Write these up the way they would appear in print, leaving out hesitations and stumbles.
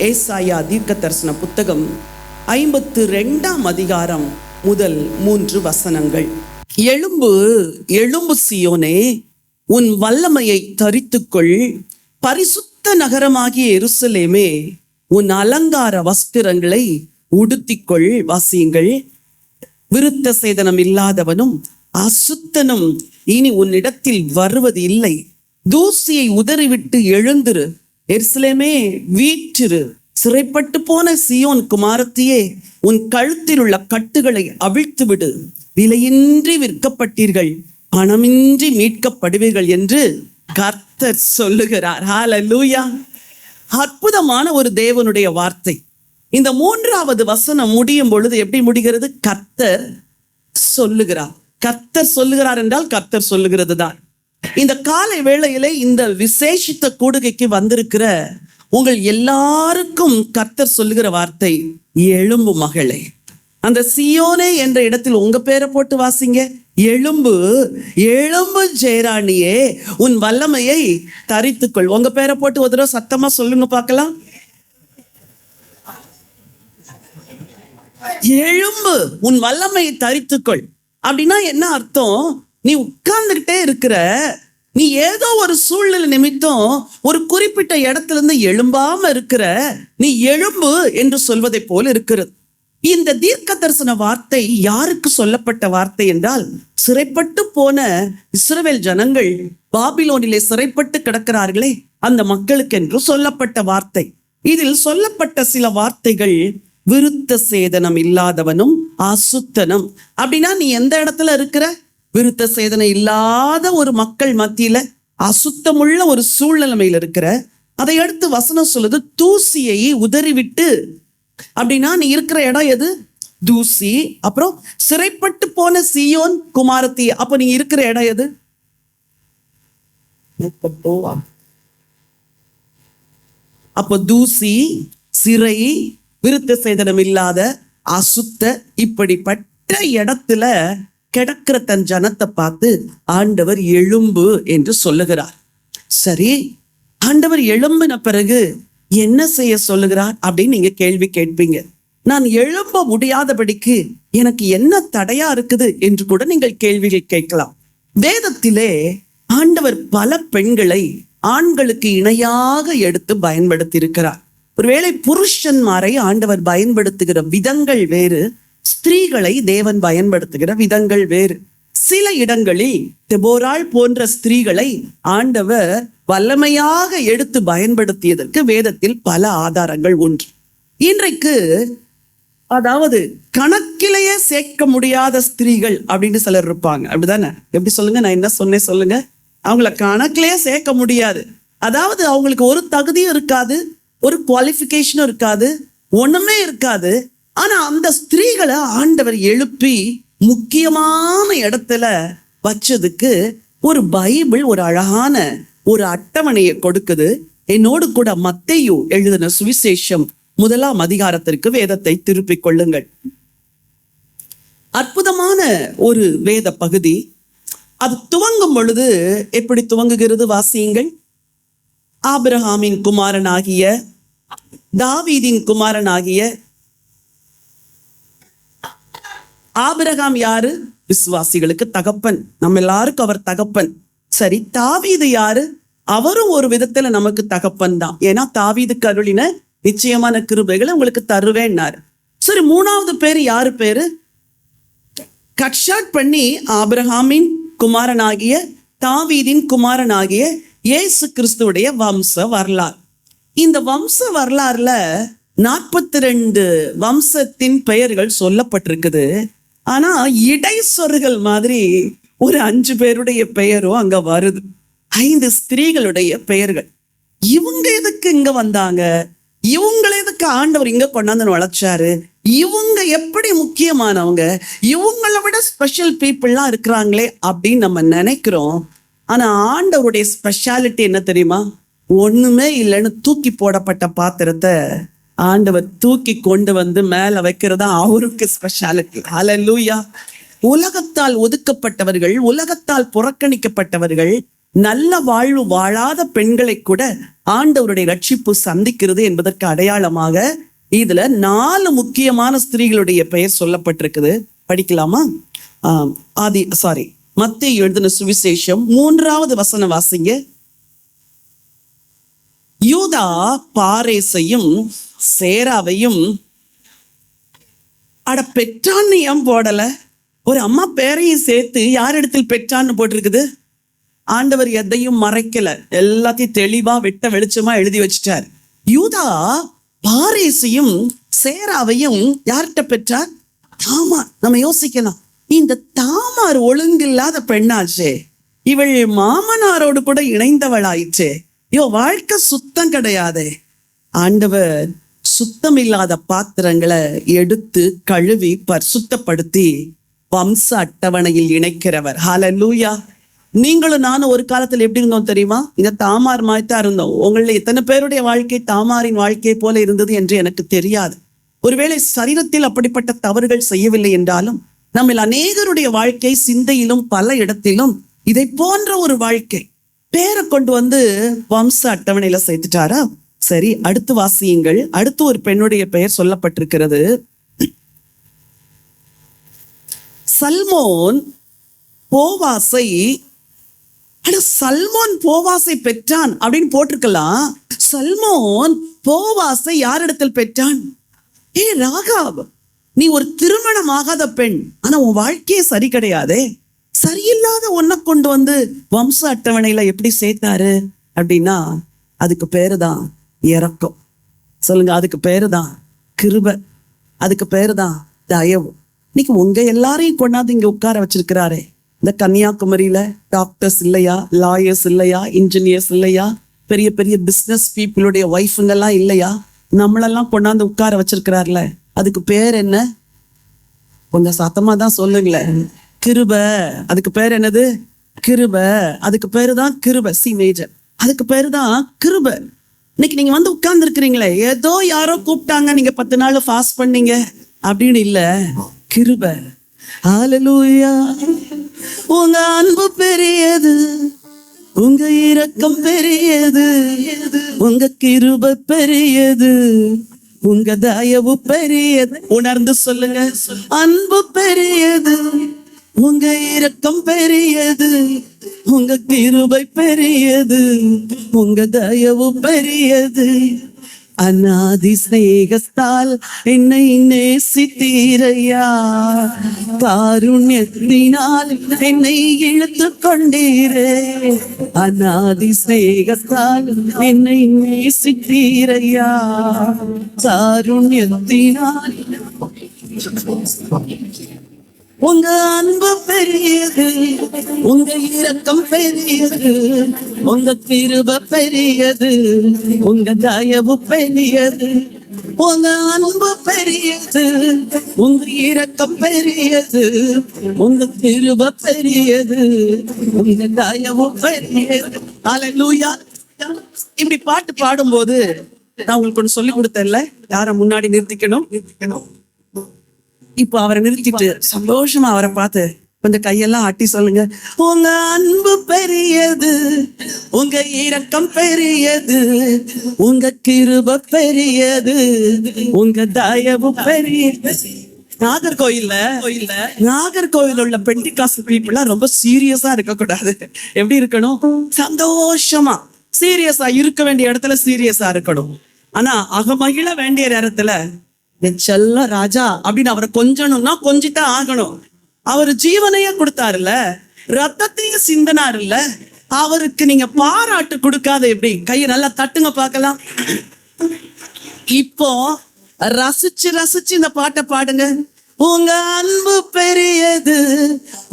ஏசாயா தீர்க்க தரிசன புத்தகம் 52ஆம் அதிகாரம் முதல் 3 வசனங்கள். எழும்பு எழும்பு சீயோனே, உன் வல்லமையை தரித்துக்கொள். பரிசுத்த நகரமாகிய எருசலேமே, உன் அலங்கார வஸ்திரங்களை உடுத்திக்கொள். வாசியுங்கள். விருத்த சேதனம் இல்லாதவனும் அசுத்தனும் இனி உன்னிடத்தில் வருவது இல்லை. தூசியை உதறிவிட்டு எழுந்திரு. எருசலேமே வீற்றிரு. சிறைப்பட்டு போன சீயோன் குமாரத்தியே, உன் கழுத்தில் உள்ள கட்டுகளை அவிழ்த்து விடு. விலையின்றி விற்கப்பட்டீர்கள், பணமின்றி மீட்கப்படுவீர்கள் என்று கர்த்தர் சொல்லுகிறார். ஹல்லேலூயா! அற்புதமான ஒரு தேவனுடைய வார்த்தை. இந்த 3வது வசனம் முடியும் பொழுது எப்படி முடிகிறது? கர்த்தர் சொல்லுகிறார். கர்த்தர் சொல்லுகிறார் என்றால் கர்த்தர் சொல்லுகிறது தான். இந்த காலை வேளையிலே இந்த விசேஷித்த கூடுகைக்கு வந்திருக்கிற உங்கள் எல்லாருக்கும் கர்த்தர் சொல்லுகிற வார்த்தை, எழும்பு மகளே. அந்த சீயோனே என்ற இடத்தில் உங்க பேரை போட்டு வாசிங்க. எழும்பு எழும்பு ஜெயராணியே, உன் வல்லமையை தரித்துக்கொள். உங்க பேரை போட்டு ஒரு தடவை சத்தமா சொல்லுங்க பார்க்கலாம். எழும்பு, உன் வல்லமையை தரித்துக்கொள். அப்படின்னா என்ன அர்த்தம்? நீ உட்கார்ந்துகிட்டே இருக்கிற, நீ ஏதோ ஒரு சூழ்நிலை நிமித்தம் ஒரு குறிப்பிட்ட இடத்துல இருந்து எழும்பாம இருக்கிற, நீ எழும்பு என்று சொல்வதை போல இருக்கிறது. இந்த தீர்க்க தரிசன வார்த்தை யாருக்கு சொல்லப்பட்ட வார்த்தை என்றால், சிறைப்பட்டு போன இஸ்ரவேல் ஜனங்கள் பாபிலோனிலே சிறைப்பட்டு கிடக்கிறார்களே, அந்த மக்களுக்கு என்று சொல்லப்பட்ட வார்த்தை. இதில் சொல்லப்பட்ட சில வார்த்தைகள், விருத்த சேதனம் இல்லாதவனும் அசுத்தனும். அப்படின்னா நீ எந்த இடத்துல இருக்கிற? விருத்த சேதனம் இல்லாத ஒரு மக்கள் மத்தியில அசுத்தமுள்ள ஒரு சூழ்நிலைமையில் இருக்கிற. அதை அடுத்து வசனம் சொல்லுது, தூசியை உதறிவிட்டு. அப்படின்னா நீ இருக்கிற இடம் எது? தூசி. அப்புறம் சிறைப்பட்டு போன சீயோன் குமாரத்தி. அப்ப நீ இருக்கிற இடம் எது? அப்போ தூசி, சிறை, விருத்த சேதனம் இல்லாத, அசுத்த, இப்படிப்பட்ட இடத்துல கிடக்கிற தன் ஜனத்தை பார்த்து ஆண்டவர் எழும்பு என்று சொல்லுகிறார். சரி, ஆண்டவர் எழும்பின பிறகு என்ன செய்ய சொல்லுகிறார் அப்படின்னு நீங்க கேள்வி கேட்பீங்க. நான் எழும்ப முடியாதபடிக்கு எனக்கு என்ன தடையா இருக்குது என்று கூட நீங்கள் கேள்விகள் கேட்கலாம். வேதத்திலே ஆண்டவர் பல பெண்களை ஆண்களுக்கு இணையாக எடுத்து பயன்படுத்தி இருக்கிறார். ஒருவேளை புருஷன்மாரை ஆண்டவர் பயன்படுத்துகிற விதங்கள் வேறு, ஸ்திரீகளை தேவன் பயன்படுத்துகிற விதங்கள் வேறு. சில இடங்களில் தெபோராள் போன்ற ஸ்திரீகளை ஆண்டவர் வல்லமையாக எடுத்து பயன்படுத்தியதற்கு வேதத்தில் பல ஆதாரங்கள் உண்டு. இன்றைக்கு அதாவது கணக்கிலேயே சேர்க்க முடியாத ஸ்திரீகள் அப்படின்னு சிலர் இருப்பாங்க. அப்படிதானே? எப்படி சொல்லுங்க, நான் என்ன சொன்னேன் சொல்லுங்க. அவங்கள கணக்கிலேயே சேர்க்க முடியாது. அதாவது அவங்களுக்கு ஒரு தகுதியும் இருக்காது, ஒரு குவாலிஃபிகேஷனும் இருக்காது, ஒண்ணுமே இருக்காது. ஆனா அந்த ஸ்திரீகளை ஆண்டவர் எழுப்பி முக்கியமான இடத்துல வச்சதுக்கு ஒரு பைபிள் ஒரு அழகான ஒரு அட்டவணையை கொடுக்குது. என்னோடு கூட மத்தேயு எழுதின சுவிசேஷம் 1ஆம் அதிகாரத்திற்கு வேதத்தை திருப்பிக் கொள்ளுங்கள். அற்புதமான ஒரு வேத பகுதி. அது துவங்கும் பொழுது எப்படி துவங்குகிறது? வாசியுங்கள். ஆபிரகாமின் குமாரனாகிய தாவீதின் குமாரனாகிய. ஆபிரகாம் யாரு? விசுவாசிகளுக்கு தகப்பன். நம்ம எல்லாருக்கும் அவர் தகப்பன். சரி, தாவீது யாரு? அவரும் ஒரு விதத்துல நமக்கு தகப்பன் தான். ஏன்னா தாவீதுக்கு அருளின நிச்சயமான கிருபைகளை உங்களுக்கு தருவேன்னாரு. சரி, 3வது பேரு யாரு பேரு? கட்ஷாட் பண்ணி ஆபிரகாமின் குமாரனாகிய தாவீதின் குமாரனாகிய இயேசு கிறிஸ்துவுடைய வம்ச வரலாறு. இந்த வம்ச வரலாறுல 42 வம்சத்தின் பெயர்கள் சொல்லப்பட்டிருக்குது. ஆனா இடைச்சொற்கள் மாதிரி ஒரு 5 பேருடைய பெயரும் அங்க வருது. 5 ஸ்திரீகளுடைய பெயர்கள். இவங்க எதுக்கு இங்க வந்தாங்க? இவங்களை எதுக்கு ஆண்டவர் இங்க கொண்டாந்து வளர்ச்சாரு? இவங்க எப்படி முக்கியமானவங்க? இவங்களை விட ஸ்பெஷல் பீப்புள்லாம் இருக்கிறாங்களே அப்படின்னு நம்ம நினைக்கிறோம். ஆனா ஆண்டவருடைய ஸ்பெஷாலிட்டி என்ன தெரியுமா? ஒண்ணுமே இல்லைன்னு தூக்கி போடப்பட்ட பாத்திரத்தை ஆண்டவர் தூக்கி கொண்டு வந்து மேல வைக்கிறதா அவருக்கு ஸ்பெஷாலிட்டி. ஹல்லேலூயா! உலகத்தால் ஒதுக்கப்பட்டவர்கள், உலகத்தால் புறக்கணிக்கப்பட்டவர்கள், நல்ல வாழ்வு வாழாத பெண்களை கூட ஆண்டவருடைய ரட்சிப்பு சந்திக்கிறது என்பதற்கு அடையாளமாக இதுல 4 முக்கியமான ஸ்திரீகளுடைய பெயர் சொல்லப்பட்டிருக்குது. படிக்கலாமா? மத்தேயு எழுதின சுவிசேஷம் 3வது வசனம் வாசிங்க. யூதா பாரேசையும் சேராவையும் பெற்றான்னு ஏன் போடல? ஒரு அம்மா பேரையும் சேர்த்து யார் இடத்தில் பெற்றான்னு போட்டிருக்குது. ஆண்டவர் எதையும் மறைக்கல, எல்லாத்தையும் தெளிவா வெட்ட வெளிச்சமா எழுதி வச்சுட்டார். யூதா பாரேசையும் சேராவையும் யார்கிட்ட பெற்றார்? தாமார். நம்ம யோசிக்கலாம், இந்த தாமார் ஒழுங்கில்லாத பெண்ணாச்சே, இவள் மாமனாரோடு கூட இணைந்தவள் ஆயிற்றே, வாழ்க்கை சுத்தம் கிடையாதே. ஆண்டவர் சுத்தம் இல்லாத பாத்திரங்களை எடுத்து கழுவி பரிசுத்தப்படுத்தி வம்ச அட்டவணையில் இணைக்கிறவர். ஹல்லேலூயா. நீங்களும் நானும் ஒரு காலத்துல எப்படி இருந்தோம் தெரியுமா? இந்த தாமார் மாதிரிதான் இருந்தோம். உங்களில் எத்தனை பேருடைய வாழ்க்கை தாமாரின் வாழ்க்கை போல இருந்தது என்று எனக்கு தெரியாது. ஒருவேளை சரீரத்தில் அப்படிப்பட்ட தவறுகள் செய்யவில்லை என்றாலும் நம்ம அநேகருடைய வாழ்க்கை சிந்தையிலும் பல இடத்திலும் இதை போன்ற ஒரு வாழ்க்கை. பேரை கொண்டு வந்து வம்ச அட்டவணையில சேர்த்துட்டாரா? சரி, அடுத்து வாசியுங்கள். அடுத்து ஒரு பெண்ணுடைய பெயர் சொல்லப்பட்டிருக்கிறது. சல்மோன் போவாசை. சல்மோன் போவாசை பெற்றான் அப்படின்னு போட்டிருக்கலாம். சல்மோன் போவாசை யாரிடத்தில் பெற்றான்? ராகாப், நீ ஒரு திருமணம் ஆகாத பெண், ஆனா உன் வாழ்க்கையே சரி கிடையாதே. சரியில்லாத ஒன்ன கொண்டு வந்து வம்ச அட்டவணையில எப்படி சேர்த்தாரு அப்படின்னா அதுக்கு பேருதான் இரக்கம். சொல்லுங்க, அதுக்கு பேருதான் கிருபை, அதுக்கு பேருதான் தயவு. இன்னைக்கு உங்க எல்லாரையும் கொண்டாந்து இங்க உட்கார வச்சிருக்கிறாரே. இந்த கன்னியாகுமரியில டாக்டர்ஸ் இல்லையா, லாயர்ஸ் இல்லையா, இன்ஜினியர்ஸ் இல்லையா, பெரிய பெரிய பிசினஸ் பீப்புளுடைய ஒய்ஃபுங்கெல்லாம் இல்லையா, நம்மளெல்லாம் கொண்டாந்து உட்கார வச்சிருக்கிறார்ல. அதுக்கு பேர் என்ன? கொஞ்சம் சத்தமா தான் சொல்லுங்களேன். கிருபை. அதுக்கு பேர் என்னது? கிருபை. அதுக்கு பேரு தான் கிருபை. C major. அதுக்கு பேரு தான் கிருபை. இன்னைக்கு நீங்க வந்து உட்கார்ந்து இருக்கிறீங்களே, ஏதோ யாரோ கூப்பிட்டாங்க, நீங்க 10 நாள் ஃபாஸ்ட் பண்ணீங்க அப்படின்னு இல்ல. கிருபை. ஹல்லேலூயா. உங்க அன்பு பெரியது, உங்க இரக்கம் பெரியது, உங்க கிருபை பெரியது, உங்க தயவு பெரியது. உணர்ந்து சொல்லுங்க, அன்பு பெரியது, உங்க இரக்கம் பெரியது, உங்க கிருபை பெரியது, உங்க தயவு பெரியது. அநாதி ஸ்நேகத்தால் என்னை நேசித்தீரையா, காருண்யத்தினால் என்னை இழுத்து கொண்டீரே. அநாதி ஸ்நேகத்தால் என்னை நேசித்தீரையா, காருண்யத்தினால். உங்க அன்பு பெரியது, உங்க இரக்கம் பெரியது, உங்க கிருபை பெரியது, உங்க தயவு பெரியது. உங்க அன்பு பெரியது, உங்க இரக்கம் பெரியது, உங்க கிருபை பெரியது, உங்க தயவு பெரியது. ஹல்லேலூயா. இப்படி பாட்டு பாடும்போது நான் உங்களுக்கு ஒண்ணு சொல்லி கொடுத்தேன்ல, யார முன்னாடி நிறுத்திக்கணும். இப்போ அவரை நிறுத்திட்டு சந்தோஷமா அவரை பார்த்து கொஞ்சம் கையெல்லாம் ஆட்டி சொல்லுங்க, உங்க அன்பு பெரியது, உங்க இரக்கம் பெரியது, உங்க கிருபை பெரியது, உங்க தயவு பெரியது. நாகர்கோயில் உள்ள பெண்டிகாஸ்ட் பீப்புள்லாம் ரொம்ப சீரியஸா இருக்க கூடாது. எப்படி இருக்கணும்? சந்தோஷமா சீரியஸா இருக்க வேண்டிய இடத்துல சீரியஸா இருக்கணும். ஆனா அகமகிழ வேண்டிய நேரத்துல செல்ல ராஜா அப்படின்னு அவரை கொஞ்சணும்னா கொஞ்சித்தான் ஆகணும். அவரு ஜீவனையே கொடுத்தாருல்ல, ரத்தத்தையும் சிந்தனாருல்ல, அவருக்கு நீங்க பாராட்டு கொடுக்காத எப்படி? கையை நல்லா தட்டுங்க பார்க்கலாம். இப்போ ரசிச்சு ரசிச்சு இந்த பாட்டை பாடுங்க. உங்க அன்பு பெரியது,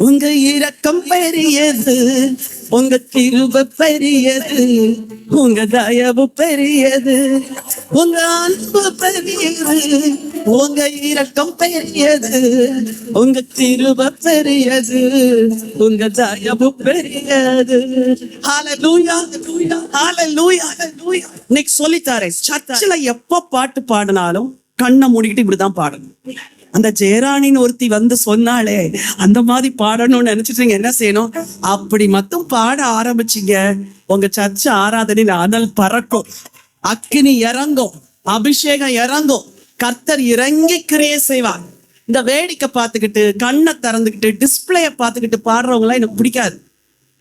உங்க இரக்கம் பெரியது, உங்க கிருபை பெரியது, உங்க தயவு பெரியது. உங்க அன்பு பெரியது, உங்க இரக்கம் பெரியது, உங்க கிருபை பெரியது, உங்க தயவு பெரியது. ஹல்லேலூயா, ஹல்லேலூயா, ஹல்லேலூயா. இன்னைக்கு சொல்லித்தாரேன், சர்ச்சில் எப்ப பாட்டு பாடினாலும் கண்ணை மூடிக்கிட்டு இப்படிதான் பாடணும். அந்த ஜெயராணின்னு ஒருத்தி வந்து சொன்னாலே அந்த மாதிரி பாடணும்னு நினைச்சிட்டு நீங்க என்ன செய்யணும்? அப்படி மட்டும் பாட ஆரம்பிச்சீங்க, உங்க சர்ச்ச ஆராதனையில் அனல் பறக்கும், அக்கினி இறங்கும், அபிஷேகம் இறங்கும், கர்த்தர் இறங்கி கிரியை செய்வார். இந்த வேடிக்கை பார்த்துக்கிட்டு கண்ணை திறந்துக்கிட்டு டிஸ்பிளேய பார்த்துக்கிட்டு பாடுறவங்க எல்லாம் எனக்கு பிடிக்காது.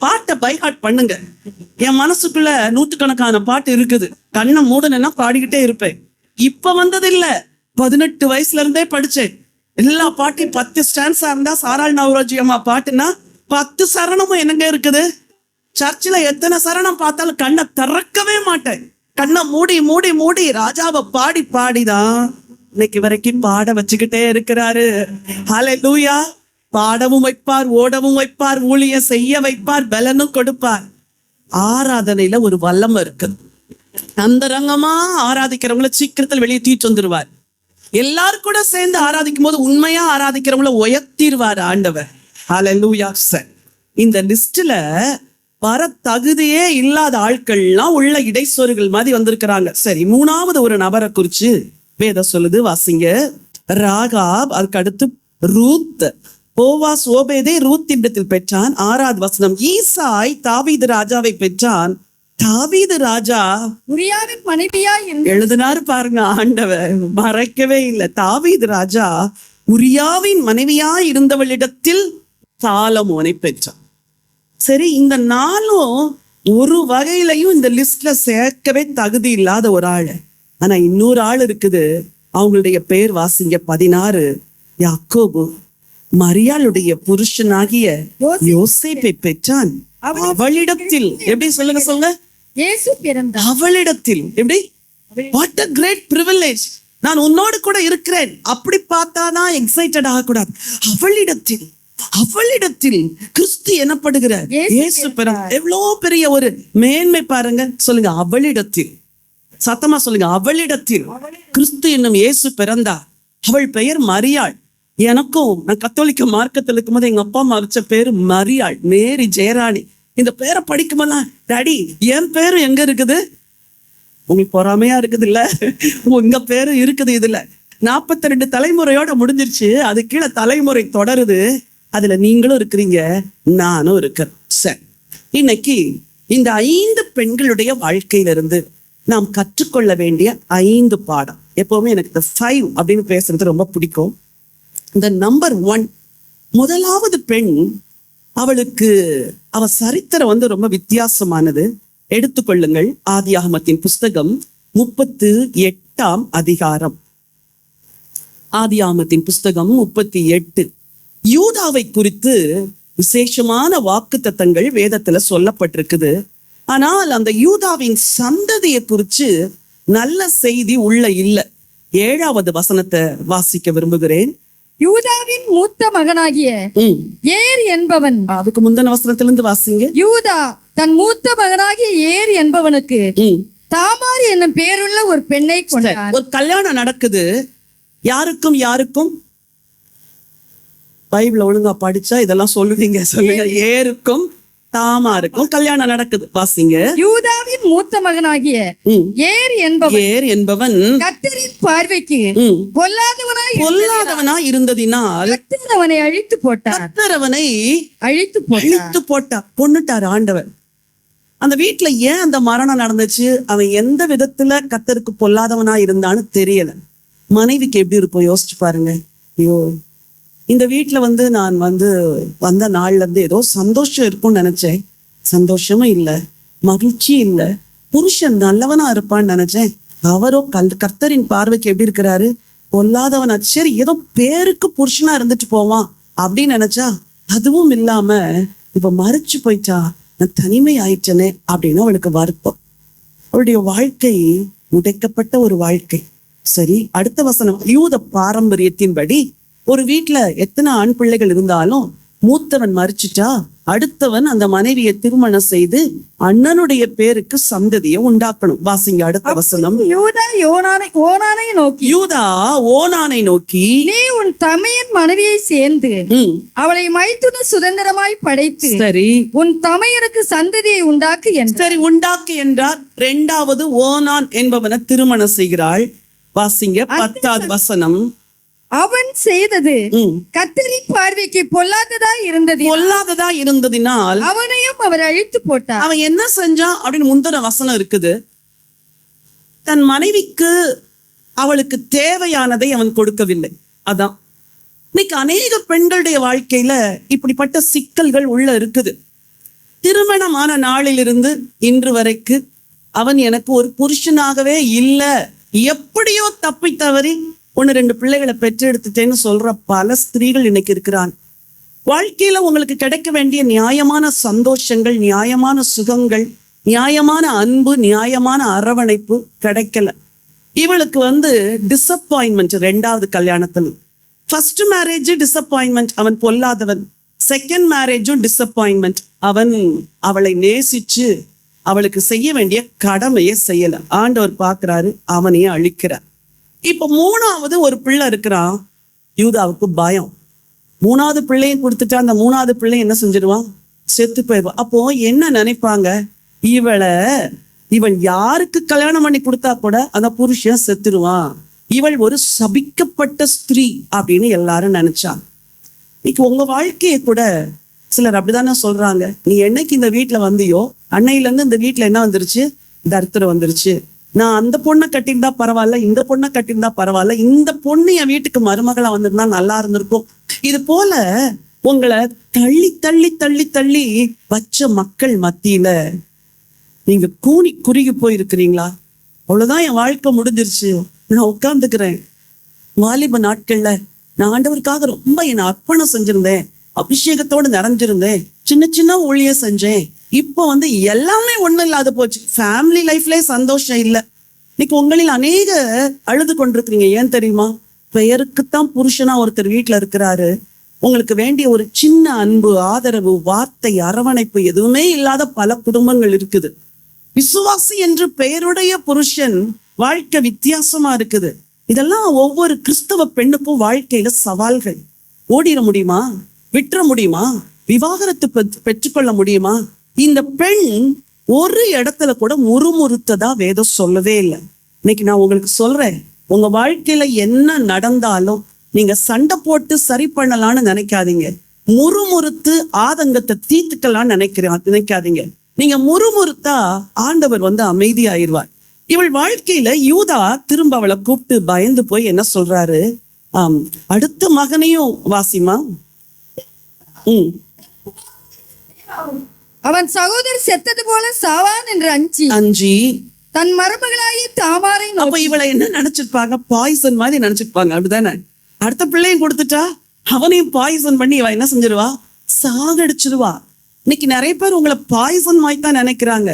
பாட்டை பைஹார்ட் பண்ணுங்க. என் மனசுக்குள்ள நூற்றுக்கணக்கான பாட்டு இருக்குது. கண்ணை மூடனா பாடிக்கிட்டே இருப்பேன். இப்ப வந்தது இல்ல, 18 வயசுல இருந்தே படிச்சேன். எல்லா பாட்டையும் 10 ஸ்டான்ஸா இருந்தா சாராள் நவரோஜி அம்மா பாட்டுன்னா 10 சரணமும் என்னங்க இருக்குது? சர்ச்சில் எத்தனை சரணம் பார்த்தாலும் கண்ணை திறக்கவே மாட்டேன். கண்ணை மூடி மூடி மூடி ராஜாவை பாடி பாடிதான் இன்னைக்கு வரைக்கும் பாட வச்சுக்கிட்டே இருக்கிறாரு. ஹல்லேலூயா. பாடவும் வைப்பார், ஓடவும் வைப்பார், ஊழியம் செய்ய வைப்பார், பலனும் கொடுப்பார். ஆராதனையில ஒரு வல்லமை இருக்கு. அந்த ரங்கமா ஆராதிக்கிறவங்கள சீக்கிரத்தில் வெளியே தூக்கிட்டு வந்துருவார். எல்லாரும் கூட சேர்ந்து ஆராதிக்கும் போது உண்மையா ஆராதிக்கிறவங்கள உயர்த்திடுவார் ஆண்டவர். ஹல்லேலூயா. இந்த லிஸ்ட்ல வர தகுதியே இல்லாத ஆட்கள்லாம் உள்ள இடைச்சொருகள் மாதிரி வந்திருக்கிறாங்க. சரி, 3வது ஒரு நபரை குறிச்சு வேதம் சொல்லுது, வாசிங்க. ராகாப், அதுக்கு அடுத்து ரூத். போவாஸ் ஓபேதை ரூத்திடத்தில் பெற்றான். 6வது வசனம். ஈசாய் தாவீது ராஜாவை பெற்றான். தாவீது ராஜா உரியாவின் மனைவியா எழுதினாரு பாருங்க ஆண்டவர், மறைக்கவே இல்லை. தாவீது ராஜா உரியாவின் மனைவியா இருந்தவளிடத்தில் சாலமோனை பெற்றான். சரி, இந்த நாளும் ஒரு வகையிலையும் இந்த லிஸ்ட்ல சேர்க்கவே தகுதி இல்லாத ஒரு ஆள். ஆனா இன்னொரு ஆள் இருக்குது. அவங்களுடைய பேர் வாசிங்க. 16. யாக்கோபு மரியாளுடைய புருஷனாகிய யோசேப்பை பெற்றான். அவளிடத்தில் எப்படி சொல்லுங்க இயேசு பிறந்தார். அவளிடத்தில் எப்படி? What a great privilege. நான் உன்னோடு கூட இருக்கிறேன் அப்படி பார்த்தாதான் எக்ஸைட்டட் ஆகக்கூடாது. அவளிடத்தில், அவளிடத்தில் கிறிஸ்து எனப்படுகிற இயேசு பிறந்தார். எவ்வளவு பெரிய ஒரு மேன்மை பாருங்க. சொல்லுங்க, அவளிடத்தில். சத்தமா சொல்லுங்க, அவளிடத்தில் கிறிஸ்து என்னும் இயேசு பிறந்தார். அவள் பெயர் மரியாள். எனக்கும், நான் கத்தோலிக்க மார்க்கத்தில் இருக்கும்போது எங்க அப்பா அம்மா வச்ச பேரு மரியாள், மேரி ஜெயராணி. இந்த பேரை படிக்கும்போது டாடி என் பேரும் எங்க இருக்குது? உங்களுக்கு பொறாமையா இருக்குது இல்ல? உங்க பேரு இருக்குது இதுல. 42 தலைமுறையோட முடிஞ்சிருச்சு. அது கீழே தலைமுறை தொடருது. அதுல நீங்களும் இருக்கிறீங்க, நானும் இருக்கிறேன். சரி, இன்னைக்கு இந்த 5 பெண்களுடைய வாழ்க்கையிலிருந்து நாம் கற்றுக்கொள்ள வேண்டிய 5 பாடம். எப்பவுமே எனக்கு இந்த 5 அப்படின்னு பேசுறது ரொம்ப பிடிக்கும். இந்த நம்பர் 1, முதலாவது பெண், அவளுக்கு அவ சரித்திரம் ரொம்ப வித்தியாசமானது. எடுத்துக்கொள்ளுங்கள், ஆதியாகமத்தின் புஸ்தகம் 38ஆம் அதிகாரம். ஆதியாகமத்தின் புஸ்தகம் 38. யூதாவை குறித்து விசேஷமான வாக்குத்தத்தங்கள் வேதத்துல சொல்லப்பட்டிருக்குது. ஆனால் அந்த யூதாவின் சந்ததியை குறிச்சு நல்ல செய்தி உள்ள இல்ல. 7வது வசனத்தை வாசிக்க விரும்புகிறேன். யூதாவின் மூத்த மகனாகிய ஏர் என்பவன். அதுக்கு முந்தின வசனத்திலிருந்து வாசிங்க. யூதா தன் மூத்த மகனாகிய ஏர் என்பவனுக்கு தாமார் என்னும் பேருள்ள ஒரு பெண்ணை கொண்டான். ஒரு கல்யாணம் நடக்குது. யாருக்கும் யாருக்கும்? பைபிள ஒழுங்கா படிச்சா இதெல்லாம் சொல்லுவீங்க. சொல்லுங்க. ஏருக்கும் தாமாருக்கும் கல்யாணம் நடக்குது. வாசிங்க. யூதாவின் மூத்த மகனாகிய ஏர் என்பவன் கர்த்தரின் பார்வைக்கு பொல்லாதவனாய் இருந்ததினால் கர்த்தர் அவனை அழித்து போட்டார். கர்த்தர் அவனை அழித்து போட்டார். கொன்னுட்டார் ஆண்டவர். அந்த வீட்டுல ஏன் அந்த மரணம் நடந்துச்சு? அவன் எந்த விதத்துல கர்த்தருக்கு பொல்லாதவனா இருந்தான்னு தெரியல. மனைவிக்கு எப்படி இருக்கும் யோசிச்சு பாருங்க. ஐயோ, இந்த வீட்டுல நான் வந்த நாள்ல இருந்து ஏதோ சந்தோஷம் இருக்கும்னு நினைச்சேன். சந்தோஷமும் இல்லை, மகிழ்ச்சியும் இல்லை. புருஷன் நல்லவனா இருப்பான்னு நினைச்சேன். அவரோ கர்த்தரின் பார்வைக்கு எப்படி இருக்கிறாரு? பொல்லாதவனா. சரி, ஏதோ பேருக்கு புருஷனா இருந்துட்டு போவான் அப்படின்னு நினைச்சா அதுவும் இல்லாம இப்ப மறைச்சு போயிட்டா, நான் தனிமை ஆயிட்டனே அப்படின்னு அவளுக்கு வருத்தம். அவளுடைய வாழ்க்கை உடைக்கப்பட்ட ஒரு வாழ்க்கை. சரி, அடுத்த வசனம். யூத பாரம்பரியத்தின்படி ஒரு வீட்டுல எத்தனை ஆண் பிள்ளைகள் இருந்தாலும் மூத்தவன் மறிச்சிட்டா அடுத்தவன் அந்த மனைவியை திருமணம் செய்து அண்ணனுடைய பேருக்கு சந்ததியை உண்டாக்கணும். வாசிங்க அடுத்த வசனம். யூதா ஓனானை நோக்கி நீ உன் தமையன் மனைவியை சேர்ந்து அவளை மைத்துன சுதந்திரமாய் படைத்து சரி உன் தமையனுக்கு சந்ததியை உண்டாக்கு என்றார். சரி, உண்டாக்கு என்றார். 2வது ஓனான் என்பவனை திருமணம் செய்கிறாள். வாசிங்க 10வது வசனம். அவன் செய்தது ம். கர்த்தரின் பார்வைக்கு பொல்லாததா இருந்தது. பொல்லாததா இருந்ததினால் அவனையும் அவர் அழித்து போட்டார். அவன் என்ன செஞ்சான் அப்படின்னு முந்தின வசனம் இருக்குது. தன் மனைவிக்கு அவளுக்கு தேவையானதை அவன் கொடுக்கவில்லை. அதான் இன்னைக்கு அநேக பெண்களுடைய வாழ்க்கையில இப்படிப்பட்ட சிக்கல்கள் உள்ள இருக்குது. திருமணமான நாளிலிருந்து இன்று வரைக்கு அவன் எனக்கு ஒரு புருஷனாகவே இல்லை, எப்படியோ தப்பி தவறி 1-2 பிள்ளைகளை பெற்றெடுத்துட்டேன்னு சொல்ற பல ஸ்திரீகள் இன்னைக்கு இருக்கிறாங்க. வாழ்க்கையில உங்களுக்கு கிடைக்க வேண்டிய நியாயமான சந்தோஷங்கள், நியாயமான சுகங்கள், நியாயமான அன்பு, நியாயமான அரவணைப்பு கிடைக்கல. இவளுக்கு டிசப்பாயின்மெண்ட் 2வது கல்யாணத்துல. ஃபர்ஸ்ட் மேரேஜ் டிசப்பாயின்மெண்ட், அவன் பொல்லாதவன். செகண்ட் மேரேஜும் டிசப்பாயின்மெண்ட், அவன் அவளை நேசிச்சு அவளுக்கு செய்ய வேண்டிய கடமையை செய்யல. ஆண்டவர் பார்க்கிறாரு, அவனையே அழிக்கிறார். இப்ப 3வது ஒரு பிள்ளை இருக்கிறான். யூதாவுக்கு பயம். 3வது பிள்ளையும் கொடுத்துட்டா அந்த 3வது பிள்ளை என்ன செஞ்சிருவான்? செத்து போயிடுவான். அப்போ என்ன நினைப்பாங்க? இவள் யாருக்கு கல்யாணம் பண்ணி கொடுத்தா கூட அந்த புருஷன் செத்துருவான், இவள் ஒரு சபிக்கப்பட்ட ஸ்திரீ அப்படின்னு எல்லாரும் நினைச்சாங்க. இன்னைக்கு உங்க வாழ்க்கையை கூட சிலர் அப்படிதானே சொல்றாங்க. நீ என்னைக்கு இந்த வீட்டுல வந்தியோ அன்னையில இருந்து இந்த வீட்டுல என்ன வந்துருச்சு? தரித்திரம் வந்துருச்சு. நான் அந்த பொண்ணை கட்டியிருந்தா பரவாயில்ல, இந்த பொண்ணை கட்டியிருந்தா பரவாயில்ல, இந்த பொண்ணு என் வீட்டுக்கு மருமகளா வந்திருந்தா நல்லா இருந்திருக்கும். இது போல உங்களை தள்ளி தள்ளி தள்ளி தள்ளி வச்ச மக்கள் மத்தியில நீங்க கூனி குறுகி போயிருக்கிறீங்களா? அவ்வளவுதான், என் வாழ்க்கை முடிஞ்சிருச்சு, நான் உட்கார்ந்துக்கிறேன். வாலிப நாட்கள்ல நான் ஆண்டவருக்காக ரொம்ப என்னை அர்ப்பணம் செஞ்சிருந்தேன், அபிஷேகத்தோடு நிறைஞ்சிருந்தேன், சின்ன சின்ன ஊழியம் செஞ்சேன். இப்போ எல்லாமே ஒண்ணும் இல்லாத போச்சு. ஃபேமிலி லைஃப்லயே சந்தோஷம் இல்லை. இன்னைக்கு உங்களில் அநேக அழுது கொண்டிருக்கிறீங்க. ஏன் தெரியுமா? பெயருக்குத்தான் புருஷனா ஒருத்தர் வீட்டுல இருக்கிறாரு. உங்களுக்கு வேண்டிய ஒரு சின்ன அன்பு, ஆதரவு, வார்த்தை, அரவணைப்பு எதுவுமே இல்லாத பல குடும்பங்கள் இருக்குது. விசுவாசி என்று பெயருடைய புருஷன் வாழ்க்கை வித்தியாசமா இருக்குது. இதெல்லாம் ஒவ்வொரு கிறிஸ்தவ பெண்ணுக்கும் வாழ்க்கையில சவால்கள். ஓடிட முடியுமா? விட்டுற முடியுமா? விவாகரத்து பெற்றுக்கொள்ள முடியுமா? இந்த பெண் ஒரு இடத்துல கூட முறுமுறுத்ததா வேதம் சொல்லவே இல்லை. இன்னைக்கு நான் உங்களுக்கு சொல்றேன், உங்க வாழ்க்கையில என்ன நடந்தாலும் நீங்க சண்டை போட்டு சரி பண்ணலாம்னு நினைக்காதீங்க. முறுமுறுத்து ஆதங்கத்தை தீர்த்துக்கலாம்னு நினைக்காதீங்க. நீங்க முறுமுறுத்தா ஆண்டவர் அமைதியாயிருவார். இவள் வாழ்க்கையில யூதா திரும்ப அவளை கூப்பிட்டு பயந்து போய் என்ன சொல்றாரு? அடுத்த மகனையும் வாசிமா. அவன் சகோதரர் செத்தது போல சாவான் என்று அஞ்சி தன் மருமகளாகி தாமாரை. அப்ப இவளை என்ன நினைச்சிருப்பாங்க? பாய்சன் மாதிரி நினைச்சிருப்பாங்க, அப்படிதானே? அடுத்த பிள்ளையும் கொடுத்துட்டா அவனையும் பாய்சன் பண்ணி இவ என்ன செஞ்சிருவா? சாகடிச்சிருவா. இன்னைக்கு நிறைய பேர் உங்களை பாய்சன் மாதிரி தான் நினைக்கிறாங்க.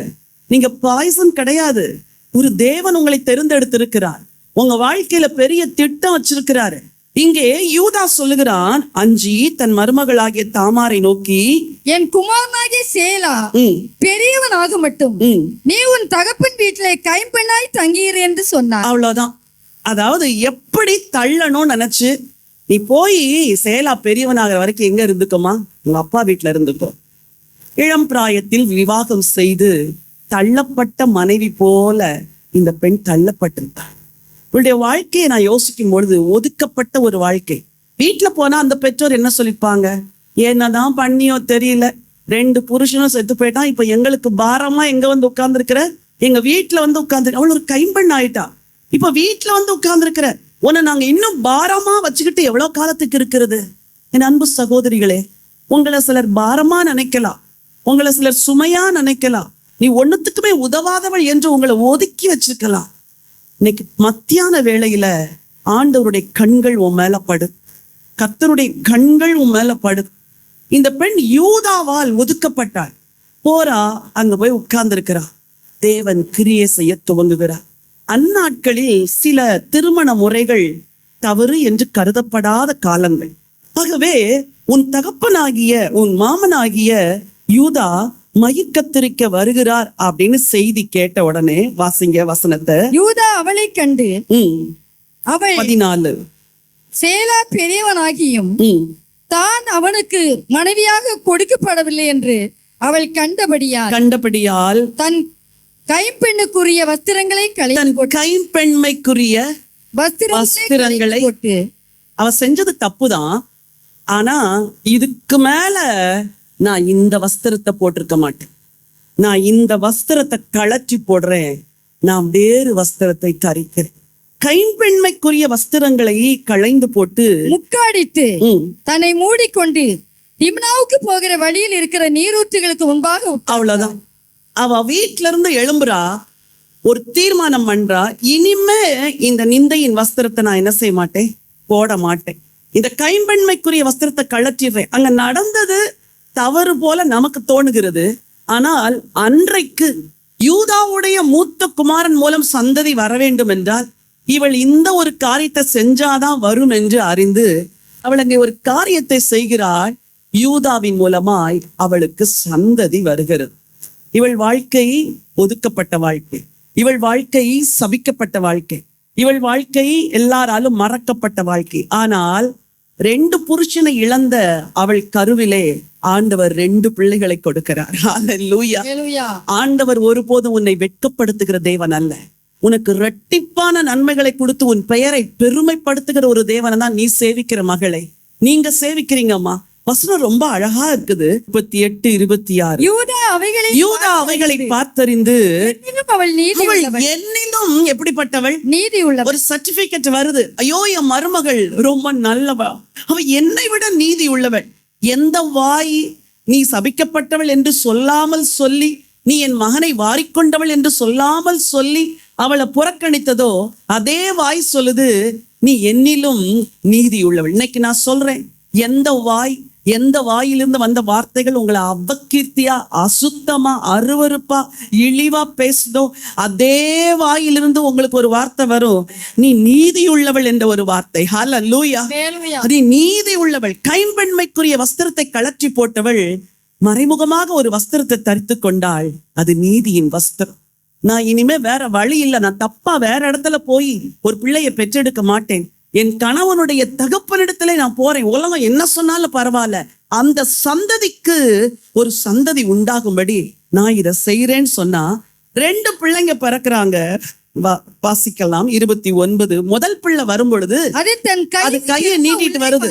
நீங்க பாய்சன் கிடையாது. ஒரு தேவன் உங்களை தெரிந்தெடுத்திருக்கிறார். உங்க வாழ்க்கையில பெரிய திட்டம் வச்சிருக்கிறாரு. இங்கே யூதா சொல்லுகிறான், அஞ்சி தன் மருமகளாகிய தாமாரை நோக்கி, என் குமாரனாகிய சேலா பெரியவன் ஆக மட்டும் நீ உன் தகப்பன் வீட்டிலே கைம்பெண்ணாய் தங்கியிரு என்று சொன்னான். அவ்வளவுதான். அதாவது எப்படி தள்ளணும்னு நினைச்சு நீ போய் சேலா பெரியவனாகிற வரைக்கும் எங்க இருந்துக்கோமா? உங்க அப்பா வீட்டுல இருந்துக்கோ. இளம் பிராயத்தில் விவாகம் செய்து தள்ளப்பட்ட மனைவி போல இந்த பெண் தள்ளப்பட்டிருந்தாள். இவளுடைய வாழ்க்கையை நான் யோசிக்கும் பொழுது ஒதுக்கப்பட்ட ஒரு வாழ்க்கை. வீட்டுல போனா அந்த பெற்றோர் என்ன சொல்லிப்பாங்க? என்னதான் பண்ணியோ தெரியல, 2 புருஷனும் செத்து போயிட்டான், இப்ப எங்களுக்கு பாரமா எங்க உட்கார்ந்துருக்கிற? எங்க வீட்டுல உட்கார்ந்து அவள் ஒரு கைம்பெண் ஆயிட்டா, இப்ப வீட்டுல உட்கார்ந்துருக்கிற, உன்னை நாங்க இன்னும் பாரமா வச்சுக்கிட்டு எவ்வளவு காலத்துக்கு இருக்கிறது? என் அன்பு சகோதரிகளே, உங்களை சிலர் பாரமா நினைக்கலாம், உங்களை சிலர் சுமையா நினைக்கலாம், நீ ஒண்ணுத்துக்குமே உதவாதவள் என்று உங்களை ஒதுக்கி வச்சிருக்கலாம். இன்னைக்கு மத்தியான வேளையில ஆண்டவருடைய கண்கள் உன் மேல படு, கர்த்தருடைய கண்கள் உன் மேல படு. இந்த பெண் யூதாவால் ஒதுக்கப்பட்டாள். போரா அங்க போய் உட்கார்ந்திருக்கிறா. தேவன் கிரியை செய்ய துவங்குகிறார். அந்நாட்களில் சில திருமண முறைகள் தவறு என்று கருதப்படாத காலங்கள். ஆகவே உன் தகப்பனாகிய உன் மாமனாகிய யூதா மயிர் கத்தரிக்க வருகிறார் அப்படின்னு செய்தி கேட்ட உடனே வாசிங்க வசனத்தை. யூதா அவளை கண்டு அவள் 14 சேலா பெரியவனாகியும் தான் அவனுக்கு மனைவியாக கொடுக்கப்படவில்லை என்று அவள் கண்டபடியால் தன் கைம்பெண்ணுக்குரிய வஸ்திரங்களை கைம்பெண்மைக்குரிய வஸ்திரங்களை போட்டு அவ செஞ்சது தப்புதான். ஆனா இதுக்கு மேல நான் இந்த வஸ்திரத்தை போட்டிருக்க மாட்டேன். நான் இந்த வஸ்திரத்தை கழற்றி போடுறேன், நான் வேறு வஸ்திரத்தை தரிக்கிறேன். கைம்பெண்மைக்குரிய வஸ்திரங்களை களைந்து போட்டு முக்காடிட்டு தன்னை மூடிக்கொண்டு திம்னாவுக்கு போகிற வழியில் இருக்கிற நீரூற்றுகளுக்கு முன்பாக அவ்வளவுதான். அவ வீட்டுல இருந்து எழும்புறா, ஒரு தீர்மானம் பண்றா, இனிமே இந்த நிந்தையின் வஸ்திரத்தை நான் என்ன செய்ய மாட்டேன், போட மாட்டேன். இந்த கைம்பெண்மைக்குரிய வஸ்திரத்தை கழற்றிடுறேன். அங்க நடந்தது தவறு போல நமக்கு தோணுகிறது. ஆனால் அன்றைக்கு யூதாவுடைய மூத்த குமாரன் மூலம் சந்ததி வர வேண்டும் என்றால் இவள் இந்த ஒரு காரியத்தை செஞ்சாதான் வரும் என்று அறிந்து அவள் அங்கே ஒரு காரியத்தை செய்கிறாள். யூதாவின் மூலமாய் அவளுக்கு சந்ததி வருகிறது. இவள் வாழ்க்கை ஒதுக்கப்பட்ட வாழ்க்கை, இவள் வாழ்க்கை சபிக்கப்பட்ட வாழ்க்கை, இவள் வாழ்க்கை எல்லாராலும் மறக்கப்பட்ட வாழ்க்கை. ஆனால் 2 புருஷனை இழந்த அவள் கருவிலே ஆண்டவர் 2 பிள்ளைகளை கொடுக்கிறார். ஹல்லேலூயா. ஆண்டவர் ஒருபோதும் உன்னை வெட்கப்படுத்துகிற தேவன் அல்ல. உனக்கு இரட்டிப்பான நன்மைகளை கொடுத்து உன் பெயரை பெருமைப்படுத்துகிற ஒரு தேவனை தான் நீ சேவிக்கிற மகளை, நீங்க சேவிக்கிறீங்கம்மா. வசனம் ரொம்ப அழகா இருக்குது. 38, 26. யூதா அவைகளை பார்த்தறிந்து அவள் என்னிலும் எப்படிப்பட்டவள், நீதி உள்ள ஒரு சர்டிபிகேட் வருது. ஐயோ, என் மருமகள் ரொம்ப நல்லவள், அவ என்னை விட நீதி உள்ளவள். எந்த வாய் நீ சபிக்கப்பட்டவள் என்று சொல்லாமல் சொல்லி, நீ என் மகனை வாரிக்கொண்டவள் என்று சொல்லாமல் சொல்லி அவளை புறக்கணித்ததோ, அதே வாய் சொல்லுது நீ என்னிலும் நீதி உள்ளவள். இன்னைக்கு நான் சொல்றேன், எந்த வாயிலிருந்து வந்த வார்த்தைகள் உங்களை அவகீர்த்தியா, அசுத்தமா, அருவருப்பா, இழிவா பேசுதோ, அதே வாயிலிருந்து உங்களுக்கு ஒரு வார்த்தை வரும், நீ நீதி உள்ளவள் என்ற ஒரு வார்த்தை. ஹல்லேலூயா. நீ நீதி உள்ளவள். கைம்பெண்மைக்குரிய வஸ்திரத்தை கழற்றி போட்டவள் மறைமுகமாக ஒரு வஸ்திரத்தை தரித்து கொண்டாள். அது நீதியின் வஸ்திரம். நான் இனிமே வேற வழி இல்லை, நான் தப்பா வேற இடத்துல போய் ஒரு பிள்ளையை பெற்றெடுக்க மாட்டேன். என் கணவனுடைய தகப்பனிடத்துல நான் போறேன். உலகம் என்ன சொன்னாலும் பரவாயில்ல, அந்த சந்ததிக்கு ஒரு சந்ததி உண்டாகும்படி நான் இதை செய்யறேன்னு சொன்னா 2 பிள்ளைங்க பிறக்கிறாங்க. வாசிக்கலாம் 29. முதல் பிள்ளை வரும் பொழுது அது கையை நீட்டிட்டு வருது.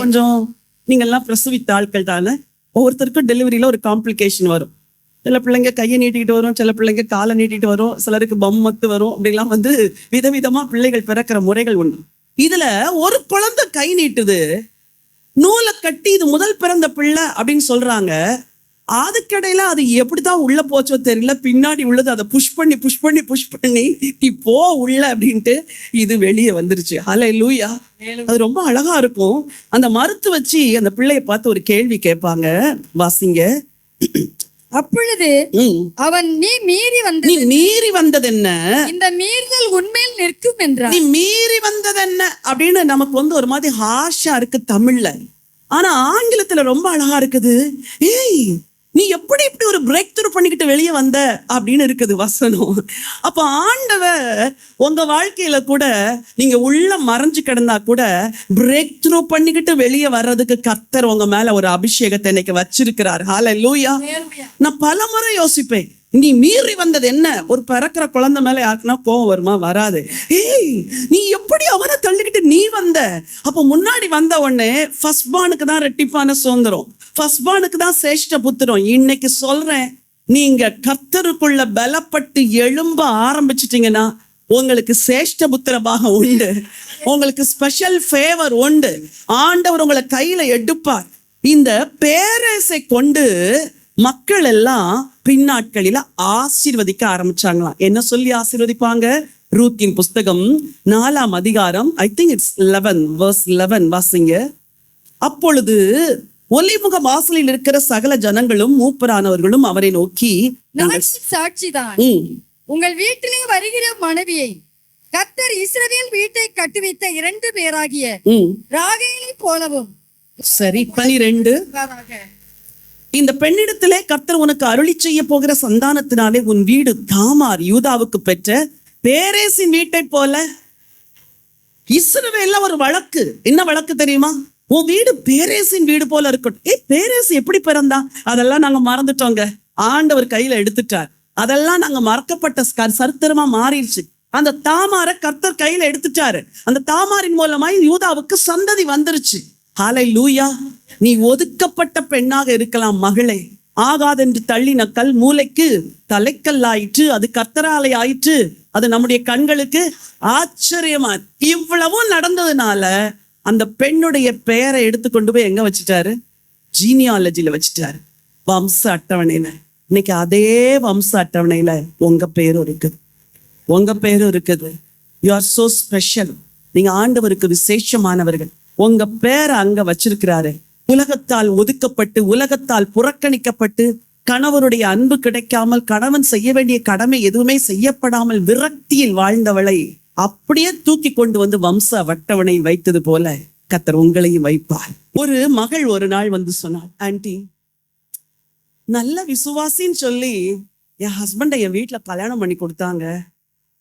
கொஞ்சம் நீங்க எல்லாம் பிரசவித்த ஆட்கள் தானே, ஒவ்வொருத்தருக்கும் டெலிவரியில ஒரு காம்ப்ளிகேஷன் வரும். சில பிள்ளைங்க கையை நீட்டிட்டு வரும், சில பிள்ளைங்க காலை நீட்டிட்டு வரும், சிலருக்கு பம்மத்து வரும். அப்படிலாம் விதவிதமா பிள்ளைகள் பிறக்கிற முறைகள் உண்டு. இதுல ஒரு குழந்தை கை நீட்டுது, நூலை கட்டி இது முதல் பிறந்த பிள்ளை அப்படின்னு சொல்றாங்க. அதுக்கடையில அது எப்படிதான் உள்ள போச்சோ தெரியல, பின்னாடி உள்ளது அதை புஷ் பண்ணி நீ போ உள்ள அப்படின்ட்டு இது வெளியே வந்துருச்சு. ஹல்லேலூயா. அது ரொம்ப அழகா இருக்கும். அந்த மறுத்து வச்சு அந்த பிள்ளைய பார்த்து ஒரு கேள்வி கேட்பாங்க. வாசிங்க. அப்பொழுது அவன் நீ மீறி வந்தது என்ன, இந்த மீறுதல் உண்மையில் நிற்கும் என்றார். நீ மீறி வந்தது என்ன அப்படின்னு நமக்கு ஒரு மாதிரி ஹாஷா இருக்கு தமிழ்ல. ஆனா ஆங்கிலத்துல ரொம்ப அழகா இருக்குது. ஏய், நீ எப்படி இப்படி ஒரு பிரேக் த்ரூ பண்ணிக்கிட்டு வெளியே வந்த அப்படின்னு இருக்குது வசனம். அப்ப ஆண்டவர் உங்க வாழ்க்கையில கூட நீங்க உள்ள மறைஞ்சு கிடந்தா கூட பிரேக் த்ரூ பண்ணிக்கிட்டு வெளியே வர்றதுக்கு கர்த்தர் உங்க மேல ஒரு அபிஷேகத்தை இன்னைக்கு வச்சிருக்கிறார். ஹல்லேலூயா. நான் பலமுறை யோசிப்பேன், நீ மீறி வந்தது என்ன? ஒரு பிறக்கிற குழந்தை மேல யாருக்குன்னா கோவம் வருமா? வராது. ஏய், நீ எப்படி அவனை தள்ளிக்கிட்டு நீ வந்த? அப்ப முன்னாடி வந்த உடனே ஃபர்ஸ்ட் பார்னுக்கு தான் ரெட்டிப்பான சுதந்திரம், ஃபர்ஸ்ட் பார்னுக்கு தான் சேஷ்ட புத்திரம். இன்னைக்கு சொல்றேன், நீங்க கர்த்தருக்குள்ள பலப்பட்டு எழும்ப ஆரம்பிச்சிட்டீங்கன்னா உங்களுக்கு சேஷ்ட புத்திர பாகம் உண்டு, உங்களுக்கு ஸ்பெஷல் ஃபேவர் உண்டு. ஆண்டவர் உங்களை கையில எடுப்பார். இந்த பேரேசை கொண்டு மக்கள் எல்லாம் பின்னாட்களில ஆசீர்வதிக்க ஆரம்பிச்சாங்களாம். என்ன சொல்லி ஆசீர்வதிப்பாங்க? ரூத்தின் புஸ்தகம் 4ஆம் அதிகாரம், ஐ திங்க் இட்ஸ் 11 verse 11 வாசிங்க. அப்பொழுது ஒலிமுக வாசலில் இருக்கிற சகல ஜனங்களும் மூப்பரானவர்களும் அவரை நோக்கி, சாட்சிதான், உங்கள் வீட்டிலே வருகிற மனைவியை கர்த்தர் இஸ்ரவேல் வீட்டை கட்டுவித்த 2 பேராகிய ராகேலை போலவும். சரி, 12. இந்த பெண்ணிடத்திலே கர்த்தர் உனக்கு அருளி செய்ய போகிற சந்தானத்தினாலே உன் வீடு தாமார் யூதாவுக்கு பெற்ற பேரேசின் வீட்டை போல. இஸ்ரவேல்ல ஒரு வழக்கு, என்ன வழக்கு தெரியுமா? உன் வீடு பேரேசின் வீடு போல இருக்கட்டும். பேரேசு எப்படி பிறந்தா? அதெல்லாம் நாங்க மறந்துட்டோங்க. ஆண்டவர் கையில எடுத்துட்டார். அதெல்லாம் நாங்க மறக்கப்பட்ட சரித்திரமா மாறிடுச்சு. அந்த தாமாரை கர்த்தர் கையில எடுத்துட்டாரு. அந்த தாமாரின் மூலமாய் யூதாவுக்கு சந்ததி வந்துருச்சு. ஹல்லேலூயா. நீ ஒதுக்கப்பட்ட பெண்ணாக இருக்கலாம் மகளே. ஆகாதென்று தள்ளின கல் மூளைக்கு தலைக்கல் ஆயிற்று. அது கர்த்தராலே ஆயிற்று. அது நம்முடைய கண்களுக்கு ஆச்சரியமா. இவ்வளவும் நடந்ததுனால அந்த பெண்ணுடைய பெயரை எடுத்து கொண்டு போய் எங்க வச்சுட்டாரு? ஜீனியாலஜில வச்சுட்டாரு, வம்ச அட்டவணையில. இன்னைக்கு அதே வம்ச அட்டவணையில உங்க பேரும் இருக்குது, உங்க பேரும் இருக்குது. You are so special. நீங்க ஆண்டவருக்கு விசேஷமானவர்கள். உங்க பேரை அங்க வச்சிருக்கிறாரு. உலகத்தால் ஒதுக்கப்பட்டு, உலகத்தால் புறக்கணிக்கப்பட்டு, கணவருடைய அன்பு கிடைக்காமல், கணவன் செய்ய வேண்டிய கடமை எதுவுமே செய்யப்படாமல் விரக்தியில் வாழ்ந்தவளை அப்படியே தூக்கி கொண்டு வந்து வம்ச அட்டவணை வைத்தது போல கர்த்தர் உங்களையும் வைப்பார். ஒரு மகள் ஒரு நாள் வந்து சொன்னாள், ஆன்டி, நல்ல விசுவாசின்னு சொல்லி என் ஹஸ்பண்டை என் வீட்டுல கல்யாணம் பண்ணி கொடுத்தாங்க.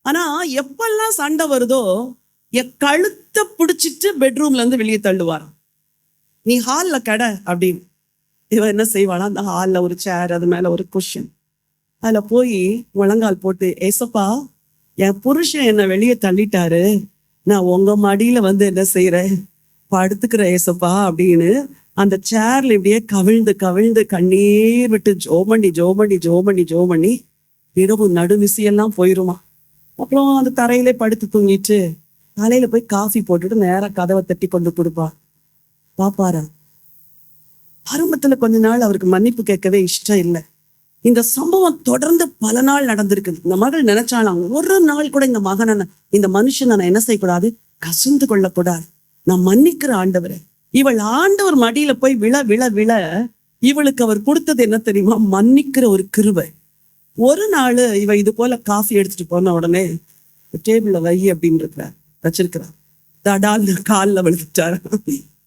ஆனா எப்பெல்லாம் சண்டை வருதோ என் கழுத்தை பிடிச்சிட்டு பெட்ரூம்ல இருந்து வெளியே தள்ளுவாராம். நீ ஹால்ல கடை அப்படின்னு. இவன் என்ன செய்வானா, அந்த ஹால்ல ஒரு சேர், அது மேல ஒரு குஷன், அதுல போய் முழங்கால் போட்டு, ஏசப்பா என் புருஷன் என்னை வெளியே தள்ளிட்டாரு, நான் உங்க மடியில வந்து என்ன செய்யறேன், படுத்துக்கிற ஏசப்பா அப்படின்னு அந்த சேர்ல இப்படியே கவிழ்ந்து கவிழ்ந்து கண்ணீர் விட்டு ஜோமணி இரவு நடுவிசையெல்லாம் போயிருமா. அப்புறம் அந்த தரையிலே படுத்து தூங்கிட்டு காலையில போய் காஃபி போட்டுட்டு நேரா கதவை தட்டி கொண்டு கொடுப்பா. பாப்பாரா, ஆரம்பத்துல கொஞ்ச நாள் அவருக்கு மன்னிப்பு கேட்கவே இஷ்டம் இல்லை. இந்த சம்பவம் தொடர்ந்து பல நாள் நடந்திருக்குது. இந்த மகள் நினைச்சாலாம், ஒரு நாள் கூட இந்த மனுஷன் நான் என்ன செய்யக்கூடாது, கசிந்து கொள்ளக்கூடாது, நான் மன்னிக்கிற ஆண்டவரை. இவள் ஆண்டவர் மடியில போய் விழ விழ விழ இவளுக்கு அவர் கொடுத்தது என்ன தெரியுமா? மன்னிக்கிற ஒரு கிருபை. ஒரு நாள் இவ இது போல காஃபி எடுத்துட்டு போன உடனே டேபிள்ல வை அப்படின்னு வச்சிருக்கிறார். தடால்னு காலில் விழுந்துட்டாரு.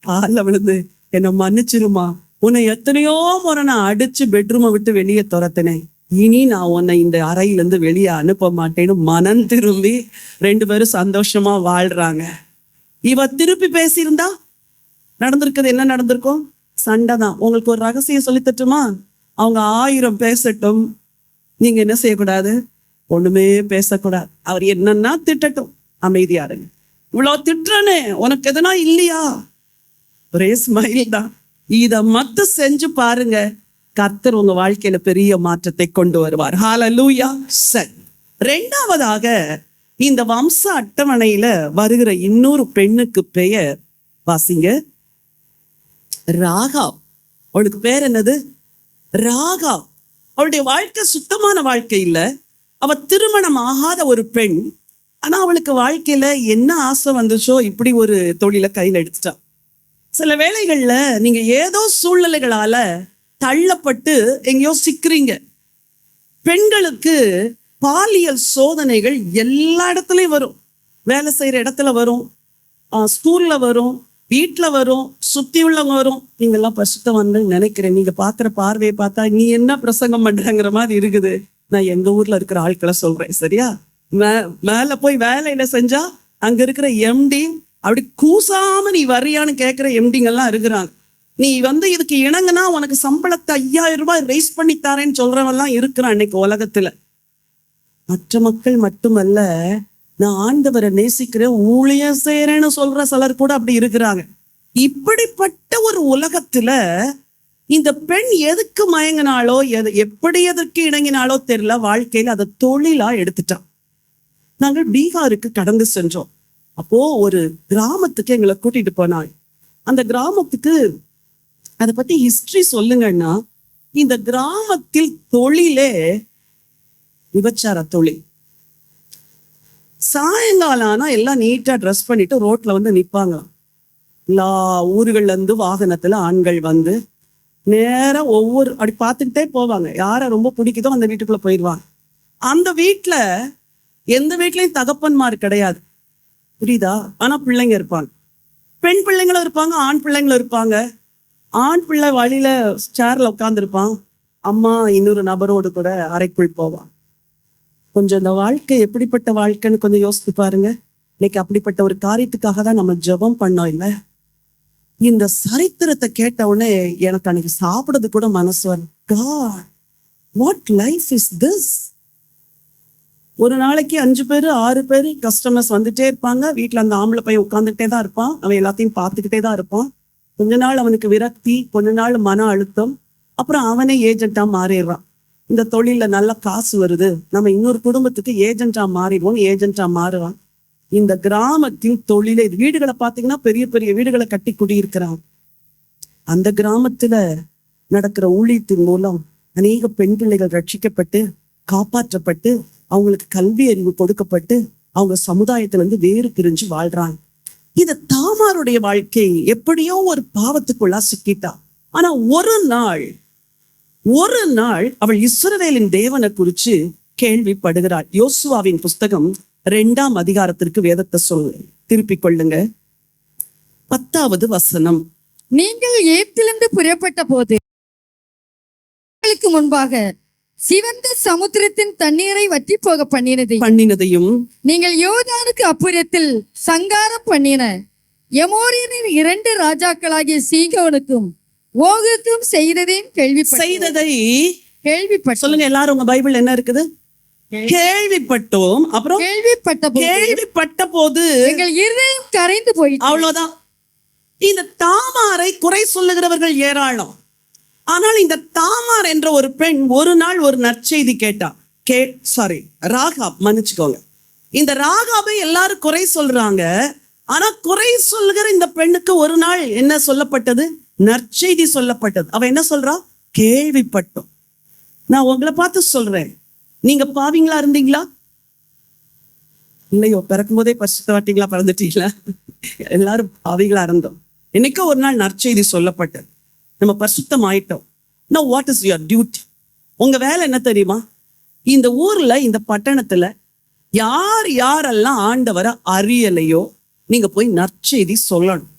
காலில் விழுந்து, என்னை மன்னிச்சிருமா, உன்னை எத்தனையோ முறை நான் அடிச்சு பெட்ரூமை விட்டு வெளியே துரத்தினேன், இனி நான் உன்னை இந்த அறையிலேருந்து வெளியே அனுப்ப மாட்டேன்னு மனம் திரும்பி 2 பேரும் சந்தோஷமா வாழ்றாங்க. இவ திருப்பி பேசியிருந்தா நடந்திருக்குது என்ன நடந்திருக்கும்? சண்டை தான். உங்களுக்கு ஒரு ரகசியம் சொல்லி தட்டுமா? அவங்க 1000 பேசட்டும், நீங்க என்ன செய்யக்கூடாது, ஒண்ணுமே பேசக்கூடாது. அவர் என்னன்னா திட்டட்டும், அமைதியா இருங்க. இவ்வளவு திட்டுறனே, உனக்கு எதனா இல்லையா? ஒரே ஸ்மைல் தான். இத மட்டும் செஞ்சு பாருங்க, கர்த்தர் உங்க வாழ்க்கையில பெரிய மாற்றத்தை கொண்டு வருவார். ஹல்லேலூயா. சரி, 2வதாக இந்த வம்ச அட்டவணையில வருகிற இன்னொரு பெண்ணுக்கு பெயர் வாசிங்க, ராகாப். அவளுக்கு பேர் என்னது? ராகாப். அவளுடைய வாழ்க்கை சுத்தமான வாழ்க்கை இல்ல. அவ திருமணம் ஆகாத ஒரு பெண். ஆனா அவளுக்கு வாழ்க்கையில என்ன ஆசை வந்துச்சோ இப்படி ஒரு தொழிலை கையில எடுத்துட்டா. சில வேளைகள்ல நீங்க ஏதோ சூழ்நிலைகளால தள்ளப்பட்டு எங்கேயோ சிக்கிறீங்க. பெண்களுக்கு பாலியல் சோதனைகள் எல்லா இடத்துலயும் வரும். வேலை செய்யற இடத்துல வரும், ஸ்கூல்ல வரும், வீட்டுல வரும், சுத்தி உள்ளவங்க வரும். நீங்க எல்லாம் பரிசுத்தவான்கள் நினைக்கிறேன். நீங்க பாக்குற பார்வையை பார்த்தா நீ என்ன பிரசங்கம் பண்றங்கிற மாதிரி இருக்குது. நான் எங்க ஊர்ல இருக்கிற ஆட்களை சொல்றேன், சரியா? மேல போய் வேலையில செஞ்சா அங்க இருக்கிற எம்டி அப்படி கூசாம நீ வரியான்னு கேட்கிற எம்டிங்கெல்லாம் இருக்கிறாங்க. நீ இதுக்கு இணங்குனா உனக்கு சம்பளத்தை 5000 ரூபாய் ரைஸ் பண்ணி தாரேன்னு சொல்றவெல்லாம் இருக்கிறான் இன்னைக்கு உலகத்துல. மற்ற மக்கள் மட்டுமல்ல, நான் ஆண்டவரை நேசிக்கிறேன், ஊழியம் செய்யறேன்னு சொல்ற சிலர் கூட அப்படி இருக்கிறாங்க. இப்படிப்பட்ட ஒரு உலகத்துல இந்த பெண் எதுக்கு மயங்கினாலோ, எதற்கு இணங்கினாலோ தெரியல, வாழ்க்கையில அதை தொழிலா எடுத்துட்டான். நாங்கள் பீகாருக்கு கடந்து சென்றோம். அப்போ ஒரு கிராமத்துக்கு எங்களை கூட்டிட்டு போனாள். அந்த கிராமத்துக்கு அதை பத்தி ஹிஸ்டரி சொல்லுங்கன்னா, இந்த கிராமத்தில் தொழிலே விபச்சார தொழில். சாயங்காலம் ஆனா எல்லாம் நீட்டா ட்ரெஸ் பண்ணிட்டு ரோட்ல வந்து நிப்பாங்க. எல்லா ஊர்கள்ல இருந்து வாகனத்துல ஆண்கள் வந்து நேரா ஒவ்வொரு அப்படி பார்த்துக்கிட்டே போவாங்க. யாரை ரொம்ப பிடிக்குதோ அந்த வீட்டுக்குள்ள போயிடுவாங்க. அந்த வீட்டுல எந்த வீட்லயும் தகப்பன்மார் கிடையாது, புரியுதா? ஆனா பிள்ளைங்க இருப்பாங்க. பெண் பிள்ளைங்களும் இருப்பாங்க, ஆண் பிள்ளைங்களும் இருப்பாங்க. ஆண் பிள்ளை வழியில சேர்ல உட்காந்துருப்பான், அம்மா இன்னொரு நபரோடு கூட அறைக்குள் போவான். கொஞ்சம் இந்த வாழ்க்கை எப்படிப்பட்ட வாழ்க்கைன்னு கொஞ்சம் யோசித்து பாருங்க. இன்னைக்கு அப்படிப்பட்ட ஒரு காரியத்துக்காக தான் நம்ம ஜெபம் பண்ணோம். இல்ல, இந்த சரித்திரத்தை கேட்ட உடனே எனக்கு அன்னைக்கு சாப்பிடுறது கூட மனசு வரும். God, what life is this? ஒரு நாளைக்கு 5 பேரு 6 பேரு கஸ்டமர்ஸ் வந்துட்டே இருப்பாங்க. வீட்டுல அந்த ஆம்பளை பையன் உட்கார்ந்துட்டே தான் இருப்பான். அவன் எல்லாத்தையும் பார்த்துக்கிட்டே தான் இருப்பான். கொஞ்ச நாள் அவனுக்கு விரக்தி, கொஞ்ச நாள் மன அழுத்தம், அப்புறம் அவனே ஏஜென்ட்டா மாறிடுறான். இந்த தொழில நல்ல காசு வருது, நம்ம இன்னொரு குடும்பத்துக்கு ஏஜென்ட்டா மாறிடுவோம், ஏஜென்ட்டா மாறுவான். இந்த கிராமத்தின் தொழிலை, வீடுகளை பார்த்தீங்கன்னா பெரிய பெரிய வீடுகளை கட்டி குடியிருக்கிறான். அந்த கிராமத்துல நடக்கிற ஊழியத்தின் மூலம் அநேக பெண் பிள்ளைகள் ரட்சிக்கப்பட்டு காப்பாற்றப்பட்டு அவங்களுக்கு கல்வி அறிவு கொடுக்கப்பட்டு அவங்க சமுதாயத்துல இருந்து வேறு பிரிஞ்சு வாழ்றாங்க. இத தாமாருடைய வாழ்க்கை எப்படியோ ஒரு பாவத்துக்குள்ளா சிக்கிட்டா. ஆனா ஒரு நாள் அவள் இஸ்ரவேலின் தேவனை குறிச்சு கேள்விப்படுகிறாள். யோசுவாவின் புஸ்தகம் 2ஆம் அதிகாரத்திற்கு வேதத்தை திருப்பிக் கொள்ளுங்க. 10வது வசனம். நீங்கள் எகிப்திலிருந்து புறப்பட்ட போது முன்பாக சிவந்த சமுத்திரத்தின் தண்ணீரை வற்றி போக பண்ணினதையும் நீங்கள் யோர்தானுக்கு அப்புறத்தில் சங்காரம் பண்ணின எமோரியரின் 2 ராஜாக்களாகிய சீகோனுக்கும் ஓகுக்கும் செய்ததையும் கேள்விப்பட்டோம். சொல்லுங்க எல்லாரும், உங்க பைபிள் என்ன இருக்குது? கேள்விப்பட்டோம். அப்புறம் கேள்விப்பட்ட போது எங்கள் இருதயம் கரைந்து போயிட்டு. அவ்வளவுதான். இந்த தாமாரை குறை சொல்லுகிறவர்கள் ஏராளம். ஆனால் இந்த தாமார் என்ற ஒரு பெண் ஒரு நாள் ஒரு நற்செய்தி கேட்டா. ராகாப், மன்னிச்சுக்கோங்க. இந்த ராகாபை எல்லாரும் குறை சொல்றாங்க. ஆனா குறை சொல்லுகிற இந்த பெண்ணுக்கு ஒரு நாள் என்ன சொல்லப்பட்டது? நற்செய்தி சொல்லப்பட்டது. அவ என்ன சொல்றா? கேள்விப்பட்டோம். நான் உங்களை பார்த்து சொல்றேன், நீங்க பாவிங்களா இருந்தீங்களா? இல்லையோ, பிறக்கும் போதே பரிசுத்தவாட்டிங்களா பிறந்துட்டீங்களா? எல்லாரும் பாவிகளா இருந்தோம். என்னைக்கோ ஒரு நாள் நற்செய்தி சொல்லப்பட்டது, நம்ம பரிசுத்தம் ஆயிட்டோம். Now what is your duty? உங்க வேலை என்ன தெரியுமா? இந்த ஊர்ல, இந்த பட்டணத்துல யாரெல்லாம் ஆண்டவரை அறியலையோ நீங்க போய் நற்செய்தி சொல்லணும்.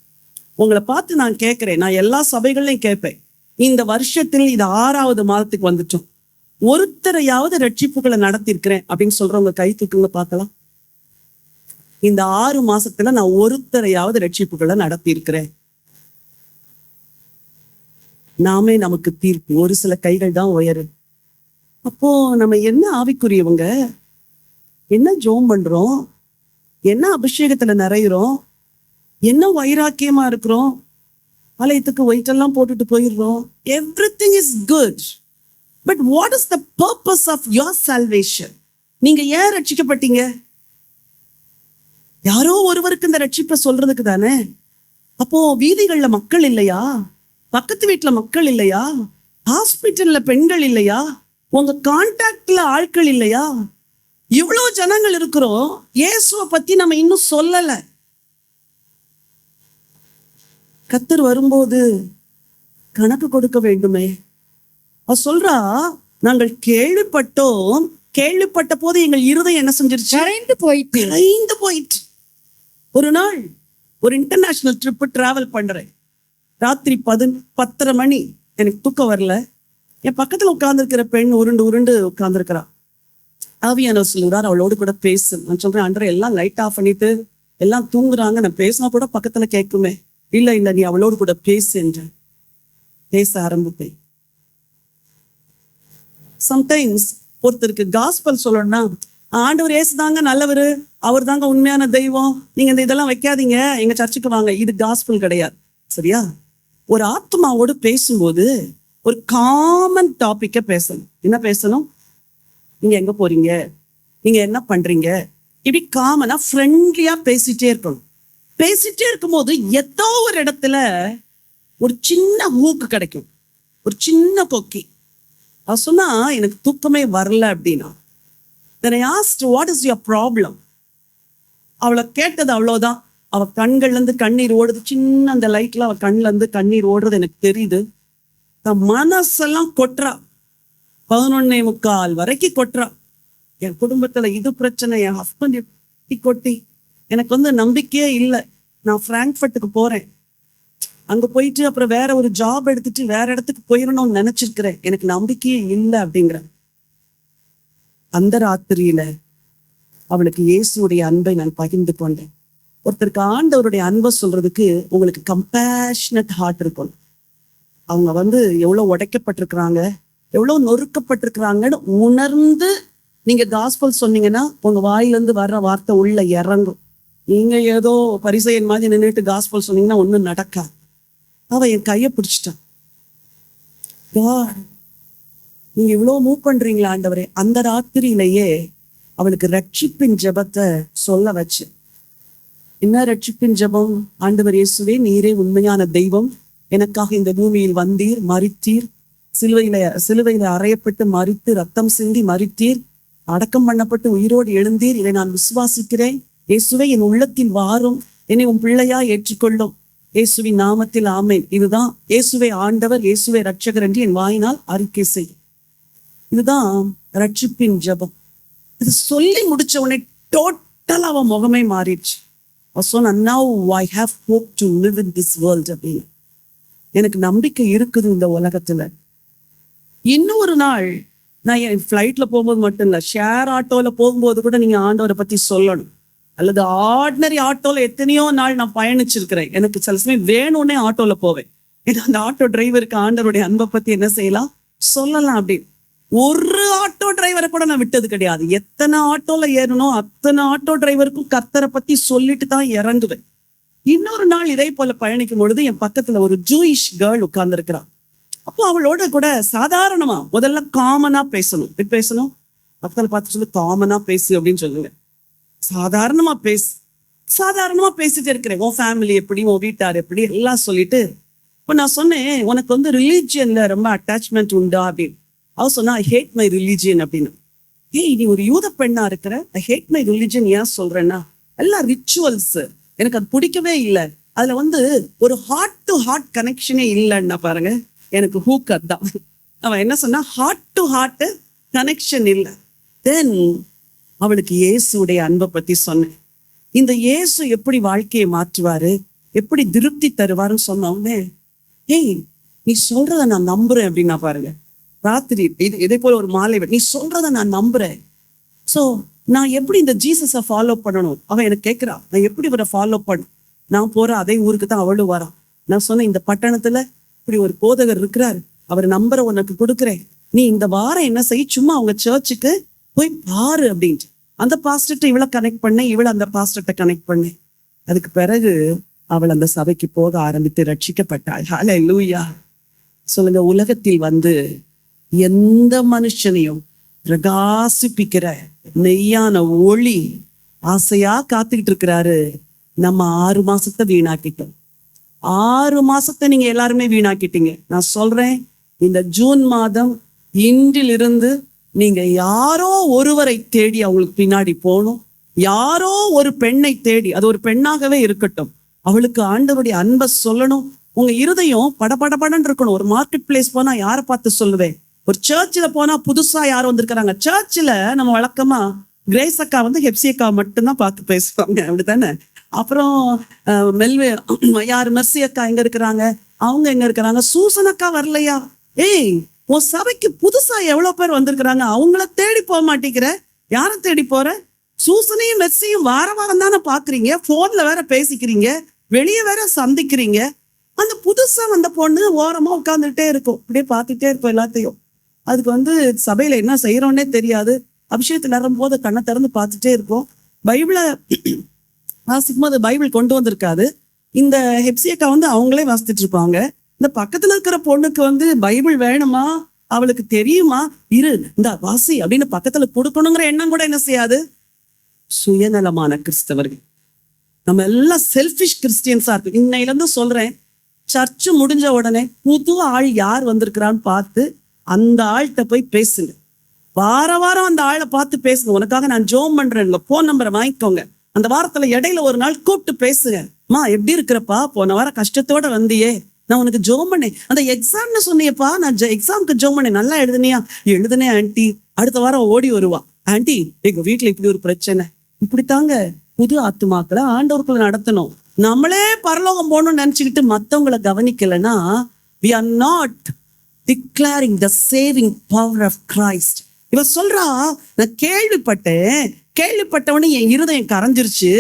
உங்களை பார்த்து நான் கேட்கிறேன், நான் எல்லா சபைகள்லையும் கேட்பேன். இந்த வருஷத்தில் இது 6வது மாதத்துக்கு வந்துட்டோம். ஒருத்தரையாவது ரட்சிப்புகளை நடத்திருக்கிறேன் அப்படின்னு சொல்றவங்க கை தூக்குங்க பார்க்கலாம். இந்த 6 மாசத்துல நான் ஒருத்தரையாவது ரட்சிப்புகளை நடத்தியிருக்கிறேன். நாமே நமக்கு தீர்ப்பு. ஒரு சில கைகள் தான் உயரு. அப்போ நம்ம என்ன ஆவிக்குரியவங்க, என்ன ஜோம் பண்றோம், என்ன அபிஷேகத்துல நிறையிறோம், என்ன வைராக்கியமா இருக்கிறோம், ஆலயத்துக்கு ஒயிட்டெல்லாம் போட்டுட்டு போயிடுறோம். Everything is good, but what is the purpose of your salvation? நீங்க ஏன் ரட்சிக்கப்பட்டீங்க? யாரோ ஒருவருக்கு இந்த ரட்சிப்பை சொல்றதுக்கு தானே. அப்போ வீதிகள்ல மக்கள் இல்லையா? பக்கத்து வீட்டுல மக்கள் இல்லையா? ஹாஸ்பிட்டல்ல பெண்கள் இல்லையா? உங்க கான்டாக்ட்ல ஆட்கள் இல்லையா? இவ்வளவு ஜனங்கள் இருக்கிறோம், இயேசுவை பத்தி நம்ம இன்னும் சொல்லல. கர்த்தர் வரும்போது கணக்கு கொடுக்க வேண்டுமே. அவ சொல்றா, நாங்கள் கேள்விப்பட்டோம், கேள்விப்பட்ட போது எங்கள் இருதயம் என்ன செஞ்சிருச்சு? கரைந்து போயிட்டு. ஒரு நாள் ஒரு இன்டர்நேஷனல் ட்ரிப் டிராவல் பண்றேன். ராத்திரி 10:30 மணி, எனக்கு தூக்கம் வரல. என் பக்கத்துல உட்கார்ந்துருக்கிற பெண் உருண்டு உட்கார்ந்துருக்கிறா. ஆவியானவர் சொல்லுறார், அவளோடு கூட பேசு. நான் சொல்றேன், ஆண்டவரே எல்லாம் லைட் ஆஃப் பண்ணிட்டு எல்லாம் தூங்குறாங்க, நான் பேசினா கூட பக்கத்துல கேட்குமே. இல்ல நீ அவளோடு கூட பேசு என்று பேச ஆரம்பிப்பேன். சம்டைம்ஸ் ஒருத்தருக்கு காஸ்பல் சொல்லணும்னா, ஆண்டவர் இயேசுதாங்க நல்லவரு, அவர் தாங்க உண்மையான தெய்வம், நீங்க இந்த இதெல்லாம் வைக்காதீங்க, எங்க சர்ச்சுக்கு வாங்க, இது காஸ்பல் கிடையாது. சரியா? ஒரு ஆத்மாவோடு பேசும்போது ஒரு காமன் டாபிக்க பேசணும். என்ன பேசணும்? நீங்க எங்க போறீங்க, நீங்க என்ன பண்றீங்க, இப்படி காமனா ஃப்ரெண்ட்லியா பேசிட்டே இருக்கணும். பேசிட்டே இருக்கும்போது ஏதோ ஒரு இடத்துல ஒரு சின்ன ஹூக்கு கிடைக்கும், ஒரு சின்ன கொக்கி. அவ சொன்னா, எனக்கு தூக்கமே வரல அப்படின்னா. Then I asked, what is your problem? அவளை கேட்டது அவ்வளவுதான். அவ கண்கள்ல இருந்து கண்ணீர் ஓடுது. சின்ன அந்த லைட்ல அவ கண்ணுல இருந்து கண்ணீர் ஓடுறது எனக்கு தெரியுது. மனசெல்லாம் கொட்டுறா. 11:45 வரைக்கும் கொட்டுறா. என் குடும்பத்துல இது பிரச்சனை, என் ஹஸ்பண்ட் இப்படி கொட்டி எனக்கு நம்பிக்கையே இல்லை. நான் பிராங்க்ஃபர்ட்டுக்கு போறேன், அங்க போயிட்டு அப்புறம் வேற ஒரு ஜாப் எடுத்துட்டு வேற இடத்துக்கு போயிடணும்னு நினைச்சிருக்கிறேன், எனக்கு நம்பிக்கையே இல்லை அப்படிங்கிற. அந்த ராத்திரியில அவளுக்கு இயேசுடைய அன்பை நான் பகிர்ந்து கொண்டேன். ஒருத்தருக்கு ஆண்டவருடைய அன்பை சொல்றதுக்கு உங்களுக்கு கம்பேஷனட் ஹார்ட் இருக்கணும். அவங்க எவ்வளவு உடைக்கப்பட்டிருக்கிறாங்க, எவ்வளவு நொறுக்கப்பட்டிருக்கிறாங்கன்னு உணர்ந்து நீங்க காஸ்பல் சொன்னீங்கன்னா உங்க வாயிலிருந்து வர்ற வார்த்தை உள்ள இறங்கும். நீங்க ஏதோ பரிசையன் மாதிரி நின்றுட்டு காஸ்பல் சொன்னீங்கன்னா ஒண்ணும் நடக்காது. அவ என் கையை பிடிச்சிட்டான். நீங்க இவ்வளவு மூவ் பண்றீங்களா ஆண்டவரே. அந்த ராத்திரியிலேயே அவளுக்கு ரட்சிப்பின் ஜெபத்தை சொல்ல வச்சு. என்ன ரட்சிப்பின் ஜெபம்? ஆண்டவர் இயேசுவே, நீரே உண்மையான தெய்வம், எனக்காக இந்த பூமியில் வந்தீர், மரித்தீர், சிலுவையில அறையப்பட்டு மரித்து ரத்தம் சிந்தி மரித்தீர், அடக்கம் பண்ணப்பட்டு உயிரோடு எழுந்தீர், இதை நான் விசுவாசிக்கிறேன். இயேசுவே, என் உள்ளத்தில் வாரும், என்னை உன் பிள்ளையா ஏற்றுக்கொள்ளும், இயேசுவின் நாமத்தில் ஆமென். இதுதான் இயேசுவே ஆண்டவர், இயேசுவே ரட்சகர் என்று என் வாயினால் அறிக்கை செய். இதுதான் ரட்சிப்பின் ஜெபம். இது சொல்லி முடிச்ச உடனே டோட்டல் அவன் முகமே மாறிடுச்சு. அவ சொன்னா, now I have hope to live in this world அப்படின்னு. எனக்கு நம்பிக்கை இருக்குது இந்த உலகத்துல. இன்னொரு நாள் நான் என் ஃப்ளைட்ல போகும்போது மட்டும் இல்ல, ஷேர் ஆட்டோல போகும்போது கூட நீங்க ஆண்டவரை பத்தி சொல்லணும். அல்லது ஆர்டினரி ஆட்டோல எத்தனையோ நாள் நான் பயணிச்சிருக்கிறேன். எனக்கு சில சமயம் வேணும்னே ஆட்டோல போவேன். ஏன்னா அந்த ஆட்டோ டிரைவருக்கு ஆண்டவருடைய அன்பை பத்தி என்ன செய்யலாம், சொல்லலாம் அப்படின்னு. ஒரு ஆட்டோ டிரைவரை கூட நான் விட்டது கிடையாது. எத்தனை ஆட்டோல ஏறணும் அத்தனை ஆட்டோ டிரைவருக்கும் கர்த்தரை பத்தி சொல்லிட்டு தான் இறங்குவேன். இன்னொரு நாள் இதே போல பயணிக்கும் பொழுது என் பக்கத்துல ஒரு ஜூயிஷ் கேர்ள் உட்கார்ந்து இருக்கிறான். அப்போ அவளோட கூட சாதாரணமா முதல்ல காமனா பேசணும். பேசணும் பக்கத்துல பார்த்து சொல்லு, காமனா பேசு அப்படின்னு சொல்லுங்க. சாதாரணமா பேசிட்டு இருக்கிறேன். உன் ஃபேமிலி எப்படி, உன் வீட்டார் எப்படி எல்லாம் சொல்லிட்டு. இப்போ நான் சொன்னேன், உனக்கு வந்து ரிலீஜியன்ல ரொம்ப அட்டாச்மெண்ட் உண்டா அப்படின்னு. அவ சொன்னா, ஐ ஹேட் மை ரிலீஜியன் அப்படின்னு. ஏய், நீ ஒரு யூத பெண்ணா இருக்கிற, ஐ ஹேட் மை ரிலீஜியன் ஏன் சொல்றேன்னா, எல்லாம் ரிச்சுவல்ஸ், எனக்கு அது பிடிக்கவே இல்லை. அதுல வந்து ஒரு ஹார்ட் டு ஹார்ட் கனெக்ஷனே இல்லைன்னா பாருங்க, எனக்கு ஹூக் அதான். அவன் என்ன சொன்னா, ஹார்ட் டு ஹார்ட் கனெக்ஷன் இல்லை. தென் அவளுக்கு இயேசுடைய அன்பை பத்தி சொன்னேன். இந்த இயேசு எப்படி வாழ்க்கையை மாற்றுவாரு, எப்படி திருப்தி தருவாருன்னு சொன்னோடனே, ஏய் நீ சொல்றத நான் நம்புறேன் அப்படின்னா பாருங்க. ராத்திரி இதே போல ஒரு மாலை, நீ சொல்றத நான் நம்புறேன். ஸோ நான் எப்படி இந்த ஜீசஸை ஃபாலோ பண்ணணும்? அவன் எனக்கு கேட்கிறா, நான் எப்படி இவரை ஃபாலோ பண்ண? நான் போற அதே ஊருக்கு தான் அவளும் வரான். நான் சொன்னேன், இந்த பட்டணத்துல இப்படி ஒரு போதகர் இருக்கிறாரு, அவர் நம்பரை உனக்கு கொடுக்குறேன், நீ இந்த வாரம் என்ன செய், சும்மா அவங்க சர்ச்சுக்கு போய் பாரு அப்படின்ட்டு. அந்த பாஸ்டர்ட்ட இவளை கனெக்ட் பண்ணேன், இவளை அந்த பாஸ்டர்ட்ட கனெக்ட் பண்ணேன். அதுக்கு பிறகு அவள் அந்த சபைக்கு போக ஆரம்பித்து ரட்சிக்கப்பட்டாள். ஹல்லேலூயா சொல்லுங்க. உலகத்தில் வந்து எந்த மனுஷனையும் பிரகாசிப்பிக்கிற நெய்யான ஒளி ஆசையா காத்துக்கிட்டு இருக்கிறாரு. நம்ம 6 மாசத்தை வீணாக்கிட்டோம். 6 மாசத்தை நீங்க எல்லாருமே வீணாக்கிட்டீங்க. நான் சொல்றேன், இந்த ஜூன் மாதம் இன்றிலிருந்து நீங்க யாரோ ஒருவரை தேடி அவங்களுக்கு பின்னாடி போகணும். யாரோ ஒரு பெண்ணை தேடி, அது ஒரு பெண்ணாகவே இருக்கட்டும், அவளுக்கு ஆண்டவருடைய அன்பை சொல்லணும். உங்க இருதயம் படபடபடன்னு இருக்கணும். ஒரு மார்க்கெட் பிளேஸ் போனா யாரை பார்த்து சொல்லுவேன்? ஒரு சர்ச்சில் போனா புதுசா யாரும் வந்திருக்கிறாங்க. சர்ச்சில் நம்ம வழக்கமா கிரேஸ் அக்கா வந்து ஹெப்சி அக்கா மட்டும்தான் பார்த்து பேசுவாங்க, அப்படித்தானே? அப்புறம் யார் மெர்சி அக்கா எங்க இருக்கிறாங்க, அவங்க எங்க இருக்கிறாங்க, சூசன் அக்கா வரலையா? ஏய், உன் சபைக்கு புதுசா எவ்வளவு பேர் வந்திருக்கிறாங்க, அவங்கள தேடி போக மாட்டேங்கிற. யாரை தேடி போற? சூசனையும் மெர்சியும் வார வாரம் தானே பாக்குறீங்க, போன்ல வேற பேசிக்கிறீங்க, வெளியே வேற சந்திக்கிறீங்க. அந்த புதுசா வந்த பொண்ணு ஓரமா உட்கார்ந்துட்டே இருக்கும், அப்படியே பார்த்துட்டே இருப்போம் எல்லாத்தையும். அதுக்கு வந்து சபையில என்ன செய்யறோன்னே தெரியாது. அபிஷேகத்துல வரும்போது கண்ணை திறந்து பார்த்துட்டே இருப்போம். பைபிளை வாசிக்கும் போது பைபிள் கொண்டு வந்திருக்காது. இந்த ஹெப்சியக்கா வந்து அவங்களே வாசித்துட்டு இருப்பாங்க. இந்த பக்கத்துல இருக்கிற பொண்ணுக்கு வந்து பைபிள் வேணுமா, அவளுக்கு தெரியுமா, இரு இந்த வாசி அப்படின்னு பக்கத்துல கொடுக்கணுங்கிற எண்ணம் கூட என்ன செய்யாது. சுயநலமான கிறிஸ்தவர்கள், நம்ம எல்லாம் செல்ஃபிஷ் கிறிஸ்டியன்ஸா இருக்கு. இன்னையில இருந்து சொல்றேன், சர்ச்சு முடிஞ்ச உடனே புது ஆள் யார் வந்திருக்கிறான்னு பார்த்து அந்த ஆள்கிட்ட போய் பேசுங்க. வார வாரம் அந்த ஆளை பார்த்து பேசுங்க. உனக்காக நான் ஜோம் பண்றேன், போன் நம்பரை வாங்கிக்கோங்க. அந்த வாரத்துல இடையில ஒரு நாள் கூப்பிட்டு பேசுங்க. மா எப்படி இருக்கிறப்பா, போன வாரம் கஷ்டத்தோட வந்தியே, நான் உனக்கு ஜோம் பண்ணேன். அந்த எக்ஸாம்னு சொன்னியப்பா, நான் எக்ஸாமுக்கு ஜோம் பண்ணேன், நல்லா எழுதுனியா? எழுதுனேன் ஆன்டி. அடுத்த வாரம் ஓடி வருவா, ஆன்டி எங்க வீட்டுல இப்படி ஒரு பிரச்சனை. இப்படித்தாங்க புது ஆத்துமாக்களை ஆண்டவர்களை நடத்தணும். நம்மளே பரலோகம் போகணும்னு நினைச்சுக்கிட்டு மத்தவங்களை கவனிக்கலைன்னா we are not declaring the saving power of Christ. இவ சொல்றா, நான் கேள்விப்பட்டவனே என் இருதயம் கரைஞ்சிருச்சு.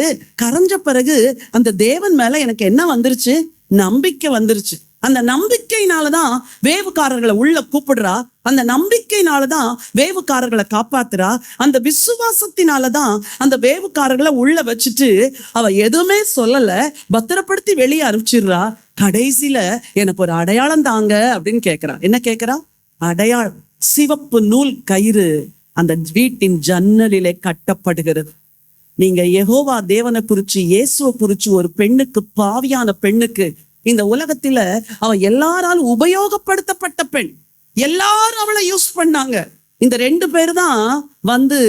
கரைஞ்ச பிறகு அந்த தேவன் மேல எனக்கு என்ன வந்துருச்சு? நம்பிக்கை வந்துருச்சு. அந்த நம்பிக்கையினாலதான் வேவுக்காரர்களை உள்ள கூப்பிடுறா. அந்த நம்பிக்கையினாலதான் வேவுக்காரர்களை காப்பாத்துறா. அந்த விசுவாசத்தினாலதான் அந்த வேவுக்காரர்களை உள்ள வச்சுட்டு அவ எதுவுமே சொல்லல, பத்திரப்படுத்தி வெளியே அனுப்பிச்சிடுறா. கடைசியில எனக்கு ஒரு அடையாளம் தாங்க அப்படின்னு கேட்கிறா. என்ன கேட்கிறா? அடையாளம். சிவப்பு நூல் கயிறு அந்த வீட்டின் ஜன்னலிலே கட்டப்படுகிறது. நீங்க யெகோவா தேவனை குறிச்சு, இயேசுவை குறிச்சு ஒரு பெண்ணுக்கு, பாவியான பெண்ணுக்கு, இந்த உலகத்துல அவ எல்லாராலும் உபயோகப்படுத்தப்பட்ட பெண், எல்லாரும் அவளை யூஸ் பண்ணாங்க. இந்த 2 பேர் தான் வந்து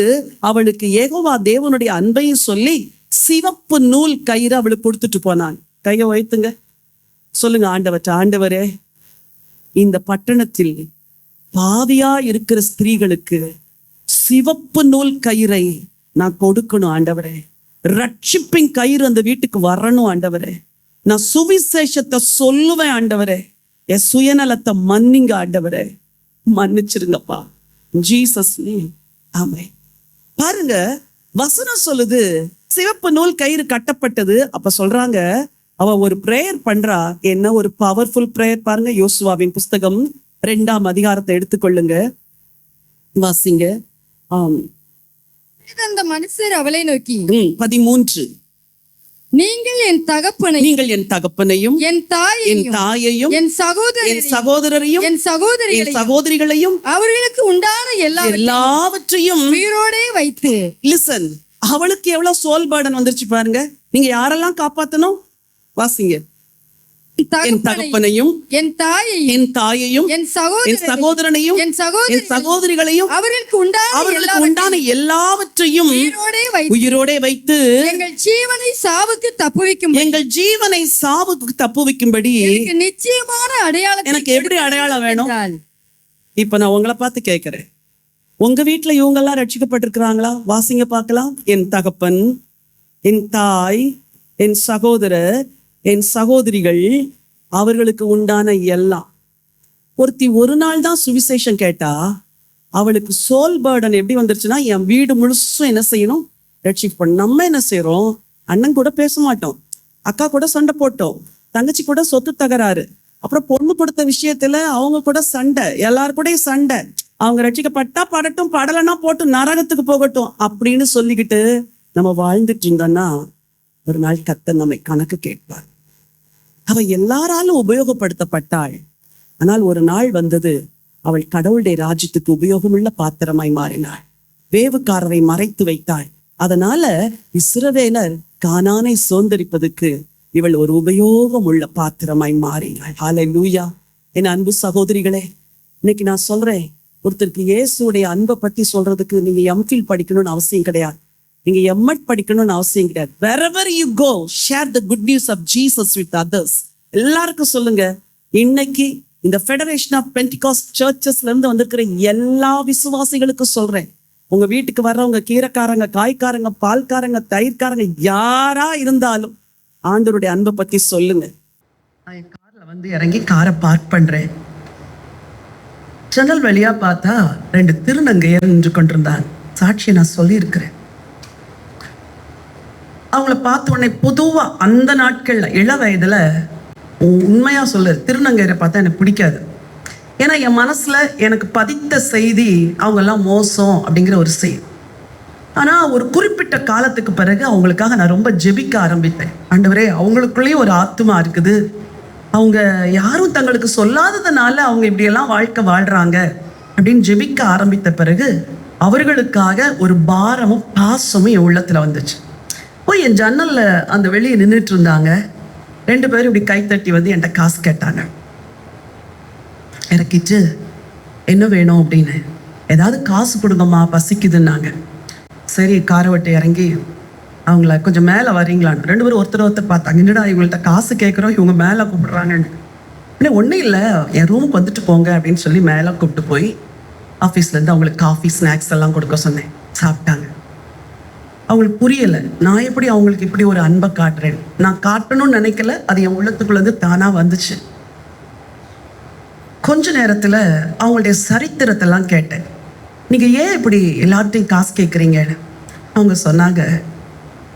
அவளுக்கு யெகோவா தேவனுடைய அன்பையும் சொல்லி சிவப்பு நூல் கயிறு அவளுக்கு கொடுத்துட்டு போனாங்க. கையை உயர்த்துங்க, சொல்லுங்க ஆண்டவர்ட்ட, ஆண்டவரே இந்த பட்டணத்தில் பாவியா இருக்கிற ஸ்திரீகளுக்கு சிவப்பு நூல் கயிறை நான் கொடுக்கணும் ஆண்டவரே. ரட்சிப்பின் கயிறு அந்த வீட்டுக்கு வரணும் ஆண்டவரே. நான் சுவிசேஷத்தை சொல்லுவேன் ஆண்டவரே. என் சுயநலத்தை மன்னிங்க ஆண்டவரே, மன்னிச்சிருங்கப்பா, ஜீசஸ் நேம் ஆமென். பாருங்க, வசனம் சொல்லுது சிவப்பு நூல் கயிறு கட்டப்பட்டது. அப்ப சொல்றாங்க, அவ ஒரு பிரேயர் பண்றா. என்ன ஒரு பவர்ஃபுல் பிரேயர் பாருங்க. யோசுவாவின் புஸ்தகம் 2ஆம் அதிகாரத்தை எடுத்துக்கொள்ளுங்க, வாசிங்க. அந்த மனுஷர் அவளை நோக்கி 13, நீங்கள் என் தகப்பனை, நீங்கள் என் தகப்பனையும் என் தாயையும் என் சகோதரரையும் என் சகோதரிகளையும் அவர்களுக்கு உண்டான எல்லாவற்றையும் உயிரோடே வைத்து. லிசன், அவளுக்கு எவ்வளவு சோல் பர்டன் வந்துருச்சு பாருங்க. நீங்க யாரெல்லாம் காப்பாத்தணும்? வாசிங்க. என் தகப்பனையும் என் தாயையும் என் சகோதரனையும் என் சகோதரிகளையும் அவர்களுக்கு உண்டான எல்லாவற்றையும் உயிரோடே வைத்து எங்கள் ஜீவனை சாவுக்கு தப்புவிக்கும்படி நிச்சயமான அடையாளம். எனக்கு எப்படி அடையாளம் வேணும்? இப்ப நான் உங்களை பார்த்து கேட்கிறேன், உங்க வீட்டுல இவங்க எல்லாம் ரட்சிக்கப்பட்டிருக்கிறாங்களா? வாசிங்க பார்க்கலாம். என் தகப்பன், என் தாய், என் சகோதரர், என் சகோதரிகள், அவர்களுக்கு உண்டான எல்லாம். ஒருத்தி ஒரு நாள் தான் சுவிசேஷம் கேட்டா அவளுக்கு சோல் பர்டன் எப்படி வந்துருச்சுன்னா, என் வீடு முழுசும் என்ன செய்யணும்? ரட்சிக்கப்படும். நம்ம என்ன செய்யறோம்? அண்ணன் கூட பேச மாட்டோம், அக்கா கூட சண்டை போட்டோம், தங்கச்சி கூட சொத்து தகராறு, அப்புறம் பொண்ணு கொடுத்த விஷயத்துல அவங்க கூட சண்டை, எல்லாரு கூடயும் சண்டை. அவங்க ரட்சிக்கப்பட்டா படட்டும், படலைன்னா போட்டு நரகத்துக்கு போகட்டும் அப்படின்னு சொல்லிக்கிட்டு நம்ம வாழ்ந்துட்டு இருந்தோம்னா ஒரு நாள் கர்த்தர் நம்மை கணக்கு கேட்பார். அவ எல்லாராலும் உபயோகப்படுத்தப்பட்டாள். ஆனால் ஒரு நாள் வந்தது, அவள் கடவுளுடைய ராஜ்யத்துக்கு உபயோகமுள்ள பாத்திரமாய் மாறினாள். வேவுக்காரரை மறைத்து வைத்தாள். அதனால இஸ்ரவேலர் கானானை சுதந்தரிப்பதற்கு இவள் ஒரு உபயோகம் உள்ள பாத்திரமாய் மாறினாள். ஹல்லேலூயா. என் அன்பு சகோதரிகளே, இன்னைக்கு நான் சொல்றேன், ஒருத்தருக்கு இயேசுடைய அன்பை பத்தி சொல்றதுக்கு நீங்க எம்ஃபில் படிக்கணும்னு அவசியம் கிடையாது, நீங்க எம்எட் படிக்கணும்னு அவசியம் கிடையாது. wherever you go, share the good news of Jesus with others. எல்லாருக்கும் சொல்லுங்க. இன்னைக்கு இந்த ஃபெடரேஷன் ஆஃப் பென்டிகாஸ்ட் சர்ச்சஸ்ல இருந்து வந்திருக்கிற எல்லா விசுவாசிகளுக்கும் சொல்றேன், உங்க வீட்டுக்கு வர்றவங்க கீரைக்காரங்க, காய்க்காரங்க, பால்காரங்க, தயிர்காரங்க, யாரா இருந்தாலும் ஆண்டவருடைய அன்பை பத்தி சொல்லுங்க. நான் என் கார்ல வந்து இறங்கி காரை பார்க் பண்றேன். ஜன்னல் வழியா பார்த்தா 2 திருநங்கையர் நின்று கொண்டிருந்தாங்க. சாட்சியை நான் சொல்லி இருக்கிறேன். அவங்கள பார்த்த உடனே பொதுவா அந்த நாட்கள்ல இள வயதுல உண்மையா சொல்ல திருநங்கையரை பார்த்தா எனக்கு பிடிக்காது. ஏன்னா என் மனசுல எனக்கு பதித்த செய்தி அவங்க எல்லாம் மோசம் அப்படிங்கிற ஒரு செய்தி. ஆனா ஒரு குறிப்பிட்ட காலத்துக்கு பிறகு அவங்களுக்காக நான் ரொம்ப ஜெபிக்க ஆரம்பித்தேன். ஆண்டவரே, அவங்களுக்குள்ளேயும் ஒரு ஆத்துமா இருக்குது, அவங்க யாரும் தங்களுக்கு சொல்லாததுனால அவங்க இப்படியெல்லாம் வாழ்க்கை வாழ்றாங்க அப்படின்னு ஜெபிக்க ஆரம்பித்த பிறகு அவர்களுக்காக ஒரு பாரமும் பாசமும் என் உள்ளத்துல வந்துச்சு. போய் என் ஜன்னல்ல அந்த வெளியே நின்றுட்டு இருந்தாங்க. 2 பேரும் இப்படி கைத்தட்டி வந்து என்கிட்ட காசு கேட்டாங்க. இறக்கிட்டு என்ன வேணும் அப்படின்னு, ஏதாவது காசு கொடுங்கம்மா, பசிக்குதுன்னாங்க. சரி, காரை விட்டு இறங்கி அவங்கள கொஞ்சம் மேலே வரீங்களான்னு 2 பேரும் ஒருத்தர் பார்த்தாங்க. என்னடா இவங்கள்ட்ட காசு கேட்குறோம், இவங்க மேலே கூப்பிடுறாங்கன்னு. இல்லை ஒன்றும் இல்லை, என் ரூமுக்கு வந்துட்டு போங்க அப்படின்னு சொல்லி மேலே கூப்பிட்டு போய் ஆஃபீஸ்லேருந்து அவங்களுக்கு காஃபி ஸ்நாக்ஸ் எல்லாம் கொடுக்க சொன்னேன். சாப்பிட்டாங்க. அவங்களுக்கு புரியலை, நான் எப்படி அவங்களுக்கு இப்படி ஒரு அன்பை காட்டுறேன். நான் காட்டணும்னு நினைக்கல, அது என் உள்ளத்துக்குள்ளேருந்து தானாக வந்துச்சு. கொஞ்ச நேரத்தில் அவங்களுடைய சரித்திரத்தெல்லாம் கேட்டேன். நீங்கள் ஏன் இப்படி எல்லார்ட்டையும் காசு கேட்குறீங்கன்னு. அவங்க சொன்னாங்க,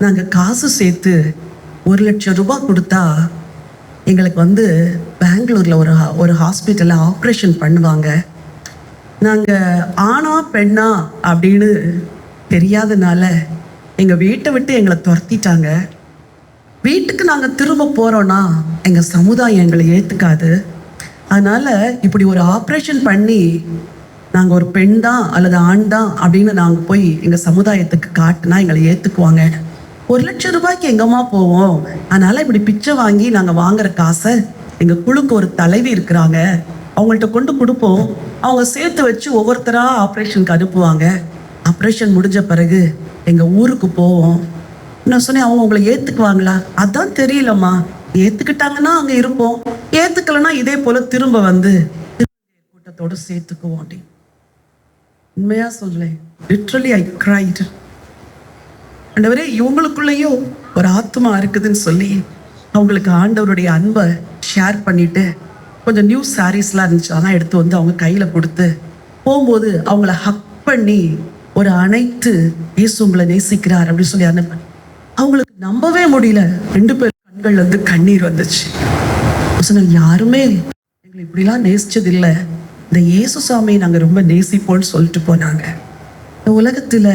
நாங்கள் காசு சேர்த்து 1 லட்சம் ரூபாய் கொடுத்தா எங்களுக்கு பெங்களூர்ல ஒரு ஹாஸ்பிட்டல்ல ஆப்ரேஷன் பண்ணுவாங்க. நாங்கள் ஆணா பெண்ணா அப்படின்னு தெரியாதனால எங்கள் வீட்டை விட்டு எங்களை துரத்திட்டாங்க. வீட்டுக்கு நாங்கள் திரும்ப போகிறோன்னா எங்கள் சமுதாயம் எங்களை ஏற்றுக்காது. அதனால் இப்படி ஒரு ஆப்ரேஷன் பண்ணி நாங்கள் ஒரு பெண் தான் அல்லது ஆண் தான் அப்படின்னு நாங்கள் போய் எங்கள் சமுதாயத்துக்கு காட்டினா எங்களை ஏற்றுக்குவாங்க. 1,00,000 ரூபாய்க்கு எங்கம்மா போவோம்? அதனால் இப்படி பிச்சை வாங்கி நாங்கள் வாங்குற காசை எங்கள் குழுக்கு ஒரு தலைவி இருக்கிறாங்க, அவங்கள்ட்ட கொண்டு கொடுப்போம். அவங்க சேர்த்து வச்சு ஒவ்வொருத்தராக ஆப்ரேஷனுக்கு அனுப்புவாங்க. ஆப்ரேஷன் முடிஞ்ச பிறகு எங்கள் ஊருக்கு போவோம். நான் சொன்னேன், அவங்க உங்களை ஏற்றுக்குவாங்களா? அதான் தெரியலம்மா. ஏற்றுக்கிட்டாங்கன்னா அங்கே இருப்போம், ஏற்றுக்கலைன்னா இதே போல் திரும்ப கூட்டத்தோடு சேர்த்துக்குவோம் அப்படி. உண்மையாக சொல்லேன், லிட்ரலி ஐ கிரைட். ஆண்டவரே, இவங்களுக்குள்ளேயும் ஒரு ஆத்மா இருக்குதுன்னு சொல்லி அவங்களுக்கு ஆண்டவருடைய அன்பை ஷேர் பண்ணிட்டு கொஞ்சம் நியூ சாரீஸ்லாம் இருந்துச்சு, அதெல்லாம் எடுத்து அவங்க கையில் கொடுத்து போகும்போது அவங்கள ஹக் பண்ணி ஒரு அனைத்து இயேசு உங்களை நேசிக்கிறார் அப்படின்னு சொல்லி அனுப்ப அவங்களுக்கு நம்பவே முடியல. 2 பேர் கண்கள் கண்ணீர் வந்துச்சு. சொன்னாங்க, யாருமே எங்களை இப்படிலாம் நேசிச்சதில்லை, இந்த இயேசு சாமியை நாங்கள் ரொம்ப நேசிப்போம்னு சொல்லிட்டு போனாங்க. இந்த உலகத்தில்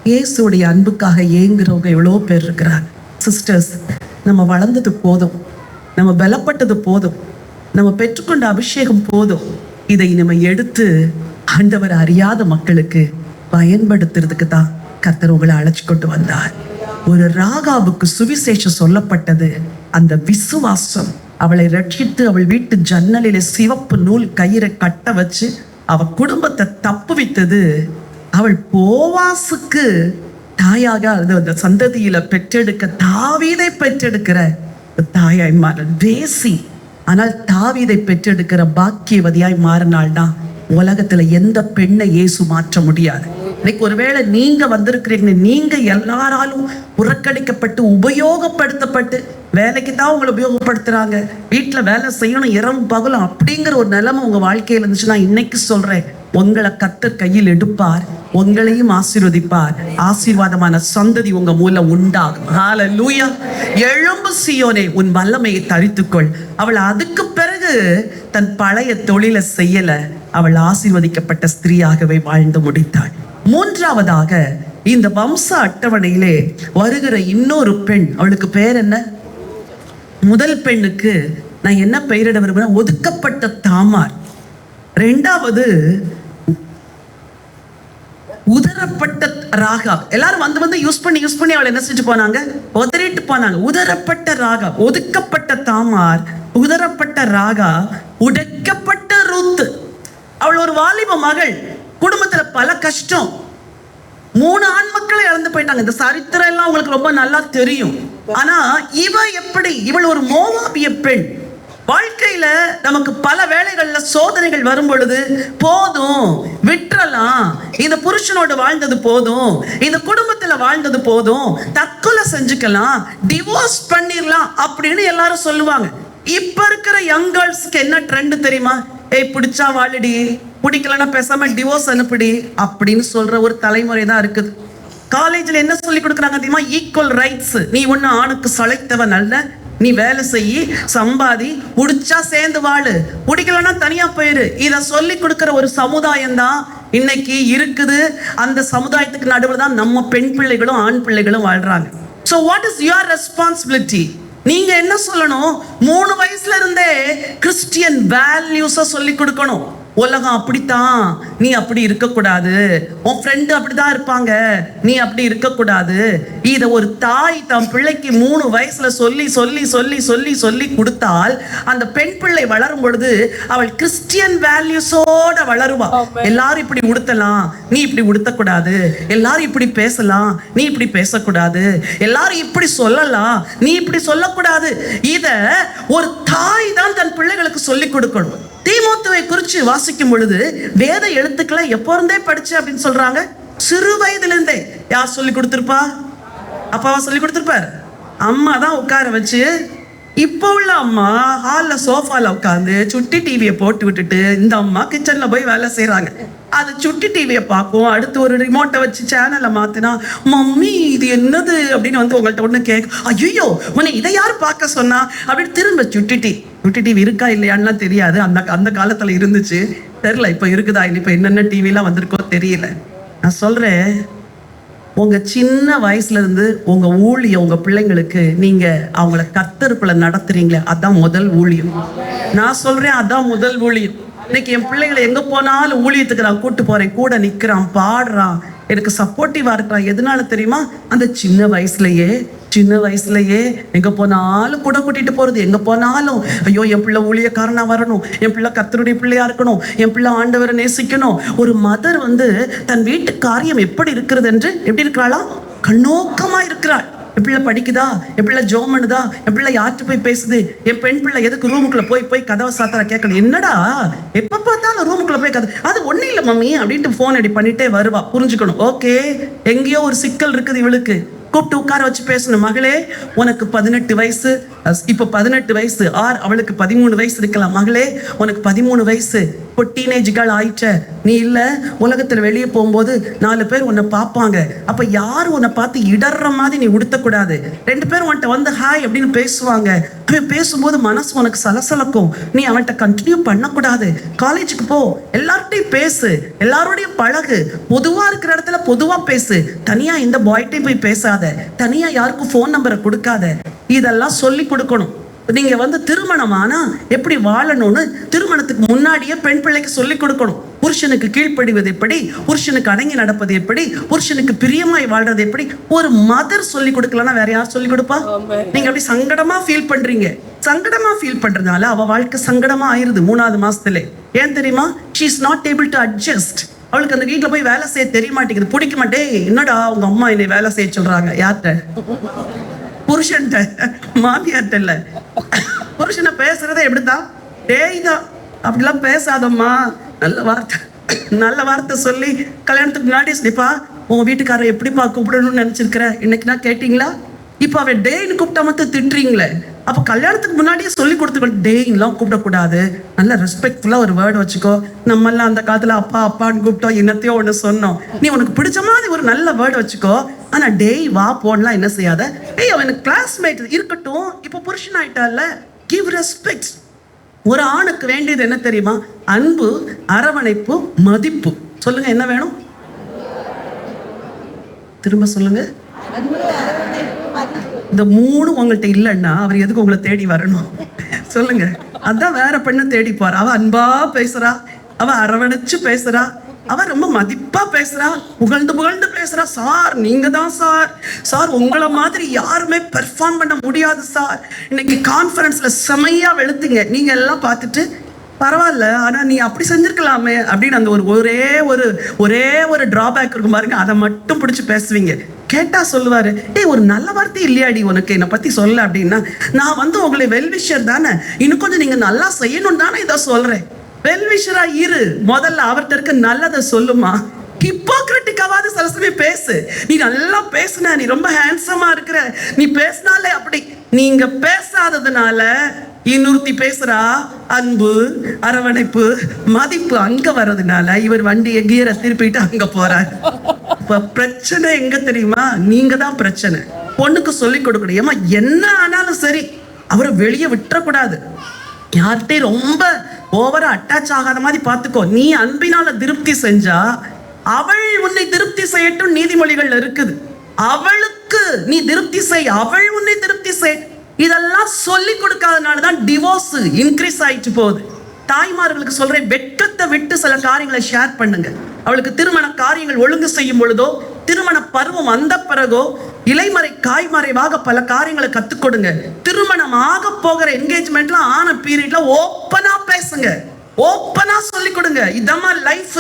இயேசுடைய அன்புக்காக ஏங்குறவங்க எவ்வளோ பேர் இருக்கிறாங்க. சிஸ்டர்ஸ், நம்ம வளர்ந்தது போதும், நம்ம பலப்பட்டது போதும், நம்ம பெற்றுக்கொண்ட அபிஷேகம் போதும். இதை நம்ம எடுத்து ஆண்டவர் அறியாத மக்களுக்கு பயன்படுத்துறதுக்கு தான் கர்த்தர் உங்களை அழைச்சி கொண்டு வந்தார். ஒரு ராகாவுக்கு சுவிசேஷம் சொல்லப்பட்டது. அந்த விசுவாசம் அவளை ரட்சித்து அவள் வீட்டு ஜன்னலில சிவப்பு நூல் கயிறை கட்ட வச்சு அவ குடும்பத்தை தப்புவித்தது. அவள் போவாசுக்கு தாயாக அந்த சந்ததியில பெற்றெடுக்க தாவீதை பெற்றெடுக்கிற தாயாய் மாற வேசி, ஆனால் தாவீதை பெற்றெடுக்கிற பாக்கியவதியாய் மாறினால்தான் உலகத்துல எந்த பெண்ணை இயேசு மாற்ற முடியாது. இன்னைக்கு ஒருவேளை நீங்க வந்திருக்கிறீங்க, நீங்க எல்லாராலும் புறக்கணிக்கப்பட்டு உபயோகப்படுத்தப்பட்டு, வேலைக்கு தான் உங்களை உபயோகப்படுத்துறாங்க, வீட்டுல வேலை செய்யணும் இரவு பகலும் அப்படிங்கிற ஒரு நிலைமை உங்க வாழ்க்கையில இருந்துச்சுன்னா, இன்னைக்கு சொல்றேன், உங்களை கர்த்தர் கையில் எடுப்பார், உங்களையும் ஆசீர்வதிப்பார். ஆசீர்வாதமான சந்ததி உங்க மூலம் உண்டாகும். ஹல்லேலூயா. எழும்பு சீயோனே, உன் வல்லமையை தரித்துக்கொள். அவள் அதுக்கு பிறகு தன் பழைய தொழிலை செய்யல, அவள் ஆசீர்வதிக்கப்பட்ட ஸ்திரீயாகவே வாழ்ந்து முடித்தாள். 3ஆவதாக இந்த வம்ச அட்டவணையிலே வருகிற இன்னொரு பெண், அவளுக்கு பேர் என்ன? முதல் பெண்ணுக்கு நான் என்ன பெயரிட விரும்புகிறேன்? ஒதுக்கப்பட்ட தாமார். 2வது உதரப்பட்ட ராகாப். எல்லாரும் வந்து யூஸ் பண்ணி அவளை என்ன செஞ்சு போனாங்க? உதறிட்டு போனாங்க. உதரப்பட்ட ராகா, ஒதுக்கப்பட்ட தாமார், உதரப்பட்ட ராகா, உடைக்கப்பட்ட ரூத். அவள் ஒரு வாலிப மகள், குடும்பத்துல பல கஷ்டம், 3 ஆண் மக்களை இழந்து போயிட்டாங்க. இந்த சரித்திரம் எல்லாம் உங்களுக்கு ரொம்ப நல்லா தெரியும். ஆனா இவள் ஒரு மோவாபிய பெண். வாழ்க்கையில நமக்கு பல வேளைகள்ல சோதனைகள் வரும் பொழுது, போதும் விட்டுறலாம், இந்த புருஷனோட வாழ்ந்தது போதும், இந்த குடும்பத்துல வாழ்ந்தது போதும், தற்கொலை செஞ்சுக்கலாம், டிவோர்ஸ் பண்ணிடலாம் அப்படின்னு எல்லாரும் சொல்லுவாங்க. இப்ப இருக்கிற யங் கேர்ள்ஸ்க்கு என்ன ட்ரெண்ட் தெரியுமா? பிடிச்சா வாழடி, பிடிக்கலன்னா பேசாம டிவோர்ஸ் அனுப்பிடி அப்படின்னு சொல்ற ஒரு தலைமுறை தான் இருக்குது. காலேஜ்ல என்ன சொல்லி கொடுக்குறாங்க தெரியுமா? Equal rights. நீ ஒண்ணு ஆணுக்கு சளைத்தவன் அல்ல, நீ வேலை செய்யி, சம்பாதி, பிடிச்சா சேர்ந்து வாழு, பிடிக்கலன்னா தனியா போயிரு. இத சொல்லி கொடுக்கிற ஒரு சமுதாயம் தான் இன்னைக்கு இருக்குது. அந்த சமுதாயத்துக்கு நடுவில் தான் நம்ம பெண் பிள்ளைகளும் ஆண் பிள்ளைகளும் வாழ்றாங்க. So what is your responsibility? நீங்க என்ன சொல்லணும்? 3 வயசுல இருந்தே கிறிஸ்டியன் வேல்யூஸை சொல்லி கொடுக்கணும். உலகம் அப்படித்தான், நீ அப்படி இருக்கக்கூடாது, உன் ஃப்ரெண்டு அப்படிதான் இருப்பாங்க, நீ அப்படி இருக்கக்கூடாது. இதை ஒரு தாய் தம் பிள்ளைக்கு 3 வயசுல சொல்லி சொல்லி சொல்லி சொல்லி சொல்லி கொடுத்தால், அந்த பெண் பிள்ளை வளரும் பொழுது அவள் கிறிஸ்டியன் வேல்யூஸோட வளருவா. எல்லாரும் இப்படி உடுத்தலாம், நீ இப்படி உடுத்தக்கூடாது, எல்லாரும் இப்படி பேசலாம், நீ இப்படி பேசக்கூடாது, எல்லாரும் இப்படி சொல்லலாம், நீ இப்படி சொல்லக்கூடாது. இத ஒரு தாய் தான் தன் பிள்ளைகளுக்கு சொல்லி கொடுக்கணும். தீமோத்தேயுவை குறித்து வாசிக்கும் பொழுது, வேத எழுத்துக்களை எப்போ இருந்தே படிச்சு அப்படின்னு சொல்றாங்க? சிறு வயதிலிருந்தே. யார் சொல்லி கொடுத்திருப்பா? அப்பாவா சொல்லி கொடுத்திருப்பார்? அம்மா தான் உட்கார வச்சு இப்போ உள்ள அம்மா ஹால்ல சோஃபால உட்காந்து சுட்டி டிவியை போட்டு விட்டுட்டு இந்த அம்மா கிச்சன்ல போய் வேலை செய்யறாங்க. அது சுட்டி டிவியை பார்க்கும், அடுத்து ஒரு ரிமோட்டை வச்சு சேனலை மாத்தினா மம்மி இது என்னது அப்படின்னு வந்து உங்கள்ட்ட ஒண்ணு கேட்க, ஐயோ உன்னை இதை யாரு பார்க்க சொன்னா அப்படின்னு திரும்ப சுட்டி டிவி இருக்கா இல்லையான்னு தெரியாது. அந்த காலத்துல இருந்துச்சு, தெரியல இப்ப இருக்குதா இல்லை, இப்ப என்னென்ன டிவிலாம் வந்திருக்கோ தெரியல. நான் சொல்றேன், உங்க சின்ன வயசுல இருந்து உங்க ஊழியம் உங்க பிள்ளைங்களுக்கு நீங்க அவங்கள கத்தருக்குள்ள நடத்துறீங்களே, அதான் முதல் ஊழியம். நான் சொல்றேன் அதான் முதல் ஊழியம். இன்னைக்கு என் பிள்ளைங்களை எங்க போனாலும் ஊழியத்துக்கு நான் கூட்டு போறேன், கூட நிக்கிறான், பாடுறான், எனக்கு சப்போர்ட்டிவா இருக்கிறான். எதனால தெரியுமா? அந்த சின்ன வயசுலயே எங்க போனாலும் கூட கூட்டிட்டு போறது. எங்க போனாலும் ஐயோ என் பிள்ளை ஊழியக்காரனா வரணும், என் பிள்ளை கர்த்தருடைய பிள்ளையா இருக்கணும், என் பிள்ளை ஆண்டவரை நேசிக்கணும். ஒரு மதர் வந்து தன் வீட்டு காரியம் எப்படி இருக்கிறது என்று எப்படி இருக்கிறாளா? கண்ணோக்கமா இருக்கிறாள். என் பிள்ளை படிக்குதா, என் பிள்ளை ஜோம் பண்ணுதா, என் பிள்ளை யார்கிட்ட போய் பேசுது, என் பெண் பிள்ளை எதுக்கு ரூமுக்குள்ள போய் கதவை சாத்திர கேட்கணும். என்னடா எப்ப பார்த்தாலும் ரூமுக்குள்ள போய் கதை, அது ஒன்னும் இல்லை மம்மி அப்படின்ட்டு போன் அடி பண்ணிட்டே வருவா. புரிஞ்சுக்கணும், ஓகே எங்கேயோ ஒரு சிக்கல் இருக்குது இவளுக்கு. கூப்பிட்டு உட்கார வச்சு பேசணும். மகளே உனக்கு 18 வயசு, இப்ப 18 வயசு, ஆர் அவளுக்கு 13 வயசு இருக்கலாம். மகளே உனக்கு 13 வயசு, இப்போ டீனேஜ் கேர்ள் ஆயிடுச்ச, நீ இல்ல உலகத்துல வெளியே போகும்போது 4 பேர் உன்னை பார்ப்பாங்க. அப்ப யாரும் உன்னை பார்த்து இடற மாதிரி நீ உடுத்தக்கூடாது. 2 பேர் உன்கிட்ட வந்து ஹாய் அப்படின்னு பேசுவாங்க. அவன் பேசும்போது மனசு உனக்கு சலசலக்கும், நீ அவன்கிட்ட கண்டினியூ பண்ணக்கூடாது. காலேஜுக்கு போ, எல்லார்ட்டையும் பேசு, எல்லாரோடையும் பழகு, பொதுவா இருக்கிற இடத்துல பொதுவா பேசு, தனியா இந்த பாய்ட்டையும் போய் பேசாத, தனியா யாருக்கும் போன் நம்பரை கொடுக்காத. இதெல்லாம் சொல்லி கொடுக்கணும். நீங்க வந்து திருமணமானா எப்படி வாழணும்னு திருமணத்துக்கு முன்னாடியே பெண் பிள்ளைக்கு சொல்லி கொடுக்கணும். புருஷனுக்கு கீழ்ப்படிவது எப்படி, புருஷனுக்கு அடங்கி நடப்பது எப்படி, புருஷனுக்கு பிரியமாய் வாழ்றது எப்படி ஒரு மதர் சொல்லி கொடுக்கலன்னா வேற யார் சொல்லி கொடுப்பா? நீங்க அப்படி சங்கடமா ஃபீல் பண்றீங்க. சங்கடமா ஃபீல் பண்றதுனால அவ வாழ்க்கை சங்கடமா ஆயிருது 3வது மாசத்துல. ஏன் தெரியுமா? she is not able to adjust. அவளுக்கு அந்த வீட்டுல போய் வேலை செய்ய தெரிய மாட்டேங்குது, பிடிக்க மாட்டே. என்னடா உங்க அம்மா என்னை வேலை செய்ய சொல்றாங்க? யார்கிட்ட? புருஷன்ட்ட, மாமியார்ட்ட இல்ல. புருஷனை பேசுறதே எப்படிதான்? டேய் தான் அப்படிலாம் பேசாதம்மா, நல்ல வார்த்தை சொல்லி கல்யாணத்துக்கு முன்னாடி சொல்லிப்பா உங்க வீட்டுக்காரரை எப்படிப்பா கூப்பிடணும்னு நினைச்சிருக்கிற, இன்னைக்கு நான் கேட்டீங்களா? இப்ப அவன் டேன்னு கூப்பிட்டா மட்டும் திட்டுறீங்களே. அப்ப கல்யாணத்துக்கு முன்னாடியே சொல்லி கொடுத்துக்கணும், டேலாம் கூப்பிடக்கூடாது, நல்ல ரெஸ்பெக்ட்ஃபுல்லா ஒரு வேர்டு வச்சுக்கோ. நம்ம எல்லாம் அந்த காலத்துல அப்பா அப்பான்னு கூப்பிட்டோம், என்னத்தையோ ஒண்ணு சொன்னோம். நீ உனக்கு பிடிச்ச மாதிரி ஒரு நல்ல வேர்டு வச்சுக்கோ. ஆனா டேய் வா போன்லாம் என்ன செய்யாத. டேய் அவனுக்கு கிளாஸ்மேட் இருக்கட்டும், இப்ப புருஷன் ஆயிட்டால, கிவ் ரெஸ்பெக்ட். ஒரு ஆணுக்கு வேண்டியது என்ன தெரியுமா? அன்பு, அரவணைப்பு, மதிப்பு. சொல்லுங்க என்ன வேணும்? திரும்ப சொல்லுங்க. இந்த 3 உங்கள்கிட்ட இல்லைன்னா அவர் எதுக்கு உங்களை தேடி வரணும்? சொல்லுங்க. அதான் வேற பெண்ணை தேடி போறா. அவ அன்பா பேசுறா, அவ அரவணைச்சு பேசுறா, அவ ரொம்ப மதிப்பா பேசுறா, புகழ்ந்து பேசுறா. சார் நீங்க தான் சார் உங்களை மாதிரி யாருமே பெர்ஃபார்ம் பண்ண முடியாது சார், இன்னைக்கு கான்ஃபரன்ஸ்ல செமையா வெளுத்தீங்க, நீங்க எல்லாம் பார்த்துட்டு பரவாயில்ல ஆனா நீ அப்படி செஞ்சிருக்கலாமே அப்படின்னு அந்த ஒரே ஒரு டிராபேக் இருக்கும் பாருங்க, அதை மட்டும் பிடிச்சு பேசுவீங்க. கேட்டா சொல்லுவாரு, ஏய் ஒரு நல்ல வார்த்தை இல்லையாடி உனக்கு என்னை பத்தி சொல்ல அப்படின்னா, நான் வந்து உங்களை வெல்விஷர் தானே, இன்னும் கொஞ்சம் நீங்க நல்லா செய்யணும் தானே இதை சொல்றேன். வெல்விஷரா இரு, முதல்ல அவர்கிட்ட இருக்க நல்லதை சொல்லுமா. ஹிப்போக்ரிட்டிக்காவது சில சமயம் பேசு. நீ நல்லா பேசுன, நீ ரொம்ப ஹேண்ட்ஸமா இருக்கிற, நீ பேசினாலே அப்படி. நீங்க பேசாததுனால இன்னொருத்தி பேசுறா, அன்பு, அரவணைப்பு, மதிப்பு அங்க வர்றதுனால இவர் வண்டியை கியரை திருப்பிட்டு அங்க போறாரு. இப்ப பிரச்சனை எங்க தெரியுமா? நீங்க தான் பிரச்சனை. பொண்ணுக்கு சொல்லி கொடுக்கணும், ஏமா என்ன ஆனாலும் சரி அவரை வெளியே விட்டுறக்கூடாது, யார்கிட்டையும் ரொம்ப ஓவரா அட்டாச் ஆகாத மாதிரி பார்த்துக்கோ. நீ அன்பினால திருப்தி செஞ்சா அவள் உன்னை திருப்தி செய்யட்டும், நீதிமொழிகள்ல இருக்குது. அவளுக்கு நீ திருப்தி செய், அவள் உன்னை திருப்தி செய். இதெல்லாம் சொல்லி கொடுக்காதனாலதான் டிவோர்ஸ் இன்க்ரீஸ் ஆயிட்டு போகுது. தாய்மார்களுக்கு சொல்றேன், வெட்கத்தை விட்டு சில காரியங்களை ஷேர் பண்ணுங்க. அவளுக்கு திருமண காரியங்கள் ஒழுங்கு செய்யும் பொழுதோ, திருமண பருவம் வந்த பிறகோ இலைமறை காய்மறைவாக பல காரியங்களை கத்துக் கொடுங்க. திருமணம் ஆக போகிற என்கேஜ்மெண்ட்ல ஆன பீரியட்ல ஓப்பனா பேசுங்க, ஓப்பனா சொல்லி கொடுங்க. இதமா லைஃப்.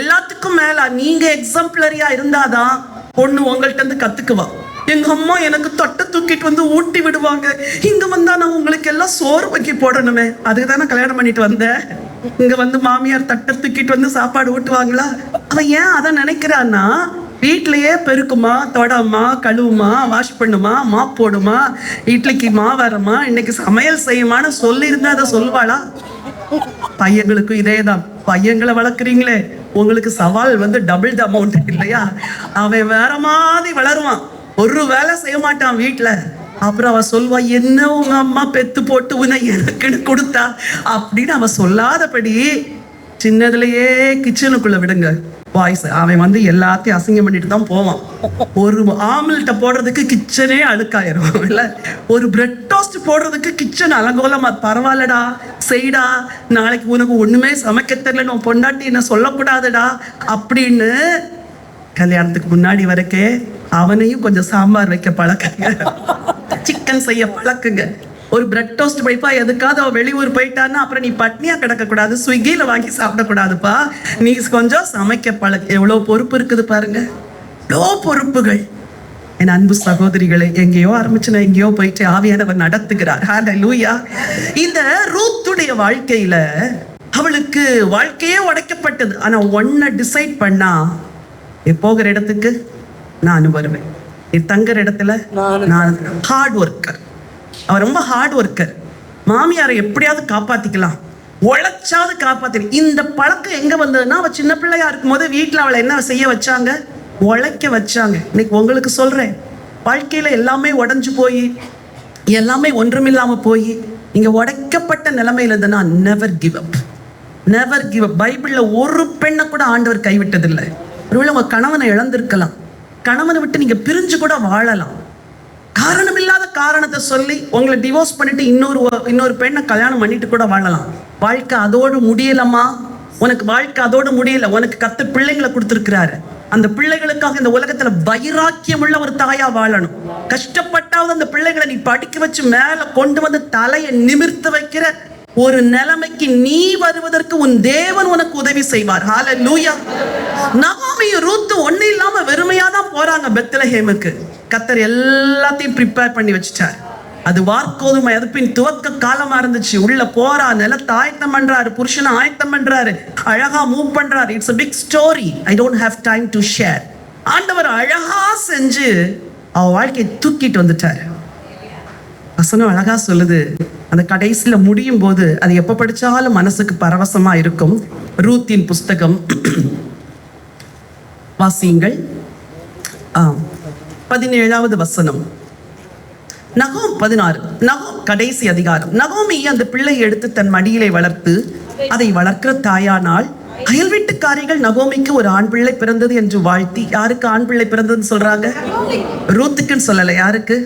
எல்லாத்துக்கும் மேல நீங்க எக்ஸாம்பிளரியா இருந்தாதான் பொண்ணு உங்கள்ட்ட இருந்து கத்துக்குவா. எங்க அம்மா எனக்கு தொட்டை தூக்கிட்டு வந்து ஊட்டி விடுவாங்க, இங்க வந்தா நான் உங்களுக்கு எல்லாம் சோறு வைக்க போடணுமே, அதுக்கு தானே கல்யாணம் பண்ணிட்டு வந்தேன். இங்க வந்து மாமியார் தட்டை தூக்கிட்டு வந்து சாப்பாடு ஊட்டுவாங்களா? அவன் ஏன் அதை நினைக்கிறான்னா, வீட்லயே பெருக்குமா, தொடமா, கழுவுமா, வாஷ் பண்ணுமா, மாப் போடுமா, இட்லிக்கு மாவரமா, இன்னைக்கு சமையல் செய்யுமான்னு சொல்லியிருந்தா அதை சொல்வாளா? பையங்களுக்கும் இதேதான். பையங்களை வளர்க்குறீங்களே, உங்களுக்கு சவால் டபுள் த அமௌண்ட் இல்லையா? அவன் வேற மாதிரி வளருவான், ஒரு வேலை செய்ய மாட்டான் வீட்டுல. அப்புறம் அவ சொல்வா, என்ன உங்க அம்மா பெத்து போட்டு உன்னை எனக்குன்னு கொடுத்தா அப்படின்னு அவ சொல்லாதபடி சின்னதுலயே கிச்சனுக்குள்ள விடுங்க வாய்ஸ். அவன் எல்லாத்தையும் அசிங்கம் பண்ணிட்டு தான் போவான். ஒரு ஆம்லெட்டை போடுறதுக்கு கிச்சனே அழுக்காயிரும் இல்ல, ஒரு பிரெட் டோஸ்ட் போடுறதுக்கு கிச்சன் அலங்கோலமா. பரவாயில்லடா, செய்டா, நாளைக்கு உனக்கு ஒண்ணுமே சமைக்க தெரியல, உன் பொண்டாட்டி என்ன சொல்லக்கூடாதுடா அப்படின்னு கல்யாணத்துக்கு முன்னாடி வரைக்கே அவனையும் கொஞ்சம் சாம்பார் வைக்க பழக்குங்க, சிக்கன் செய்ய பழக்குங்க. ஒரு பிரெட் டோஸ்ட் வைப்பா, எதுக்காவது அவ வெளியூர் போயிட்டான்னா அப்புறம் நீ பட்னியா கிடக்க கூடாது, ஸ்விக்கியில வாங்கி சாப்பிடக்கூடாதுப்பா, நீ கொஞ்சம் சமைக்க பழக்க. எவ்வளவு பொறுப்பு இருக்குது பாருங்க, எவ்வளோ பொறுப்புகள். என் அன்பு சகோதரிகளை, எங்கேயோ ஆரம்பிச்சுனா எங்கேயோ போயிட்டு ஆவியானவர் நடத்துகிறார். ஹல்லேலூயா. இந்த ரூத்துடைய வாழ்க்கையில அவளுக்கு வாழ்க்கையே உடைக்கப்பட்டது. ஆனா ஒன்ன டிசைட் பண்ணா, போகிற இடத்துக்கு நான் வருவேன், நீ தங்குற இடத்துல நான். ஹார்ட் ஒர்க்கர், அவன் ரொம்ப ஹார்ட் ஒர்க்கர். மாமியாரை எப்படியாவது காப்பாத்திக்கலாம், உழைச்சாவது காப்பாத்திக்கலாம். இந்த பழக்கம் எங்க வந்ததுன்னா, அவ சின்ன பிள்ளையா இருக்கும் போது வீட்டுல அவளை என்ன செய்ய வச்சாங்க? உழைக்க வச்சாங்க. இன்னைக்கு உங்களுக்கு சொல்றேன், வாழ்க்கையில எல்லாமே உடைஞ்சு போய், எல்லாமே ஒன்றுமில்லாம போய் நீங்க உடைக்கப்பட்ட நிலைமையில இருந்தனா, never give up, never give up. பைபிள்ல ஒரு பெண்ணை கூட ஆண்டவர் கைவிட்டதில்லை. ஒருவேளை உங்க கணவனை இழந்திருக்கலாம், கணவனை விட்டு நீங்க பிரிஞ்சு கூட வாழலாம். காரணமில்லாத காரணத்தை சொல்லி உங்களை டிவோர்ஸ் பண்ணிட்டு இன்னொரு பெண்ணை கல்யாணம் பண்ணிட்டு கூட வாழலாம். வாழ்க்கை அதோடு முடியலமா? உனக்கு வாழ்க்கை அதோடு முடியல. உனக்கு கர்த்தர் பிள்ளைங்களை கொடுத்திருக்கிறாரு. அந்த பிள்ளைகளுக்காக இந்த உலகத்துல வைராக்கியம் உள்ள ஒரு தாயா வாழணும். கஷ்டப்பட்டாவது அந்த பிள்ளைகளை நீ படிக்க வச்சு மேல கொண்டு தலையை நிமிர்த்து வைக்கிற ஒரு நிலைமைக்கு நீ வருவதற்கு உன் தேவன் உனக்கு உதவி செய்வார். ஹல்லேலூயா. நகோமி ரூத் ஒண்ணு இல்லாம வெறுமையாதான் போறாங்க பெத்லஹேமுக்கு. கர்த்தர் எல்லாத்தையும் ப்ரிப்பேர் பண்ணி வச்சுட்டார். அது வார்கோதுமை அறுப்பின் துவக்க காலமா இருந்துச்சு. உள்ள போறா, நிலத்தை ஆயத்தம் பண்றாரு, புருஷனை ஆயத்தம் பண்றாரு, அழகா மூவ் பண்றாரு. It's a big story, I don't have time to share. ஆண்டவர் அழகா செஞ்சு அவ வாழ்க்கையை தூக்கிட்டு வந்துட்டாரு. வசனம் அழகா சொல்லுது. அந்த கடைசியில முடியும் போது அது எப்ப படிச்சாலும் மனசுக்கு பரவசமா இருக்கும். ரூத்தின் புஸ்தகம் வாசியுங்கள், 17வது வசனம். நகோம் 16, நகோம் கடைசி அதிகாரம். நகோமி அந்த பிள்ளையை எடுத்து தன் மடியிலே வளர்த்து அதை வளர்க்கிற தாயானால், அயல் வீட்டுக்காரிகள் நகோமிக்கு ஒரு ஆண் பிள்ளை பிறந்தது என்று வாழ்த்தி. யாருக்கு ஆண் பிள்ளை பிறந்ததுன்னு சொல்றாங்க? ரூத்துக்குன்னு சொல்லல. யாருக்கு?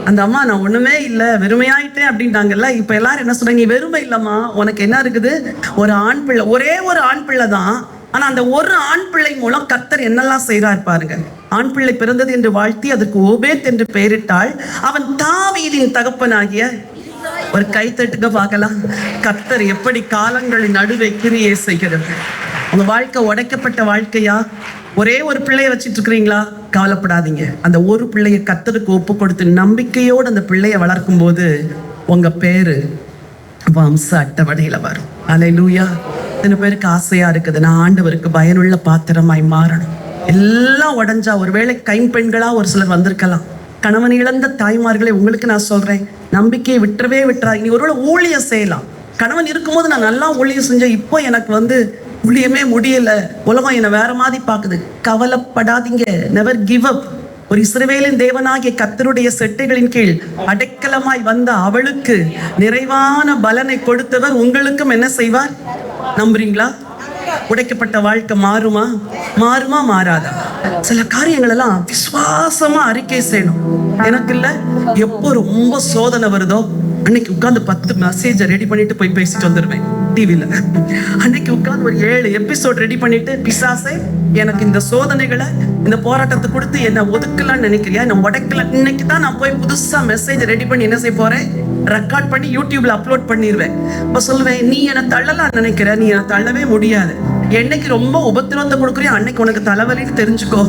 அந்த அம்மா நான் ஒண்ணுமே இல்லை, வெறுமையாயிட்டேன் அப்படின்ட்டாங்கல்ல. இப்ப எல்லாரும் என்ன சொல்றாங்க? நீ வெறுமை இல்லம்மா, உனக்கு என்ன இருக்குது? ஒரு ஆண் பிள்ளை, ஒரே ஒரு ஆண் பிள்ளை தான். ஆனா அந்த ஒரு ஆண் பிள்ளை மூலம் கர்த்தர் என்னெல்லாம் செய்றார் பாருங்க. ஆண் பிள்ளை பிறந்தது என்று வாழ்த்தி அதற்கு ஓபேத் என்று பெயரிட்டாள். அவன் தாவீதின் தகப்பனாகிய. ஒரு கைத்தட்டுக்க பார்க்கலாம். கர்த்தர் எப்படி காலங்களின் நடுவே கிரியை செய்கிறது. உங்க வாழ்க்கை உடைக்கப்பட்ட வாழ்க்கையா? ஒரே ஒரு பிள்ளைய வச்சிட்டு இருக்கிறீங்களா? கவலைப்படாதீங்க. அந்த ஒரு பிள்ளைய கர்த்தருக்கு ஒப்பு கொடுத்து நம்பிக்கையோடு அந்த பிள்ளைய வளர்க்கும் போது உங்க பேரு வம்ச அட்டவணையில வரும். அல்லேலூயா. இத்தனை பேருக்கு ஆசையா இருக்குது, நான் ஆண்டவருக்கு பயனுள்ள பாத்திரமாய் மாறணும். எல்லாம் உடஞ்சா, ஒருவேளை கைம்பெண்களா ஒரு சிலர் வந்திருக்கலாம். கணவன் இழந்த தாய்மார்களை உங்களுக்கு நான் சொல்றேன், நம்பிக்கையை விட்டுறவே விட்டுறா. நீ ஒருவேளை ஊழியம் செய்யலாம். கணவன் இருக்கும்போது நான் நல்லா ஊழியம் செஞ்சேன், இப்போ எனக்கு ஊழியமே முடியல, உலகம் என்னை வேற மாதிரி பாக்குது. கவலைப்படாதீங்க. Never give up. ஒரு இஸ்ரவேலின் தேவனாகிய கர்த்தருடைய செட்டைகளின் கீழ் அடைக்கலமாய் வந்த அவளுக்கு நிறைவான பலனை கொடுத்தவர் உங்களுக்கும் என்ன செய்வார்? நம்புறீங்களா? உடைக்கப்பட்ட வாழ்க்கை மாறுமா? மாறுமா? மாறாதா? சில காரியங்கள் எல்லாம் விசுவாசமா அறிக்கை செய்யணும். எனக்கு இல்ல, எப்போ ரொம்ப சோதனை வருதோ அன்னைக்கு உட்கார்ந்து 10 மெசேஜ் ரெடி பண்ணிட்டு போய் பேசிட்டு வந்துடுவேன் டிவில. அன்னைக்கு உட்கார்ந்து ஒரு 7 எபிசோட் ரெடி பண்ணிட்டு, பிசாசே எனக்கு இந்த சோதனைகளை, இந்த போராட்டத்தை கொடுத்து என்ன ஒதுக்கலாம்னு நினைக்கிறியா? என்ன உடைக்கல. இன்னைக்கு தான் நான் போய் புதுசா மெசேஜ் ரெடி பண்ணி என்ன செய்ய போறேன்? ரெக்கார்ட் பண்ணி யூடியூப்ல அப்லோட் பண்ணிடுவேன். இப்ப சொல்லுவேன், நீ என்ன தள்ளலாம் நினைக்கிற, நீ என்ன தள்ளவே முடியாது. என்னைக்கு ரொம்ப உபத்திரத்தை கொடுக்குறியோ அன்னைக்கு உனக்கு தலைவலின்னு தெரிஞ்சுக்கோ.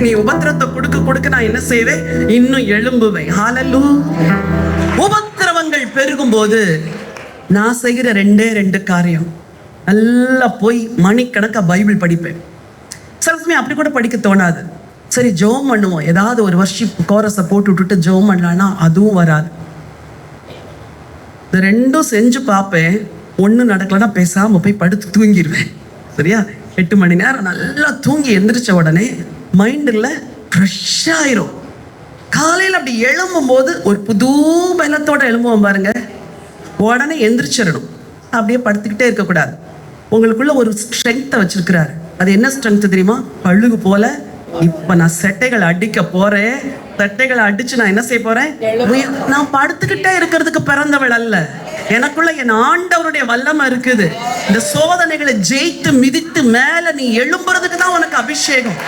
நீ உபத்திரத்தை கொடுக்க நான் என்ன செய்வேன்? இன்னும் எழும்புவேன். ஹல்லேலூயா. உபத்திரவங்கள் பெருகும் போது நான் செய்கிற 2 காரியம், நல்லா போய் மணிக்கணக்கா பைபிள் படிப்பேன். சில சமயம் அப்படி கூட படிக்க தோணாது. சரி ஜெபம் பண்ணுவோம், ஏதாவது ஒரு வர்ஷிப் கோரஸை போட்டு விட்டுட்டு ஜெபம் பண்ணலான்னா அதுவும் வராது. இந்த ரெண்டும் செஞ்சு பார்ப்பேன், ஒன்றும் நடக்கலைன்னா பேசாமல் போய் படுத்து தூங்கிடுவேன். சரியா, 8 மணி நேரம் நல்லா தூங்கி எந்திரிச்ச உடனே மைண்டில் ஃப்ரெஷ் ஆயிரும். காலையில் அப்படி எழும்பும் போது ஒரு புது பலத்தோட எழும்புவோம் பாருங்க, உடனே எந்திரிச்சிடணும். அப்படியே படுத்துக்கிட்டே இருக்கக்கூடாது. உங்களுக்குள்ள ஒரு ஸ்ட்ரென்த்தை வச்சிருக்கிறாரு. அது என்ன ஸ்ட்ரென்த் தெரியுமா? பழுகு போல இப்ப நான் செட்டைகளை அடிக்க போறேன். செட்டைகளை அடிச்சு நான் என்ன செய்ய போறேன்? நான் படுத்துக்கிட்டே இருக்கிறதுக்கு பிறந்தவள் அல்ல, எனக்குள்ள என் ஆண்டவருடைய வல்லமை இருக்குது. இந்த சோதனைகளை ஜெயித்து மிதித்து மேல நீ எழும்புறதுக்கு தான் உனக்கு அபிஷேகம்.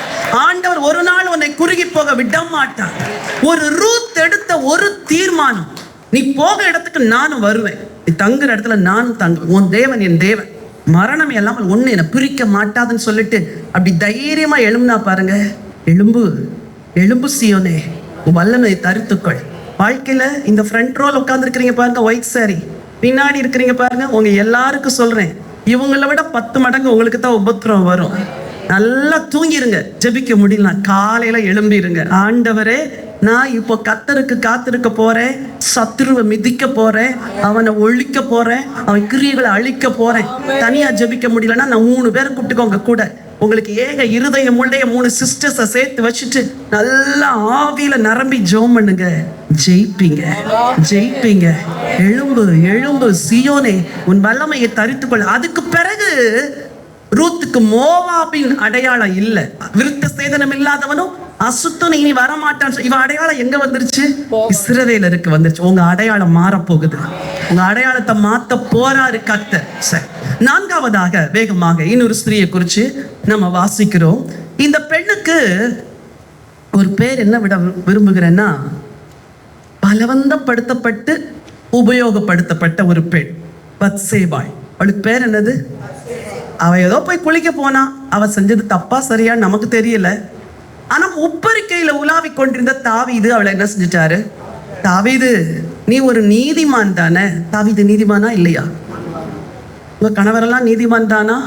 ஆண்டவர் ஒரு நாள் உன்னை குறுகி போக விட மாட்டார். ஒரு ரூத் எடுத்த ஒரு தீர்மானம், நீ போக இடத்துக்கு நானும் வருவேன், நீ தங்குற இடத்துல நானும் தங்குவேன், உன் தேவன் என் தேவன், மரணம் இல்லாமல் ஒண்ணு என்னை பிரிக்க மாட்டாதுன்னு சொல்லிட்டு அப்படி தைரியமா எழும்புனா பாருங்க. எலும்பு எலும்பு சீயோனே, உன் வல்லமை தரித்துக்கள். வாழ்க்கையில இந்த ஃப்ரண்ட் ரோல் உட்காந்துருக்கிறீங்க பாருங்க, ஒயிட் சாரி பின்னாடி இருக்கிறீங்க பாருங்க, உங்க எல்லாருக்கும் சொல்றேன், இவங்களை விட 10 மடங்கு உங்களுக்கு தான் உபத்திரம் வரும். நல்லா தூங்கிருங்க. ஜெபிக்க முடியல, காலையில எழும்பிருங்க. ஆண்டவரே, நான் இப்போ கர்த்தருக்கு காத்திருக்க போறேன், சத்துருவை மிதிக்க போறேன், அவனை ஒழிக்க போறேன், அவன் கிரியைகளை அழிக்க போறேன். தனியா ஜெபிக்க முடியலன்னா நான் 3 பேரை கூப்பிட்டுக்கோங்க கூட. உங்களுக்கு ஏக இருதயம் உடைய 3 சிஸ்டர்ஸை சேர்த்து வச்சுட்டு நல்லா ஆவியில நிரம்பி ஜெபம் பண்ணுங்க. ஜெயிப்பீங்க, ஜெயிப்பீங்க. எழும்பு எழும்பு சீயோனே, உன் வல்லமையை தரித்துக்கொள். அதுக்கு பிறகு ரூத்துக்கு மோவாபின் அடையாளம் இல்ல, விருத்த சேதனம் இல்லாதவனும் அசுத்தம் இனி வரமாட்டான். இவ அடையாளம் எங்க வந்துருச்சு? இஸ்ரவேலருக்கு வந்துருச்சு. உங்க அடையாளம் மாறப்போகுது. உங்க அடையாளத்தை மாத்த போறாரு கர்த்தர். சரி, 4வதாக வேகமாக இன்னொரு ஸ்திரியை குறிச்சு நம்ம வாசிக்கிறோம். இந்த பெண்ணுக்கு ஒரு பேர் என்ன விட விரும்புகிறேன்னா, பலவந்தப்படுத்தப்பட்டு உபயோகப்படுத்தப்பட்ட ஒரு பெண், பத்சேபாள். அவளுக்கு பேர் என்னது? அவ ஏதோ போய் குளிக்க போனா, அவ செஞ்சது தப்பா சரியா நமக்கு தெரியல. ஆனா உப்பரிக்கையில உலாவி கொண்டிருந்த தாவீது அவளை என்ன செஞ்சிட்டாரு? தாவீது, நீ ஒரு நீதிமான் தானே. தாவீது நீதிமானா இல்லையா? உங்க கணவரெல்லாம் நீதிமான் தானா?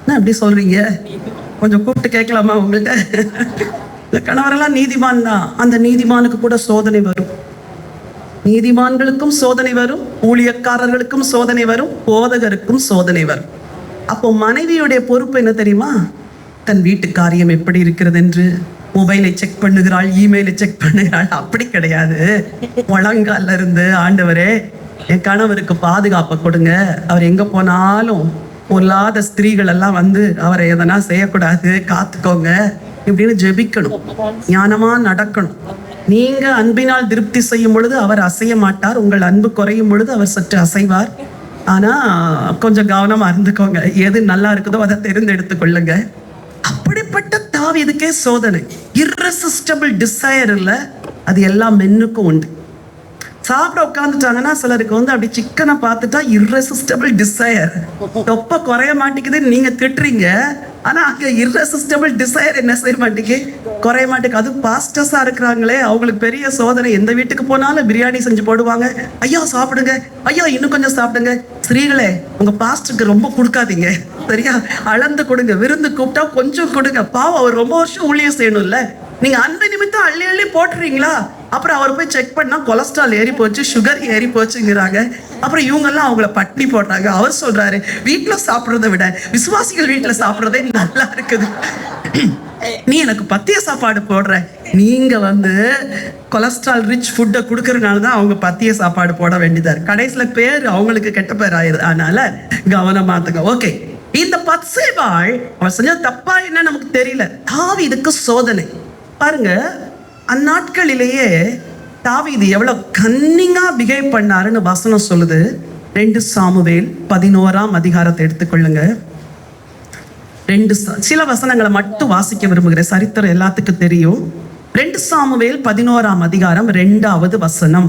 என்ன அப்படி சொல்றீங்க? கொஞ்சம் கூப்பிட்டு கேட்கலாமா உங்கள்கிட்ட? இந்த கணவரெல்லாம் நீதிமான் தான். அந்த நீதிமானுக்கு கூட சோதனை வரும். நீதிமான்களுக்கும் சோதனை வரும், ஊழியக்காரர்களுக்கும் சோதனை வரும், போதகருக்கும் சோதனை வரும். அப்போ மனைவியுடைய பொறுப்பு என்ன தெரியுமா? தன் வீட்டு காரியம் எப்படி இருக்கிறது என்று மொபைலை செக் பண்ணுகிறாள், இமெயிலை செக் பண்ணுகிறாள். அப்படி கிடையாது. முழங்கால இருந்து, ஆண்டவரே என் கணவருக்கு பாதுகாப்பை கொடுங்க, அவர் எங்க போனாலும் பொல்லாத ஸ்திரீகள் எல்லாம் வந்து அவரை எதனா செய்யக்கூடாது, காத்துக்கோங்க இப்படின்னு ஜெபிக்கணும். ஞானமா நடக்கணும். நீங்க அன்பினால் திருப்தி செய்யும் பொழுது அவர் அசைய மாட்டார், உங்கள் அன்பு குறையும் பொழுது அவர் சற்று அசைவார். ஆனா கொஞ்சம் கவனமா இருந்துக்கோங்க, எது நல்லா இருக்குதோ அதை தெரிந்தெடுத்து கொள்ளுங்க. அப்படிப்பட்ட தாவீதுக்கே சோதனை. இர்ரெசிஸ்டபிள் டிசையர் இல்ல, அது எல்லா மென்னுக்கும் உண்டு. சாப்பிட உட்காந்துட்டாங்கன்னா சிலருக்கு வந்து அப்படி சிக்கனை பார்த்துட்டா இர்ரெசிஸ்டபிள் டிசையர். தொப்ப குறைய மாட்டேங்குதுன்னு நீங்க திட்டுறீங்க, ஆனா அங்க இர்ரெசிஸ்டபிள் டிசையர் என்ன செய்ய மாட்டேங்குது, குறைய மாட்டேங்குது. அது பாஸ்டர்ஸா இருக்கிறாங்களே, அவங்களுக்கு பெரிய சோதனை. எந்த வீட்டுக்கு போனாலும் பிரியாணி செஞ்சு போடுவாங்க. ஐயா சாப்பிடுங்க, ஐயா இன்னும் கொஞ்சம் சாப்பிடுங்க. ஸ்திரீகளே, உங்க பாஸ்டருக்கு ரொம்ப கொடுக்காதீங்க, சரியா? அளந்து கொடுங்க. விருந்து கூப்பிட்டா கொஞ்சம் கொடுங்க. பாவம், அவர் ரொம்ப வருஷம் ஊழியம் செய்யணும்ல. நீங்க அன்பு நிமித்தம் அள்ளி அள்ளி போட்டுறீங்களா? அப்புறம் அவர் போய் செக் பண்ணா கொலஸ்ட்ரால் ஏறி போச்சு, சுகர் ஏறி போச்சுங்கிறாங்க. அப்புறம் இவங்கெல்லாம் அவங்கள பட்டினி போடுறாங்க. அவர் சொல்றாரு, வீட்டுல சாப்பிட்றதை விட விசுவாசிகள் வீட்டுல சாப்பிட்றதே நல்லா இருக்குது. நீ எனக்கு பத்திய சாப்பாடு போடுற. நீங்க வந்து கொலஸ்ட்ரால் ரிச் ஃபுட்டை கொடுக்கறதுனால தான் அவங்க பத்திய சாப்பாடு போட வேண்டியதா இருக்கு. கடைசியில பேர் அவங்களுக்கு கெட்ட பேர் ஆயிடுது. அதனால கவனமாத்துங்க. ஓகே, இந்த பத்சேபாள் அவன் செஞ்ச தப்பா என்ன நமக்கு தெரியல. தாவீதுக்கு சோதனை பாருங்க. அந்நாட்களிலேயே தாவீது எவ்வளவு கன்னிங்கா பிஹேவ் பண்ணாருன்னு வசனம் சொல்லுது. 2 சாமுவேல் 11ஆம் அதிகாரத்தை எடுத்துக்கொள்ளுங்க. சில வசனங்களை மட்டும் வாசிக்க விரும்புகிறேன், சரித்திரம் எல்லாத்துக்கும் தெரியும். 2 சாமுவேல் 11ஆம் அதிகாரம் 2வது வசனம்.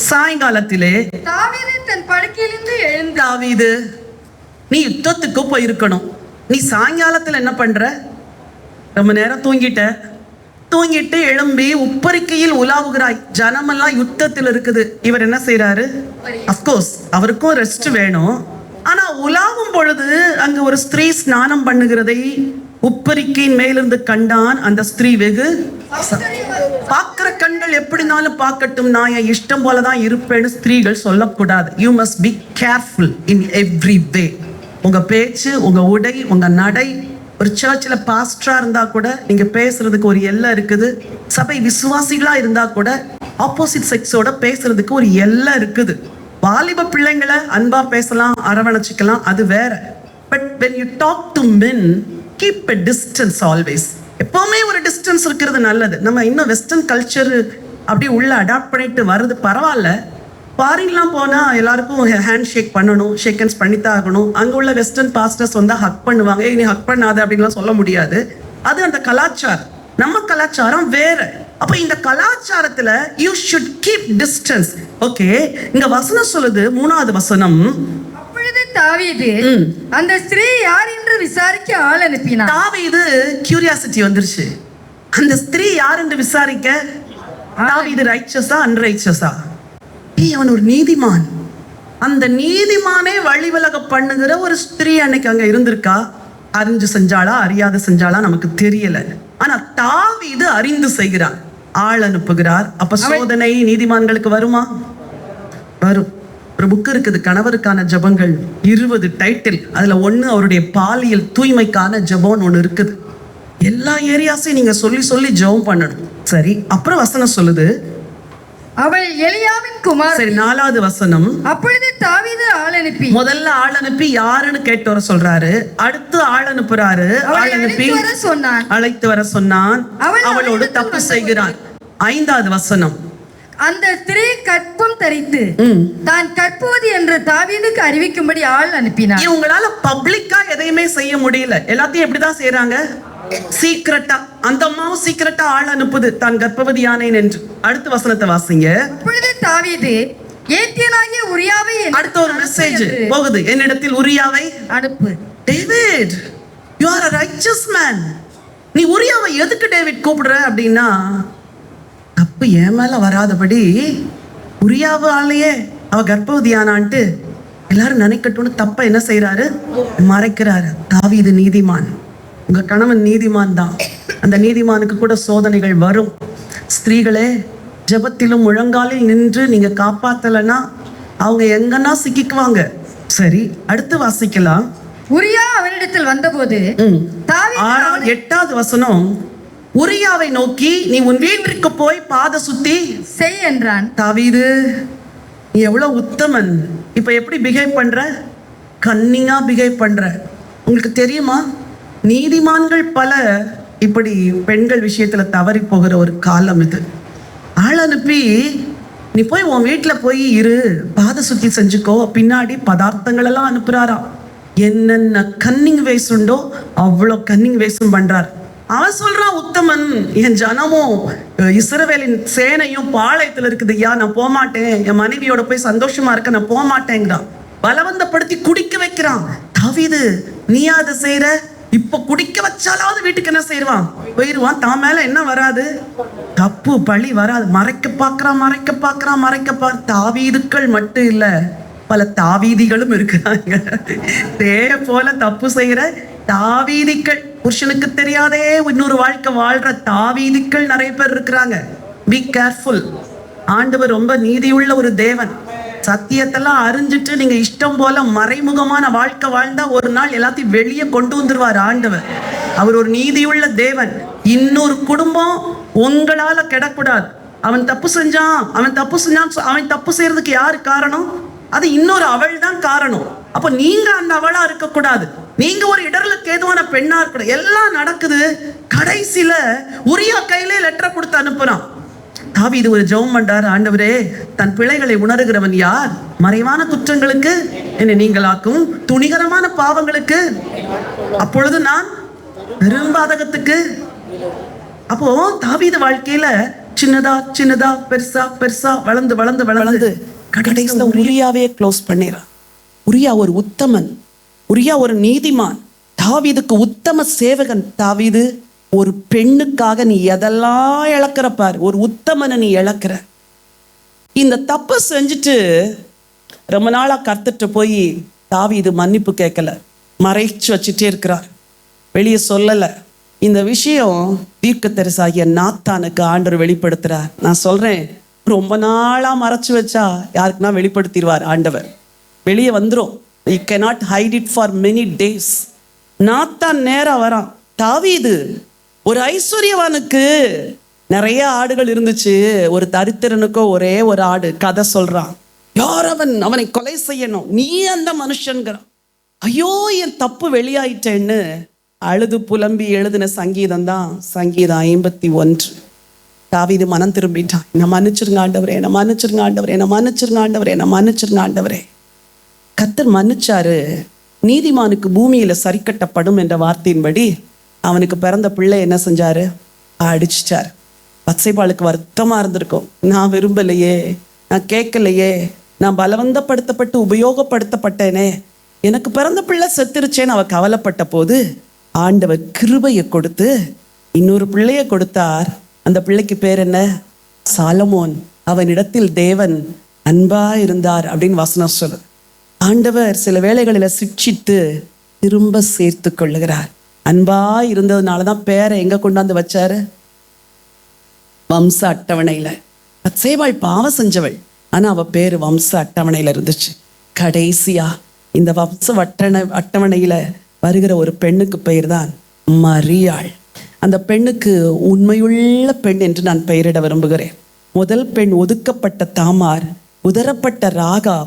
சாயங்காலத்திலே தாவீது தன் படுக்கையிலிருந்து எழுந்து, தாவீது நீ யுத்தத்துக்கு போயிருக்கணும், நீ சாயங்காலத்துல என்ன பண்ற? ரொம்ப நேரம் தூங்கிட்டு எழும்பி உப்பரிக்கையில் உலாவுகிறாய். ஜனமெல்லாம் யுத்தத்தில் இருக்குது. இவர் என்ன செய்யறாரு? அப்கோர்ஸ் அவருக்கும் ரெஸ்ட் வேணும். ஆனா உலாவும் பொழுது அங்க ஒரு ஸ்திரீ ஸ்நானம் பண்ணுகிறதை உப்பரிக்கையின் மேலிருந்து கண்டான், அந்த ஸ்திரீ வெகு பார்க்கிற கண்கள் எப்படினாலும் பார்க்கட்டும், நான் என் இஷ்டம் போலதான் இருப்பேன்னு ஸ்திரீகள் சொல்லக்கூடாது. You must be careful in every வே. உங்க பேச்சு, உங்க உடை, உங்க நடை. ஒரு சர்ச்சில் பாஸ்டரா இருந்தா கூட நீங்க பேசுறதுக்கு ஒரு எல்லை இருக்குது. சபை விசுவாசிகளா இருந்தா கூட ஆப்போசிட் செக்ஸோட பேசுறதுக்கு ஒரு எல்லை இருக்குது. வாலிப பிள்ளைங்களை அன்பா பேசலாம், அரவணைச்சிக்கலாம், அது வேற. But when you talk to men, keep a distance always. எப்பவுமே ஒரு டிஸ்டன்ஸ் இருக்கிறது நல்லது. நம்ம இன்னும் வெஸ்டர்ன் கல்ச்சர் அப்படியே உள்ள அடாப்ட் பண்ணிட்டு வருது, பரவாயில்ல. ஃபாரின்லாம் போனால் எல்லாருக்கும் ஹேண்ட் ஷேக் பண்ணணும், ஷேக் ஹேண்ட்ஸ் பண்ணித்தான் ஆகணும். அங்கே உள்ள வெஸ்டர்ன் பாஸ்டர்ஸ் வந்து ஹக் பண்ணுவாங்க. நீ ஹக் பண்ணாத அப்படின்லாம் சொல்ல முடியாது. அது அந்த கலாச்சாரம். நம்ம கலாச்சாரம் வேற. அப்போ இந்த கலாச்சாரத்துல you should keep distance. Okay, இங்க வசனம் சொல்லுது, 3வது வசனம். அப்பொழுது தாவீது அந்த ஸ்திரீ யார் என்று விசாரிக்க ஆள் அனுப்பினான். தாவீது கியூரியாசிட்டி வந்துருச்சு. அந்த ஸ்திரீ யார் என்று விசாரிக்க. தாவீது ரைச்சஸா அன்ரைச்சஸா? அவன் ஒரு நீதிமான். அந்த நீதிமானே வழிவிலக பண்ணுகிற ஒரு ஸ்திரீ அன்னைக்கு அங்க இருந்திருக்கா. அறிஞ்சு செஞ்சாளா அறியாத செஞ்சாளா நமக்கு தெரியல. ஆனா தாவீது அறிந்து செய்கிறார், ஆள் அனுப்புகிறார். அப்ப சோதனை நீதிமான்களுக்கு வருமா? வரும். ஒரு புக் இருக்குது, கணவருக்கான ஜபங்கள், 20 டைட்டில். அதுல 1 அவருடைய பாலியல் தூய்மைக்கான ஜபம்னு ஒண்ணு இருக்குது. எல்லா ஏரியாஸையும் நீங்க சொல்லி சொல்லி ஜெபம் பண்ணணும். சரி, அப்புறம் வசனம் சொல்லுது, அவள் எலியாவின் குமார். சரி, 4வது வசனம். அப்பொழுது தாவீது ஆள் அனுப்பி, முதல்ல ஆள் அனுப்பி யாருன்னு கேட்டு வர சொல்றாரு. அடுத்து ஆள் அனுப்புறாரு. ஆள் அனுப்பி அழைத்து வர சொன்னான். அவளோடு தப்பு செய்கிறான். 5வது வசனம். அந்த ஸ்திரீ கற்பம் தரித்து தான் கற்புவது என்று தாவீதுக்கு அறிவிக்கும்படி ஆள் அனுப்பினார். இவங்களால பப்ளிக்கா எதையுமே செய்ய முடியல. எல்லாத்தையும் எப்படிதான் செய்யறாங்க? சீக்கிரட்டா. அந்த அம்மாவும் சீக்கிரட்டா ஆள் அனுப்புது, தான் கர்ப்பவதியானேன் என்று. அடுத்த வசனத்தை வாசிங்க. அப்பொழுது தாவீது ஏத்தியனாகிய உரியாவை, அடுத்த ஒரு மெசேஜ் போகுது, என்னிடத்தில் உரியாவை அனுப்பு. David, you are a righteous man. நீ உரியாவை எதுக்கு டேவிட் கூப்பிடுற அப்படின்னா, தப்பு என் மேல வராதபடி உரியாவாலேயே அவ கர்ப்பவதியானான்ட்டு எல்லாரும் நினைக்கட்டும்னு தப்ப என்ன செய்யறாரு? மறைக்கிறாரு. தாவீது நீதிமான். உங்க கணவன் நீதிமான் தான். அந்த நீதிமானுக்கு கூட சோதனைகள் வரும். ஸ்திரீகளே, ஜெபத்திலும் முழங்காலில் நின்று நீங்க காப்பாத்தலைன்னா அவங்க எங்கன்னா சிக்கிக்குவாங்க. சரி, அடுத்து வாசிக்கலாம். உரியா அவனிடத்தில் வந்தபோது 8வது வசனம். உரியாவை நோக்கி, நீ உன் வீட்டிற்கு போய் பாத சுத்தி செய் என்றான். தாவீது, நீ எவ்வளவு உத்தமன். இப்ப எப்படி பிஹேவ் பண்ற? கன்னிங்கா பிஹேவ் பண்ற. உங்களுக்கு தெரியுமா, நீதிமான்கள் பல இப்படி பெண்கள் விஷயத்துல தவறி போகிற ஒரு காலம் இது. ஆள் அனுப்பி, நீ போய் உன் வீட்டுல போய் இரு, பாத சுத்தி செஞ்சுக்கோ. பின்னாடி பதார்த்தங்கள் எல்லாம் அனுப்புறாராம். என்னென்ன கன்னிங் வேஸ் உண்டோ அவ்வளோ கன்னிங் வேஸும் பண்றார். அவன் சொல்றான், உத்தமன். என் ஜனமும் இஸ்ரவேலின் சேனையும் பாளையத்துல இருக்குது, ஐயா நான் போகமாட்டேன், என் மனைவியோட போய் சந்தோஷமா இருக்க நான் போகமாட்டேங்கிறான். பலவந்தப்படுத்தி குடிக்க வைக்கிறான். தாவீது, நீயா அதை செய்யற? இப்ப குடிக்க வச்சாலாவது வீட்டுக்கு என்ன செய்வான்? போயிருவான். தான் மேல என்ன வராது? தப்பு பழி வராது. மறைக்க பாக்குறான். தாவீதுக்கள் மட்டும் இல்ல, பல தாவீதிகளும் இருக்கிறாங்க. தே போல தப்பு செய்யற தாவீதிகள், புருஷனுக்கு தெரியாதே இன்னொரு வாழ்க்கை வாழ்ற தாவீதிகள் நிறைய பேர் இருக்கிறாங்க. Be careful. ஆண்டவர் ரொம்ப நீதியுள்ள ஒரு தேவன். சத்தியத்தெல்லாம் அறிஞ்சிட்டு நீங்க இஷ்டம் போல மறைமுகமான வாழ்க்கை வாழ்ந்தா ஒரு நாள் எல்லாத்தையும் வெளியே கொண்டு வந்துருவார் ஆண்டவர். அவர் ஒரு நீதியுள்ள தேவன். இன்னொரு குடும்பம் உங்களால கெடக்கூடாது. அவன் தப்பு செஞ்சான், அவன் தப்பு செய்யறதுக்கு யாரு காரணம்? அது இன்னொரு அவள் தான் காரணம். அப்ப நீங்க அந்த அவளா இருக்க கூடாது. நீங்க ஒரு இடர்களுக்கு ஏதுவான பெண்ணா இருக்கணும். எல்லாம் நடக்குது. கடைசியில உரியா கையிலே லெட்டர் கொடுத்து அனுப்புறான். தாவீது ஒரு ஜெபம் பண்றாரு, ஆண்டவரே, தன் பிள்ளைகளை உணர்கிறவன் யார்? மறைவான குற்றங்களுக்கு என்னை நீங்களாக்கும், துணிகரமான பாவங்களுக்கு அப்பொழுது நான் பெரும்பாதகத்துக்கு. அப்போ தாவீது வாழ்க்கையில சின்னதா பெருசா வளர்ந்து கடைசியில உரியாவே க்ளோஸ் பண்ணிடுறான். உரியா ஒரு உத்தமன், உரியா ஒரு நீதிமான், தாவீதுக்கு உத்தம சேவகன். தாவீது, ஒரு பெண்ணுக்காக நீ எதெல்லாம் இழக்கிற பாரு, ஒரு உத்தமனை நீ இழக்கிற. இந்த தப்பை செஞ்சுட்டு ரொம்ப நாளா கர்த்தர்ட்ட போய் தாவீது மன்னிப்பு கேட்கல, மறைச்சு வச்சுட்டே இருக்கிறார். வெளியே சொல்லலை. இந்த விஷயம் தீர்க்கதரிசியாகிய நாத்தானுக்கு ஆண்டவர் வெளிப்படுத்துறார். நான் சொல்றேன், ரொம்ப நாளா மறைச்சு வச்சா யாருக்குன்னா வெளிப்படுத்திடுவார் ஆண்டவர். வெளியே வந்துடும். You cannot hide it for many days. Nathan நேரா வரான். தாவீது ஒரு ஐஸ்வர்யவானுக்கு நிறைய ஆடுகள் இருந்துச்சு, ஒரு தரித்திரனுக்கோ ஒரே ஒரு ஆடு. கதை சொல்றான். யார் அவனை கொலை செய்யணும், நீ அந்த மனுஷன்கிறான். ஐயோ என் தப்பு வெளியாயிட்டேன்னு அழுது புலம்பி எழுதின சங்கீதம் தான் சங்கீதம் 51. தாவீது மனம் திரும்பிட்டான். என்ன மன்னிச்சிருங்க ஆண்டவரே, என்ன மன்னிச்சிருங்க ஆண்டவரே, என்ன மன்னிச்சிருங்க ஆண்டவரே, என்ன மன்னிச்சிருங்க ஆண்டவரே. கர்த்தர் மன்னிச்சாரு. நீதிமானுக்கு பூமியில சரிக்கட்டப்படும் என்ற வார்த்தையின்படி அவனுக்கு பிறந்த பிள்ளை என்ன செஞ்சாரு? அடிச்சிட்டார். பத்சேபாளுக்கு வருத்தமா இருந்திருக்கும். நான் விரும்பலையே, நான் கேட்கலையே, நான் பலவந்தப்படுத்தப்பட்டு உபயோகப்படுத்தப்பட்டேனே, எனக்கு பிறந்த பிள்ளை செத்துருச்சேன்னு அவ கவலைப்பட்ட போது ஆண்டவர் கிருபையை கொடுத்து இன்னொரு பிள்ளைய கொடுத்தார். அந்த பிள்ளைக்கு பேர் என்ன? சாலமோன். அவனிடத்தில் தேவன் அன்பா இருந்தார் அப்படின்னு வசனம் சொல்லுது. ஆண்டவர் சில வேளைகளில் சிக்ஷித்து திரும்ப சேர்த்து கொள்ளுகிறார். அன்பா இருந்ததுனாலதான் பேரை எங்க கொண்டாந்து வச்சாரு? வம்ச அட்டவணையில. பத்சேபாள் பாவம் செஞ்சவள், ஆனா அவ பேரு வம்ச அட்டவணையில இருந்துச்சு. கடைசியா இந்த வம்ச அட்டவணையில வருகிற ஒரு பெண்ணுக்கு பெயர் தான் மரியாள். அந்த பெண்ணுக்கு உண்மையுள்ள பெண் என்று நான் பெயரிட விரும்புகிறேன். முதல் பெண் ஒதுக்கப்பட்ட தாமார், உதரப்பட்ட ராகா,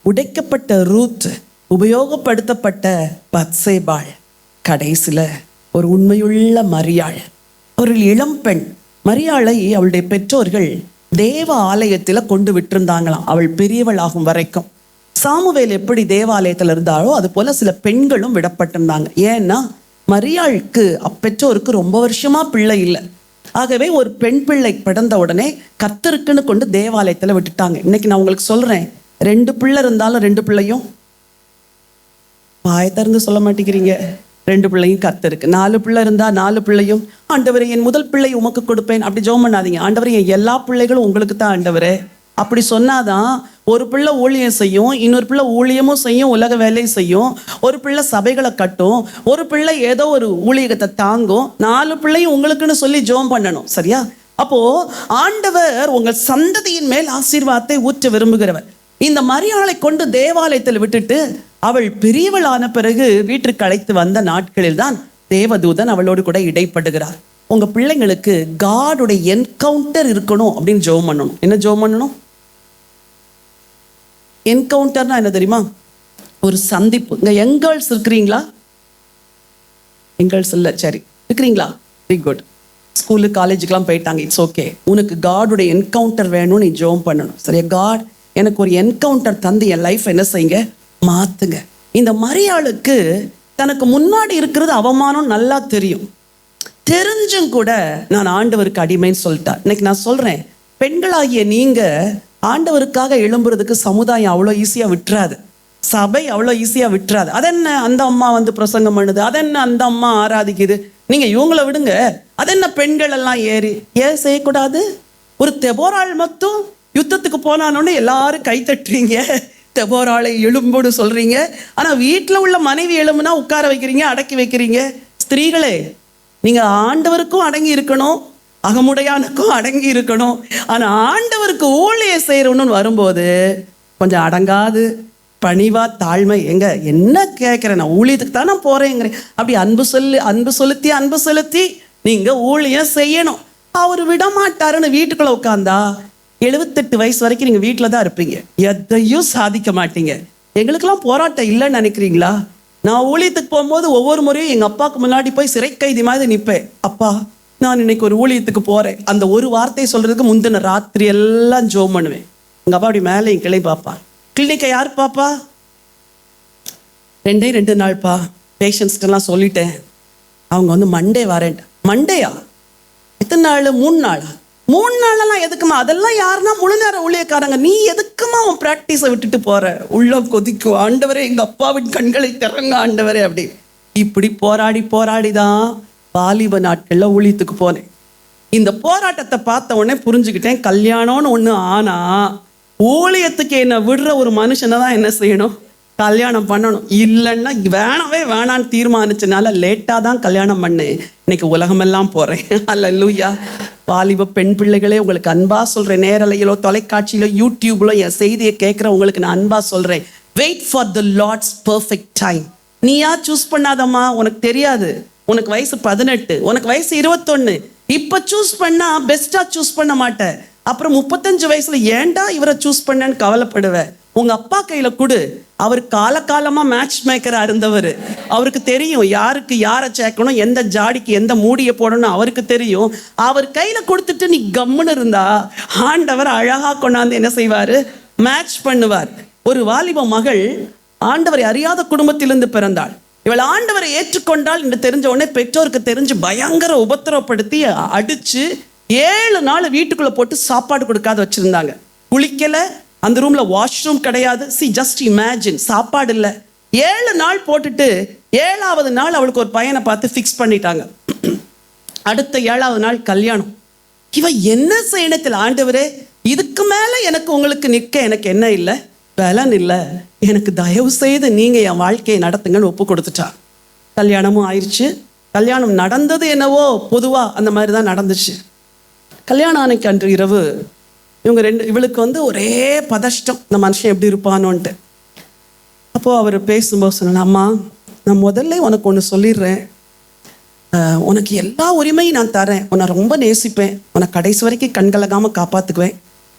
உடைக்கப்பட்ட ரூத், உபயோகப்படுத்தப்பட்ட பத்சேபாள், கடைசியில ஒரு உண்மையுள்ள மரியாள். ஒரு இளம் பெண். மரியாளை அவளுடைய பெற்றோர்கள் தேவ ஆலயத்துல கொண்டு விட்டிருந்தாங்களாம் அவள் பெரியவள் ஆகும் வரைக்கும். சாமுவேல் எப்படி தேவாலயத்தில் இருந்தாலோ அது போல சில பெண்களும் விடப்பட்டிருந்தாங்க. ஏன்னா மரியாளுக்கு அப்பெற்றோருக்கு ரொம்ப வருஷமா பிள்ளை இல்லை. ஆகவே ஒரு பெண் பிள்ளை பிறந்த உடனே கர்த்தருக்குன்னு கொண்டு தேவாலயத்துல விட்டுட்டாங்க. இன்னைக்கு நான் உங்களுக்கு சொல்றேன், 2 பிள்ளை இருந்தாலும் 2 பிள்ளையும் வாய் திறந்து சொல்ல மாட்டேங்கிறீங்க. 2 பிள்ளையும் கர்த்தருக்கு. 4 பிள்ளை இருந்தா 4 பிள்ளையும் ஆண்டவரே என் முதல் பிள்ளை உமக்கு கொடுப்பேன் அப்படி ஜெபம் பண்ணாதீங்க. ஆண்டவரே என் எல்லா பிள்ளைகளும் உங்களுக்கு தான் ஆண்டவரே அப்படி சொன்னாதான் ஒரு பிள்ளை ஊழியம் செய்யும், இன்னொரு பிள்ளை ஊழியமும் செய்யும், உலக வேலையும் செய்யும், ஒரு பிள்ளை சபைகளை கட்டும், ஒரு பிள்ளை ஏதோ ஒரு ஊழியத்தை தாங்கும். 4 பிள்ளையும் உங்களுக்குன்னு சொல்லி ஜெபம் பண்ணணும். சரியா? அப்போ ஆண்டவர் உங்கள் சந்ததியின் மேல் ஆசீர்வாதத்தை ஊற்ற விரும்புகிறவர். இந்த மரியாளை கொண்டு தேவாலயத்தில் விட்டுட்டு அவள் பெரியவளான பிறகு வீட்டிற்கு அழைத்து வந்த நாட்களில் தான் தேவதூதன் அவளோடு கூட இடைப்படுகிறார். உங்க பிள்ளைங்களுக்கு காடுடைய என்கவுண்டர் இருக்கணும் அப்படின்னு ஜெபம் பண்ணணும். என்ன ஜெபம் பண்ணணும்? என்கவுண்டர்னா என்ன தெரியுமா? ஒரு சந்திப்பு. இங்க யங் கேர்ள்ஸ் இருக்கிறீங்களா? யங் கேர்ள்ஸ் இல்லை, சரி இருக்கிறீங்களா? Very good. ஸ்கூலு காலேஜுக்கெல்லாம் போயிட்டாங்க, இட்ஸ் ஓகே. உனக்கு காடுடைய என்கவுண்டர் வேணும்னு நீ ஜெபம் பண்ணணும். சரியா? காட் எனக்கு ஒரு என்கவுண்டர் தந்து என் லைஃப் என்ன செய்யுங்க, மாத்துங்க. இந்த மரியாளுக்கு தனக்கு முன்னாடி இருக்கிறது அவமானம் நல்லா தெரியும். தெரிஞ்சும் கூட நான் ஆண்டவருக்கு அடிமைன்னு சொல்லிட்டேன். இன்னைக்கு நான் சொல்றேன், பெண்களாகிய நீங்க ஆண்டவருக்காக எழும்புறதுக்கு சமுதாயம் அவ்வளோ ஈஸியா விட்டுறாது, சபை அவ்வளோ ஈஸியா விட்டுறாது. அதென்ன அந்த அம்மா வந்து பிரசங்கம் பண்ணுது, அதென்ன அந்த அம்மா ஆராதிக்குது, நீங்க இவங்கள விடுங்க, அதென்ன பெண்கள் எல்லாம் ஏன் செய்யக்கூடாது? ஒரு தெபோராள் மட்டும் யுத்தத்துக்கு போனானோன்னு எல்லாரும் கை தட்டுறீங்க, தெபோராளை எழும்புன்னு சொல்றீங்க. ஆனா வீட்டுல உள்ள மனைவி எழும்புனா உட்கார வைக்கிறீங்க, அடக்கி வைக்கிறீங்க. ஸ்திரீகளே, நீங்க ஆண்டவருக்கும் அடங்கி இருக்கணும், அகமுடையானுக்கும் அடங்கி இருக்கணும். ஆனா ஆண்டவருக்கு ஊழியம் செய்யறோம்னு வரும்போது கொஞ்சம் அடங்காது, பணிவா தாழ்மை. எங்க என்ன கேட்கிறேன், நான் ஊழியத்துக்கு தான் நான் போறேங்கிறேன். அப்படி அன்பு செலுத்தி நீங்க ஊழியம் செய்யணும். அவர் விட மாட்டாருன்னு வீட்டுக்குள்ள உட்காந்தா 78 வயசு வரைக்கும் நீங்க வீட்டுல தான் இருப்பீங்க, எதையும் சாதிக்க மாட்டீங்க. எங்களுக்கெல்லாம் போராட்டம் இல்லைன்னு நினைக்கிறீங்களா? நான் ஊழியத்துக்கு போகும்போது ஒவ்வொரு முறையும் எங்க அப்பாவுக்கு முன்னாடி போய் சிறை கைதி மாதிரி நிற்பேன். அப்பா, நான் இன்னைக்கு ஒரு ஊழியத்துக்கு போறேன். அந்த ஒரு வார்த்தையை சொல்றதுக்கு முந்தின ராத்திரி எல்லாம் ஜோம் பண்ணுவேன். எங்க அப்பா அப்படி மேலே என் கிளை பாப்பா. கிளினிக்கை யார் பாப்பா? 2 நாள்ப்பா. பேஷண்ட்ஸ்க்கெல்லாம் சொல்லிட்டேன். அவங்க வந்து மண்டே வரேன். மண்டேயா? எத்தனை நாள்? 3 நாளா? 3 நாளெல்லாம் எதுக்குமா? அதெல்லாம் யாருன்னா முழு நேரம் ஊழியக்காரங்க. நீ எதுக்குமா உன் பிராக்டிஸை விட்டுட்டு போற? உள்ளம் கொதிக்கும். ஆண்டவரே, எங்க அப்பாவின் கண்களை திறங்க ஆண்டவரே. அப்படி இப்படி போராடிதான் வாலிப நாட்கள்ல ஊழியத்துக்கு போனேன். இந்த போராட்டத்தை பார்த்த உடனே புரிஞ்சுக்கிட்டேன், கல்யாணம்னு ஒண்ணு ஆனா ஊழியத்துக்கு என்ன விடுற ஒரு மனுஷனை தான் என்ன செய்யணும், கல்யாணம் பண்ணணும். இல்லைன்னா வேணவே வேணான்னு தீர்மானிச்சனால லேட்டாக தான் கல்யாணம் பண்ணேன். இன்னைக்கு உலகமெல்லாம் போகிறேன். அல்லேலூயா. வாலிப பெண் பிள்ளைகளே, உங்களுக்கு அன்பா சொல்கிறேன். நேரலையிலோ தொலைக்காட்சியிலோ யூடியூப்லோ என் செய்தியை கேட்குற உங்களுக்கு நான் அன்பா சொல்கிறேன், wait for the Lord's perfect time. நீயா சூஸ் பண்ணாதம்மா, உனக்கு தெரியாது. உனக்கு வயசு 18, உனக்கு வயசு 21. இப்போ சூஸ் பண்ணா பெஸ்ட்டாக சூஸ் பண்ண மாட்டேன். அப்புறம் 35 வயசுல ஏன்டா இவரை சூஸ் பண்ணேன்னு கவலைப்படுவேன். உங்க அப்பா கையில கொடு. அவர் காலகாலமா மேட்ச் மேக்கரா இருந்தவர். அவருக்கு தெரியும் யாருக்கு யாரை சேர்க்கணும், எந்த ஜாடிக்கு எந்த மூடியை போடணும் அவருக்கு தெரியும். அவர் கையில கொடுத்துட்டு நீ கம்முன்னு இருந்தா ஆண்டவர் அழகா கொண்டாந்து என்ன செய்வாரு, மேட்ச் பண்ணுவார். ஒரு வாலிப மகள் ஆண்டவரை அறியாத குடும்பத்திலிருந்து பிறந்தாள். இவள் ஆண்டவரை ஏற்றுக்கொண்டால் என்று தெரிஞ்ச உடனே பெற்றோருக்கு தெரிஞ்சு பயங்கர உபத்திரவப்படுத்தி அடிச்சு 7 நாள் வீட்டுக்குள்ள போட்டு சாப்பாடு கொடுக்காத வச்சிருந்தாங்க. குளிக்கல, அந்த ரூம்ல வாஷ்ரூம் கிடையாது. ஜஸ்ட் இமேஜின், சாப்பாடு இல்லை. 7 நாள் போட்டுட்டு 7வது நாள் அவளுக்கு ஒரு பையனை பார்த்து ஃபிக்ஸ் பண்ணிட்டாங்க. அடுத்த 7வது நாள் கல்யாணம். இவ என்ன செய்யணத்தில், ஆண்டவரே இதுக்கு மேல எனக்கு உங்களுக்கு நிற்க எனக்கு என்ன இல்லை, பலன் இல்லை, எனக்கு தயவு செய்து நீங்க என் வாழ்க்கையை நடத்துங்கன்னு ஒப்பு கொடுத்துட்டா. கல்யாணமும் ஆயிடுச்சு. கல்யாணம் நடந்தது என்னவோ பொதுவா அந்த மாதிரி தான் நடந்துச்சு. கல்யாணம் அன்னைக்கு அன்று இரவு இவளுக்கு ஒரே பதஷ்டம், இந்த மனுஷன் எப்படி இருப்பானோன்ட்டு. அப்போது அவர் பேசும்போது சொன்னாங்க, அம்மா நான் முதல்ல உனக்கு ஒன்று சொல்லிடுறேன், உனக்கு எல்லா உரிமையும் நான் தரேன், உன்னை ரொம்ப நேசிப்பேன், உன்னை கடைசி வரைக்கும் கண்கலகாமல் காப்பாற்றுக்குவேன்.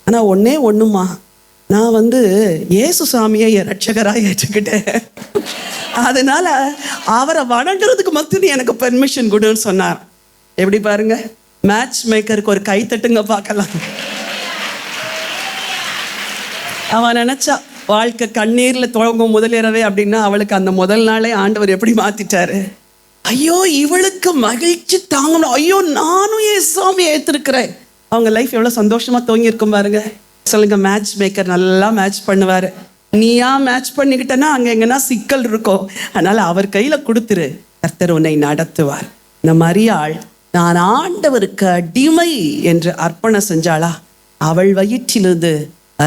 ஆனால் ஒன்றுமா, நான் இயேசு சாமியை என் ரட்சகராக ஏற்றுக்கிட்டேன். அதனால அவரை வணங்குறதுக்கு மட்டும் நீ எனக்கு பெர்மிஷன் கொடுன்னு சொன்னார். எப்படி பாருங்க, மேட்ச் மேக்கருக்கு ஒரு கை தட்டுங்க பார்க்கலாம். அவன் நினைச்சா வாழ்க்கை கண்ணீர்ல துவங்கும் முதலிரவே அப்படின்னா அவளுக்கு அந்த முதல் நாளே ஆண்டவர் எப்படி மாத்திட்டாரு. ஐயோ இவளுக்கு மகிழ்ச்சி தாங்கணும், ஐயோ நானும் என் சாமியை ஏற்றிருக்கிறேன். அவங்க லைஃப் எவ்வளவு சந்தோஷமா துவங்கி இருக்கும் பாருங்க. சொல்லுங்க, மேட்ச் மேக்கர் நல்லா மேட்ச் பண்ணுவாரு. நீயா மேட்ச் பண்ணிக்கிட்டனா அங்க எங்கன்னா சிக்கல் இருக்கும். அதனால அவர் கையில கொடுத்துரு, கர்த்தர் உன்னை நடத்துவார். இந்த மரியாள் நான் ஆண்டவருக்கு அடிமை என்று அர்ப்பணம் செஞ்சாளா, அவள் வயிற்றிலிருந்து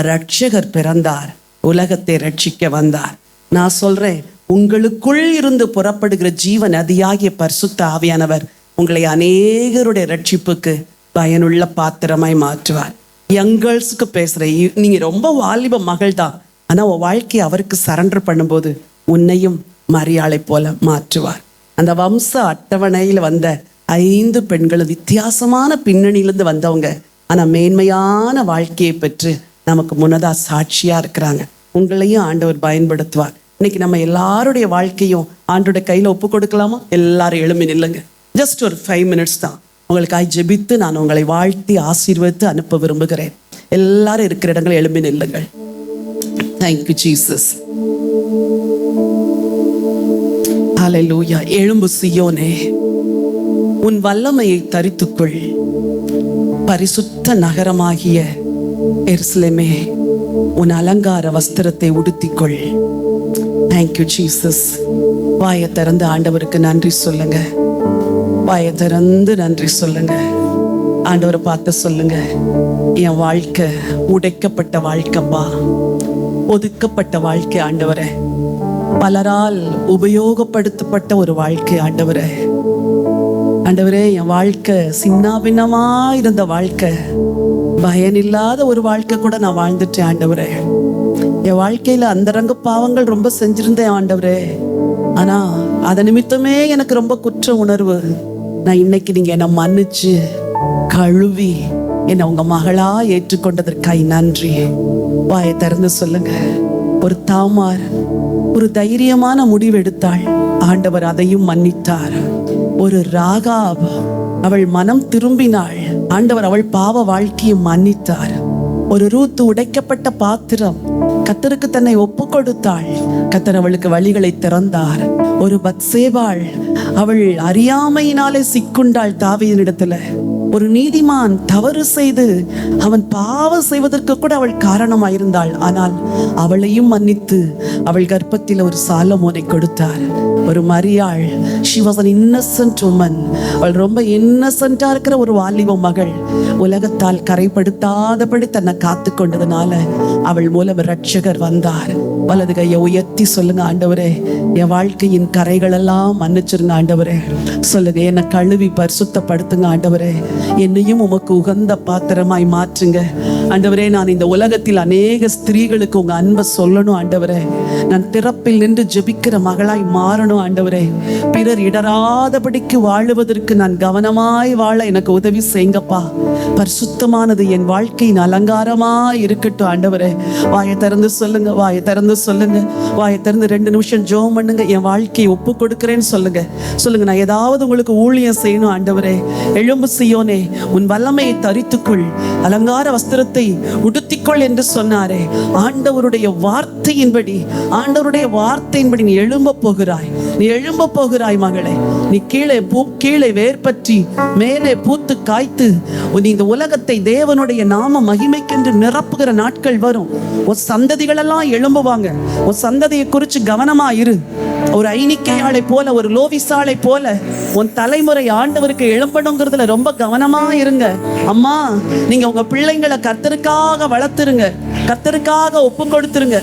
ரட்சகர் பிறந்தார், உலகத்தை ரட்சிக்க வந்தார். நான் சொல்றேன், உங்களுக்குள் இருந்து புறப்படுகிற ஜீவ நதியாகிய பரிசுத்த ஆவியானவர் உங்களை அநேகருடைய ரட்சிப்புக்கு பயனுள்ள பாத்திரமாய் மாற்றுவார். யங்கர்ஸுக்கு பேசுறேன், நீங்க ரொம்ப வாலிப மகள் தான், ஆனா உன் வாழ்க்கையை அவருக்கு சரண்டர் பண்ணும்போது உன்னையும் மரியாளை போல மாற்றுவார். அந்த வம்ச அட்டவணையில் வந்த 5 பெண்களும் வித்தியாசமான பின்னணியிலிருந்து வந்தவங்க, ஆனா மேன்மையான வாழ்க்கையை பெற்று நமக்கு முன்னதா சாட்சியா இருக்கிறாங்க. உங்களையும் ஆண்டவர் பயன்படுத்துவார். இன்னைக்கு நம்ம எல்லாருடைய வாழ்க்கையும் ஆண்டோட கையில ஒப்பு கொடுக்கலாமா? எல்லாரும் எழும்பி நில்லுங்க. ஜஸ்ட் ஒரு 5 மினிட்ஸ் தான். உங்களுக்காக ஜெபித்து நான் உங்களை வாழ்த்தி ஆசீர்வதித்து அனுப்ப விரும்புகிறேன். எல்லாரும் இருக்கிற இடங்களை எழும்பி நில்லுங்கள். Thank you Jesus. ஹல்லேலூயா. எழும்பு சீயோனே, உன் வல்லமையை தரித்துக்கொள். பரிசுத்த நகரமாகிய எருசலேமே, உன் அலங்கார வஸ்திரத்தை உடுத்திக்கொள். Thank you Jesus. வாயை திறந்து ஆண்டவருக்கு நன்றி சொல்லுங்க. வாயை திறந்து நன்றி சொல்லுங்க. ஆண்டவரை பார்த்து சொல்லுங்க, என் வாழ்க்கை உடைக்கப்பட்ட வாழ்க்கைப்பா, ஒதுக்கப்பட்ட வாழ்க்கை ஆண்டவரே, பலரால் உபயோகப்படுத்தப்பட்ட ஒரு வாழ்க்கை ஆண்டவரே. ஆண்டவரே, என் வாழ்க்கை சின்னாபின்னமா இருந்த வாழ்க்கை, பயனில்லாத ஒரு வாழ்க்கை கூட நான் வாழ்ந்துட்டேன் ஆண்டவரே. என் வாழ்க்கையில அந்தரங்க பாவங்கள் ரொம்ப செஞ்சிருந்தேன் ஆண்டவரே. ஆனா அத நிமித்தமே எனக்கு ரொம்ப குற்ற உணர்வு. நான் இன்னைக்கு நீங்க என்னை மன்னிச்சு கழுவி என்னை உங்க மகளா ஏற்றுக்கொண்டதற்காய் நன்றி. வாயை திறந்து சொல்லுங்க. ஒரு தாமார் ஒரு தைரியமான முடிவு எடுத்தாள், ஆண்டவர் அதையும் மன்னித்தார். ஒரு ராகாப், அவள் மனம் திரும்பினாள், ஆண்டவர் அவள் பாவ வாழ்க்கையை மன்னித்தார். ஒரு ரூத் உடைக்கப்பட்ட பாத்திரம், கர்த்தருக்கு தன்னை ஒப்பு கொடுத்தாள், கர்த்தர் அவளுக்கு வழிகளை திறந்தார். ஒரு பத்சேபாள், அவள் அறியாமையினாலே சிக்குண்டாள் தாவீதினிடத்துல, ஒரு நீதிமான் தவறு செய்து அவன் பாவம் செய்வதற்கு கூட அவள் காரணமாயிருந்தாள். ஆனால் அவளையும் மன்னித்து அவள் கர்ப்பத்தில் ஒரு சாலமோனை கொடுத்தார். ஒரு மரியாள், she was an innocent woman. அவள் ரொம்ப இன்னசென்ட்டா இருக்கிற ஒரு வாலிப மகள். உலகத்தால் கரைப்படுத்தாதபடி தன்னை காத்து கொண்டதுனால அவள் மூலம் இரட்சகர் வந்தார். வலது கையை உயர்த்தி சொல்லுங்க, ஆண்டவரே என் வாழ்க்கையின் கரைகள் எல்லாம் மன்னிச்சிருங்க ஆண்டவரே. சொல்லுங்க, என்னை கழுவி பரிசுத்தப்படுத்துங்க ஆண்டவரே. என்னையும் உமக்கு உகந்த பாத்திரமாய் மாற்றுங்க ஆண்டவரே. நான் இந்த உலகத்தில் அநேக ஸ்திரீகளுக்கு உங்க அன்பை சொல்லணும் ஆண்டவரே. நான் திறப்பில் நின்று ஜெபிக்கிற மகளாய் மாறணும் ஆண்டவரே. பிறர் இடராதபடிக்கு வாழுவதற்கு நான் கவனமாய் வாழ எனக்கு உதவி செய்யுங்கப்பா. பரிசுத்தமானது என் வாழ்க்கையின் அலங்காரமாய் இருக்கட்டும் ஆண்டவரே. வாயை திறந்து சொல்லுங்க, வாயை திறந்து சொல்லுங்க, வாயை திறந்து 2 நிமிஷம் ஜெபம் பண்ணுங்க. என் வாழ்க்கையை ஒப்பு கொடுக்கிறேன்னு சொல்லுங்க. சொல்லுங்க, நான் ஏதாவது உங்களுக்கு ஊழியம் செய்யணும் ஆண்டவரே. எழும்பு சீயோனே, உன் வல்லமையை தரித்துக்கொள், அலங்கார வஸ்திரத்தை உடுத்திக்கொள் என்று சொன்னாரே. ஆண்டவருடைய வார்த்தையின்படி, ஆண்டவருடைய வார்த்தையின்படி நீ எழும்ப போகிறாய். நீ எழும்ப போகிறாய் மகளே. நீ கீழே வேர்பற்றி மேலே பூத்து காய்த்து நீ இந்த உலகத்தை தேவனுடைய நாம மகிமைக்கென்று நிரப்புகிற நாட்கள் வரும். உன் சந்ததிகளெல்லாம் எழும்புவாங்க. உன் சந்ததியை குறித்து கவனமா இரு. ஒரு ஐனிக்கையாளை போல, ஒரு லோவிசாளை போல உன் தலைமுறை ஆண்டவருக்கு எழும்பணுங்கிறதுல ரொம்ப கவனமா இருங்க. அம்மா, நீங்க உங்க பிள்ளைங்களை கர்த்தருக்காக வளர்த்துருங்க, கர்த்தருக்காக ஒப்பு கொடுத்துருங்க.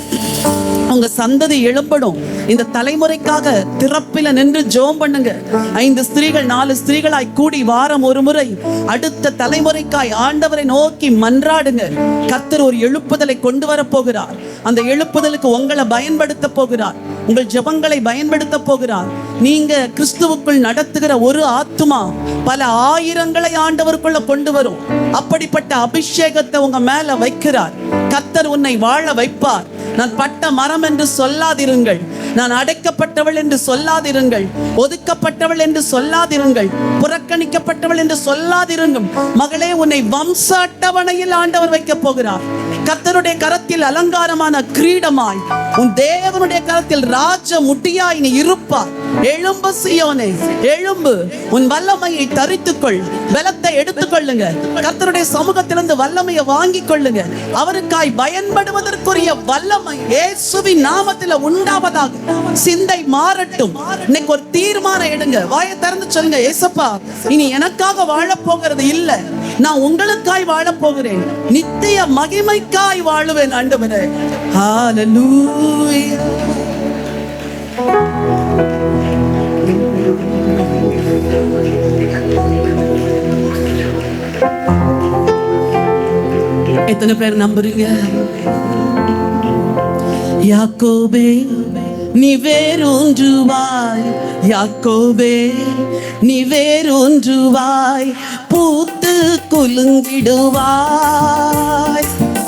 உங்க சந்ததி எழும்படும். இந்த தலைமுறைக்காக திறப்பில நின்று ஜெபம் பண்ணுங்க. 5 ஸ்திரீகள் 4 ஸ்திரீகளாய் கூடி வாரம் ஒரு முறை அடுத்த தலைமுறைக்காய் ஆண்டவரை நோக்கி மன்றாடுங்க. கர்த்தர் ஒரு எழுப்புதலை கொண்டு வர போகிறார். அந்த எழுப்புதலுக்கு உங்களை பயன்படுத்த போகிறார். உங்கள் ஜெபங்களை பயன்படுத்த போகிறார். நீங்க கிறிஸ்துவுக்குள் நடத்துகிற ஒரு ஆத்துமா பல ஆயிரங்களை ஆண்டவருக்குள்ள கொண்டு வரும். அப்படிப்பட்ட அபிஷேகத்தை உங்க மேல வைக்கிறார். கர்த்தர் உன்னை வாழ வைப்பார். நான் பட்ட மரம் என்று சொல்லாதிருங்கள். நான் அடைக்கப்பட்டவள் என்று சொல்லாதிருங்கள். ஒதுக்கப்பட்டவள் என்று சொல்லாதிருங்கள். புறக்கணிக்கப்பட்டவள் என்று சொல்லாதிருங்கள். மகளே, உன்னை வம்ச அட்டவணையில் ஆண்டவர் வைக்க போகிறார். கர்த்தருடைய கரத்தில் அலங்காரமான கிரீடமாய், உன் தேவனுடைய கரத்தில் ராஜ முடியாய் நீ இருப்பார். எழும்பு சீயோனே, எழும்பு. உன் வல்லமையை தரித்துக்கொள், பலத்தை எடுத்துக்கொள்ளுங்க. கர்த்தருடைய சமூகத்திலிருந்து வல்லமையை வாங்கி கொள்ளுங்க. அவருக்காய் பயன்படுவதற்குரிய வல்லமை இயேசுவின் நாமத்தில் உண்டாவதாக. சிந்தை மாறட்டும். இன்னைக்கு ஒரு தீர்மானம் எடுங்க. வாயை திறந்து சொல்லுங்க, ஏசப்பா, இனி எனக்காக வாழ போகிறது இல்ல, நான் உங்களுக்காய் வாழ போகிறேன். நித்திய மகிமைக்காய் வாழுவேன் ஆண்டவரே. ஹல்லேலூயா. எத்தனை பேர் நம்புறீங்க? யாக்கோபே நீ வேறொன்றுவாய், யாக்கோபே நீ வேறொன்றுவாய், பூத்து குலுங்கிடுவாய்,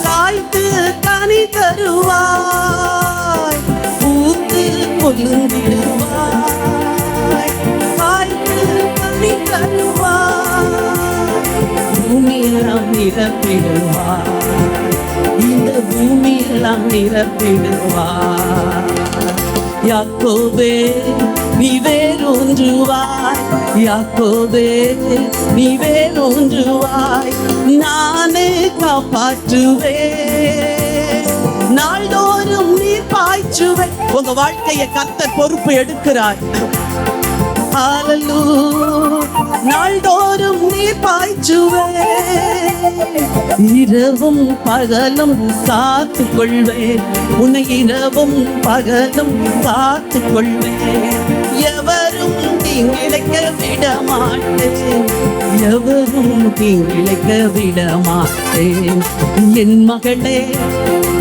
காய்த்து கனி தருவாய், பூத்து குலுங்கிடுவாய், காய்த்து கனி தருவாய், பூமியெல்லாம் நிரப்பிடுவாய், இந்த பூமியெல்லாம் நிரப்பிடுவாய். யாக்கோபே நீ வேறொன்றுவாய், யாக்கோபே நீ வேறொன்றுவாய், நானே காப்பாற்றுவேன், நாள்தோறும் நீ பாய்ச்சுவேன். உங்க வாழ்க்கையை கர்த்தர் பொறுப்பு எடுக்கிறார். நாள்தோறும் நீர் பாய்ச்சுவேன், இரவும் பகலும் காத்து கொள்வேன், உன்னை இரவும் பகலும் காத்து கொள்வேன், எவரும் தீங்கிழைக்க விட மாட்டேன், எவரும் தீங்கிழைக்க விட மாட்டேன். என் மகளே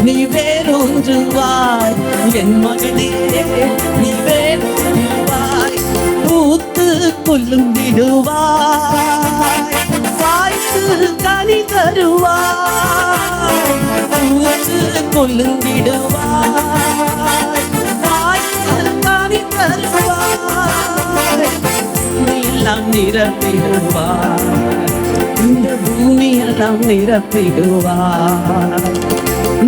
நீ வேறொன்றுவாய், என் மகளே நீ வேறொன்றுவாய், பூத்து குலுங்கிடுவாய், காய்த்து கனி தருவாய், பூத்து குலுங்கிடுவாய், காய்த்து கனி தருவாய், பூமியெல்லாம் நிரப்பிடுவாய், இந்த பூமியெல்லாம் நிரப்பிடுவாய்.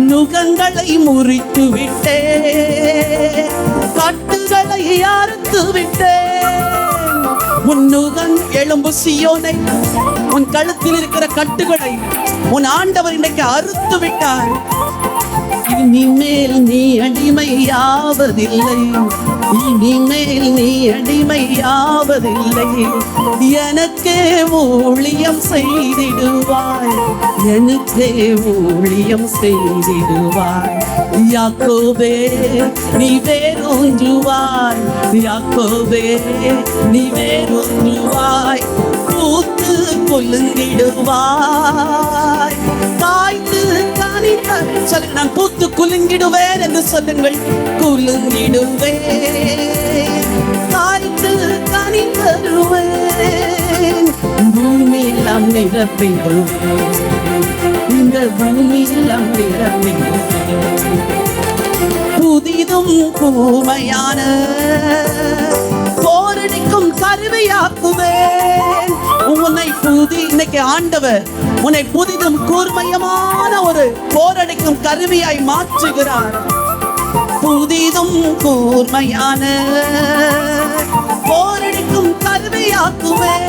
நுகங்களை முறித்து விட்டே, கட்டுகளை அறுத்து விட்டே, உன் நுகன் எலும்பு சீயோனை, உன் கழுத்தில் இருக்கிற கட்டுகளை உன் ஆண்டவர் இன்றைக்கு அறுத்து விட்டார். இனிமேல் நீ அடிமையாவதில்லை, இனிமேல் நீ அடிமையாவதில்லை. எனக்கே ஊழியம் செய்திடுவாய், எனக்கே ஊழியம் செய்திடுவாய். யாக்கோபே நீ வேரூன்றுவாய், யாக்கோபே நீ வேரூன்றுவாய். பூத்து குலுங்கிடுவாய், காய்த்து கனித்த சொல்லுங்க. நான் பூத்து குலுங்கிடுவேன் என்று சொல்லுங்கள். குலுங்கிடுவேன், காய்த்து கனி தருவேன். பூமி எல்லாம் நிரப்பிடுவேன், இந்த பூமி எல்லாம் நிரப்பிடுவேன். புதிதும் கூமையான போரடிக்கும் கருவியாக்குவேன். உன்னை இன்னைக்கு ஆண்டவர் உன்னை புதிதும் கூர்மையமான ஒரு போரடிக்கும் கருவியாய் மாற்றுகிறார். புதிதும் கூர்மையான போரடிக்கும் கருவியாக்குவேன்.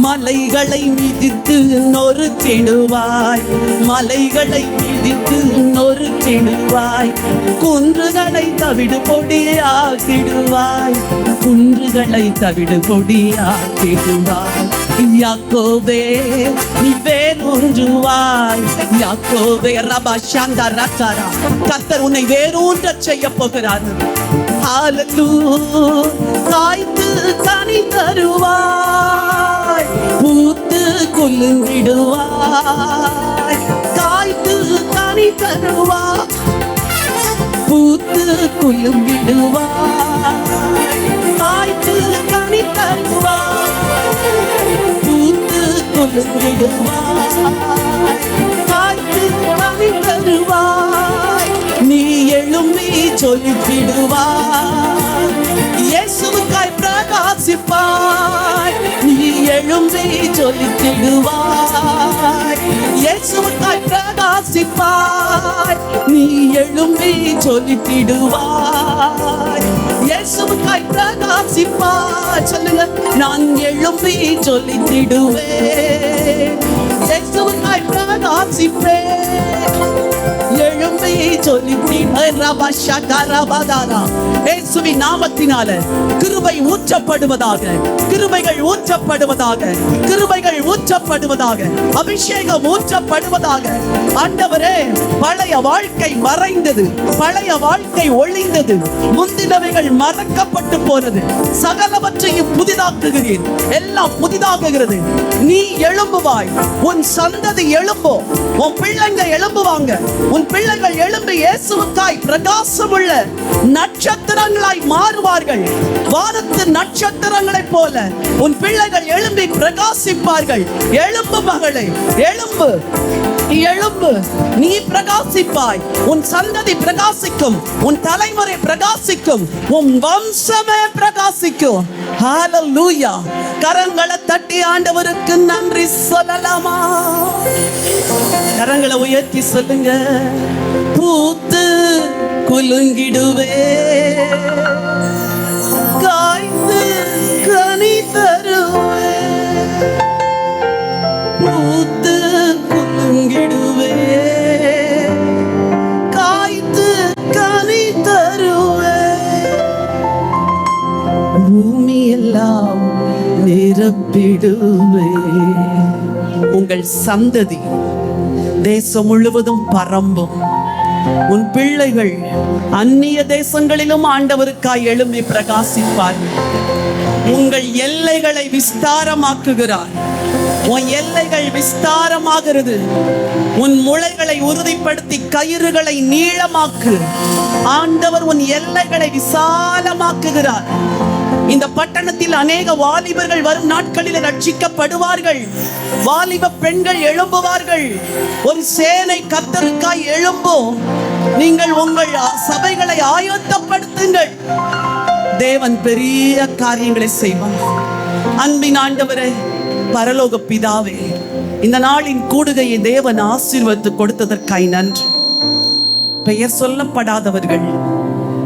மலைகளை மிதித்து நொறுக்கிடுவாய், மலைகளை மிதித்து நொறுக்கிடுவாய். குன்றுகளை தவிடு பொடியாக்கிடுவாய், குன்றுகளை தவிடு பொடியாக்கிடுவாய். யாக்கோபே நீ வேரூன்றுவாய், யாக்கோபே ரபா ஷாந்தா ரக்காரா. கர்த்தர் உன்னை வேரூன்றச் செய்ய போகிறார். ஹல்லேலூயா. காய்த்து கனி தருவாய், பூத்து குலுங்கிடுவாய். காய்த்து கனி தருவாய், பூத்து குலுங்கிடுவாய். காய்த்து கனி தருவாய், பூத்து குலுங்கிடுவாய். காய்த்து கனி தருவாய். நீ எழும்பி சொல்லிடுவாய், இயேசுவுக்காய் பிரகாசிப்பாய். நீ எழும்பி சொல்லிடுவாய், இயேசுவுக்காய் பிரகாசிப்பாய். நீ எழும்பி சொல்லிடுவாய், இயேசுவுக்காய் பிரகாசிப்பாய். சொல்லுங்க. நான் எழும்பி சொல்லிடுவேன், இயேசுவுக்காய் பிரகாசிப்பேன். எழும்பி இயேசுவின் நாமத்தினால கிருபை ஊற்றப்படுவதாக, கிருபைகள் ஊற்றப்படுவதாக, கிருபைகள் ஊற்றப்படுவதாக, அபிஷேகம் ஊற்றப்படுவதாக. ஆண்டவரே, பழைய வாழ்க்கை மறைந்தது, பழைய வாழ்க்கை ஒளிந்தது, முந்தினவைகள் மறக்கப்பட்டு போனது, சகலவற்றையும் புதிதாக்குகிறீர். எல்லாம் புதிதாக்குகிறது. நீ எழும்புவாய், உன் சந்ததி எழும்போ, உன் பிள்ளைங்க எழும்புவாங்க. உன் பிள்ளைகள் எழும்பி இயேசுவுக்காய் பிரகாசமுள்ள நட்சத்திரங்களாய் மாறுவார்கள். வானத்து நட்சத்திரங்களைப் போல உன் பிள்ளைகள் எழும்பி பிரகாசிப்பார்கள். எழும்பு மகளே, எழும்பு, எழும்பு. நீ பிரகாசிப்பாய், உன் சந்ததி பிரகாசிக்கும், உன் தலைமுறை பிரகாசிக்கும், உன் வம்சமே பிரகாசிக்கும். ஹல்லேலூயா. கரங்களை தட்டி ஆண்டவருக்கு நன்றி சொல்லலாமா? கரங்களை உயர்த்தி சொல்லுங்க. பூத்து குலுங்கிடுவே, காய்ந்து கனி தருவே. பூத்து குலுங்கிடுவே, காய்த்து கனி தருவே. பூமி எல்லாம் நிரப்பிடுவே. உங்கள் சந்ததி தேசம் முழுவதும் பரம்பும். உன் பிள்ளைகள் அந்நிய தேசங்களிலும் ஆண்டவருக்காய் எழும்பி பிரகாசிப்பார்கள். உங்கள் எல்லைகளை விஸ்தாரமாக்குகிறார். உன் எல்லைகள் விஸ்தாரமாகிறது. உன் முளைகளை உறுதிப்படுத்தி கயிறுகளை நீளமாக்கு. ஆண்டவர் உன் எல்லைகளை விசாலமாக்குகிறார். இந்த பட்டணத்தில் அநேக வாலிபர்கள் வரும் நாட்களில் ரட்சிக்கப்படுவார்கள். வாலிப பெண்கள் எழும்புவார்கள். ஒரு சேனை கர்த்தருக்காய் எழும்பும். நீங்கள் உங்கள் சபைகளை ஆயத்தப்படுத்துங்கள். தேவன் பெரிய காரியங்களை செய்வார். அன்பின் ஆண்டவரே, பரலோக பிதாவே, இந்த நாளின் கூடுகையை தேவன் ஆசீர்வதித்து கொடுத்ததற்காய் நன்றி. பெயர் சொல்லப்படாதவர்கள்,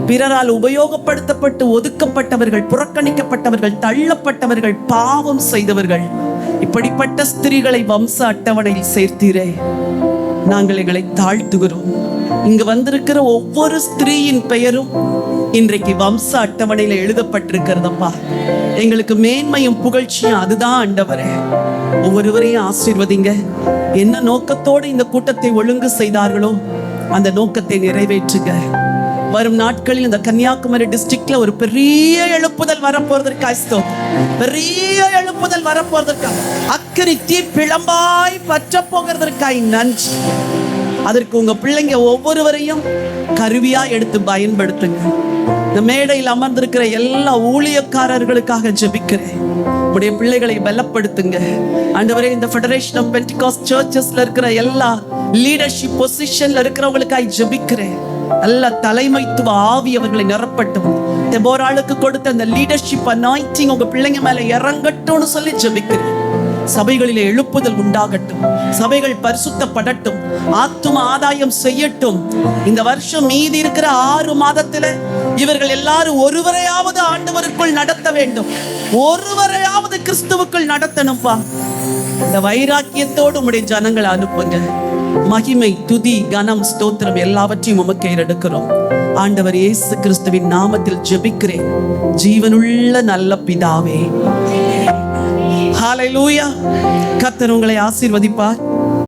பிறரால் உபயோகப்படுத்தப்பட்டு ஒதுக்கப்பட்டவர்கள், புறக்கணிக்கப்பட்டவர்கள், தள்ளப்பட்டவர்கள், பாவம் செய்தவர்கள், இப்படிப்பட்ட ஸ்திரீகளை வம்ச அட்டவணையில் சேர்த்தீரே. நாங்கள் எங்களை தாழ்த்துகிறோம். இங்கு வந்திருக்கிற ஒவ்வொரு ஸ்திரீயின் பெயரும் இன்றைக்கு வம்ச அட்டவணையில எழுதப்பட்டிருக்கிறதப்பா. எங்களுக்கு மேன்மையும் புகழ்ச்சியும் அதுதான் ஆண்டவரே. ஒவ்வொருவரையும் ஆசீர்வதிங்க. என்ன நோக்கத்தோடு இந்த கூட்டத்தை ஒழுங்கு செய்தார்களோ அந்த நோக்கத்தை நிறைவேற்றுங்க. வரும் நாட்களில் இந்த கன்னியாகுமரி டிஸ்ட்ரிக்ட்ல ஒரு பெரிய எழுப்புதல் வரப்போறதற்காக, பெரிய எழுப்புதல் வரப்போறதற்காக, அக்கறை தீ பிளம்பாய் பற்ற போகிறதற்காக நன்றி. அதற்கு உங்க பிள்ளைங்க ஒவ்வொருவரையும் கருவியா எடுத்து பயன்படுத்துங்க. இந்த மேடையில் அமர்ந்திருக்கிற எல்லா ஊழியக்காரர்களுக்காக ஜெபிக்கிறேன். உடைய பிள்ளைகளை பலப்படுத்துங்க ஆண்டவரே. இந்த ஃபெடரேஷன் ஆஃப் பென்டிகாஸ்ட் சர்ச்சஸ்ல இருக்கிற எல்லா லீடர்ஷிப் பொசிஷன்ல இருக்கிறவங்களுக்காக ஜெபிக்கிறேன். நல்ல தலைமைத்துவ ஆவி அவர்களை நிரப்பட்டும். தெபோராளுக்கு கொடுத்த அந்த லீடர்ஷிப் அனாயிண்டிங் உங்க பிள்ளைங்க மேல இறங்கட்டும்னு சொல்லி ஜெபிக்கிறேன். சபைகளிலே எழுப்புதல் உண்டாகட்டும். சபைகள் பரிசுத்தப்படட்டும். ஆத்தும ஆதாயம் செய்யட்டும். இந்த வருஷம் மீதி இருக்கிற 6 மாதத்துல இவர்கள் எல்லாரும் ஒருவரையாவது ஆண்டவருக்குள் நடத்த வேண்டும். ஒருவரையாவது கிறிஸ்துவுக்குள் நடத்தணும்பா. இந்த வைராக்கியத்தோடு உம்முடைய ஜனங்களை அனுப்புங்க. மகிமை, துதி, கனம், ஸ்தோத்திரம் எல்லாவற்றையும் உமக்கே எடுக்கிறோம். ஆண்டவர் இயேசு கிறிஸ்துவின் நாமத்தில் ஜெபிக்கிறேன் ஜீவனுள்ள நல்ல பிதாவே. ஹல்லேலூயா. கர்த்தர் உங்களை ஆசீர்வதிப்பார்.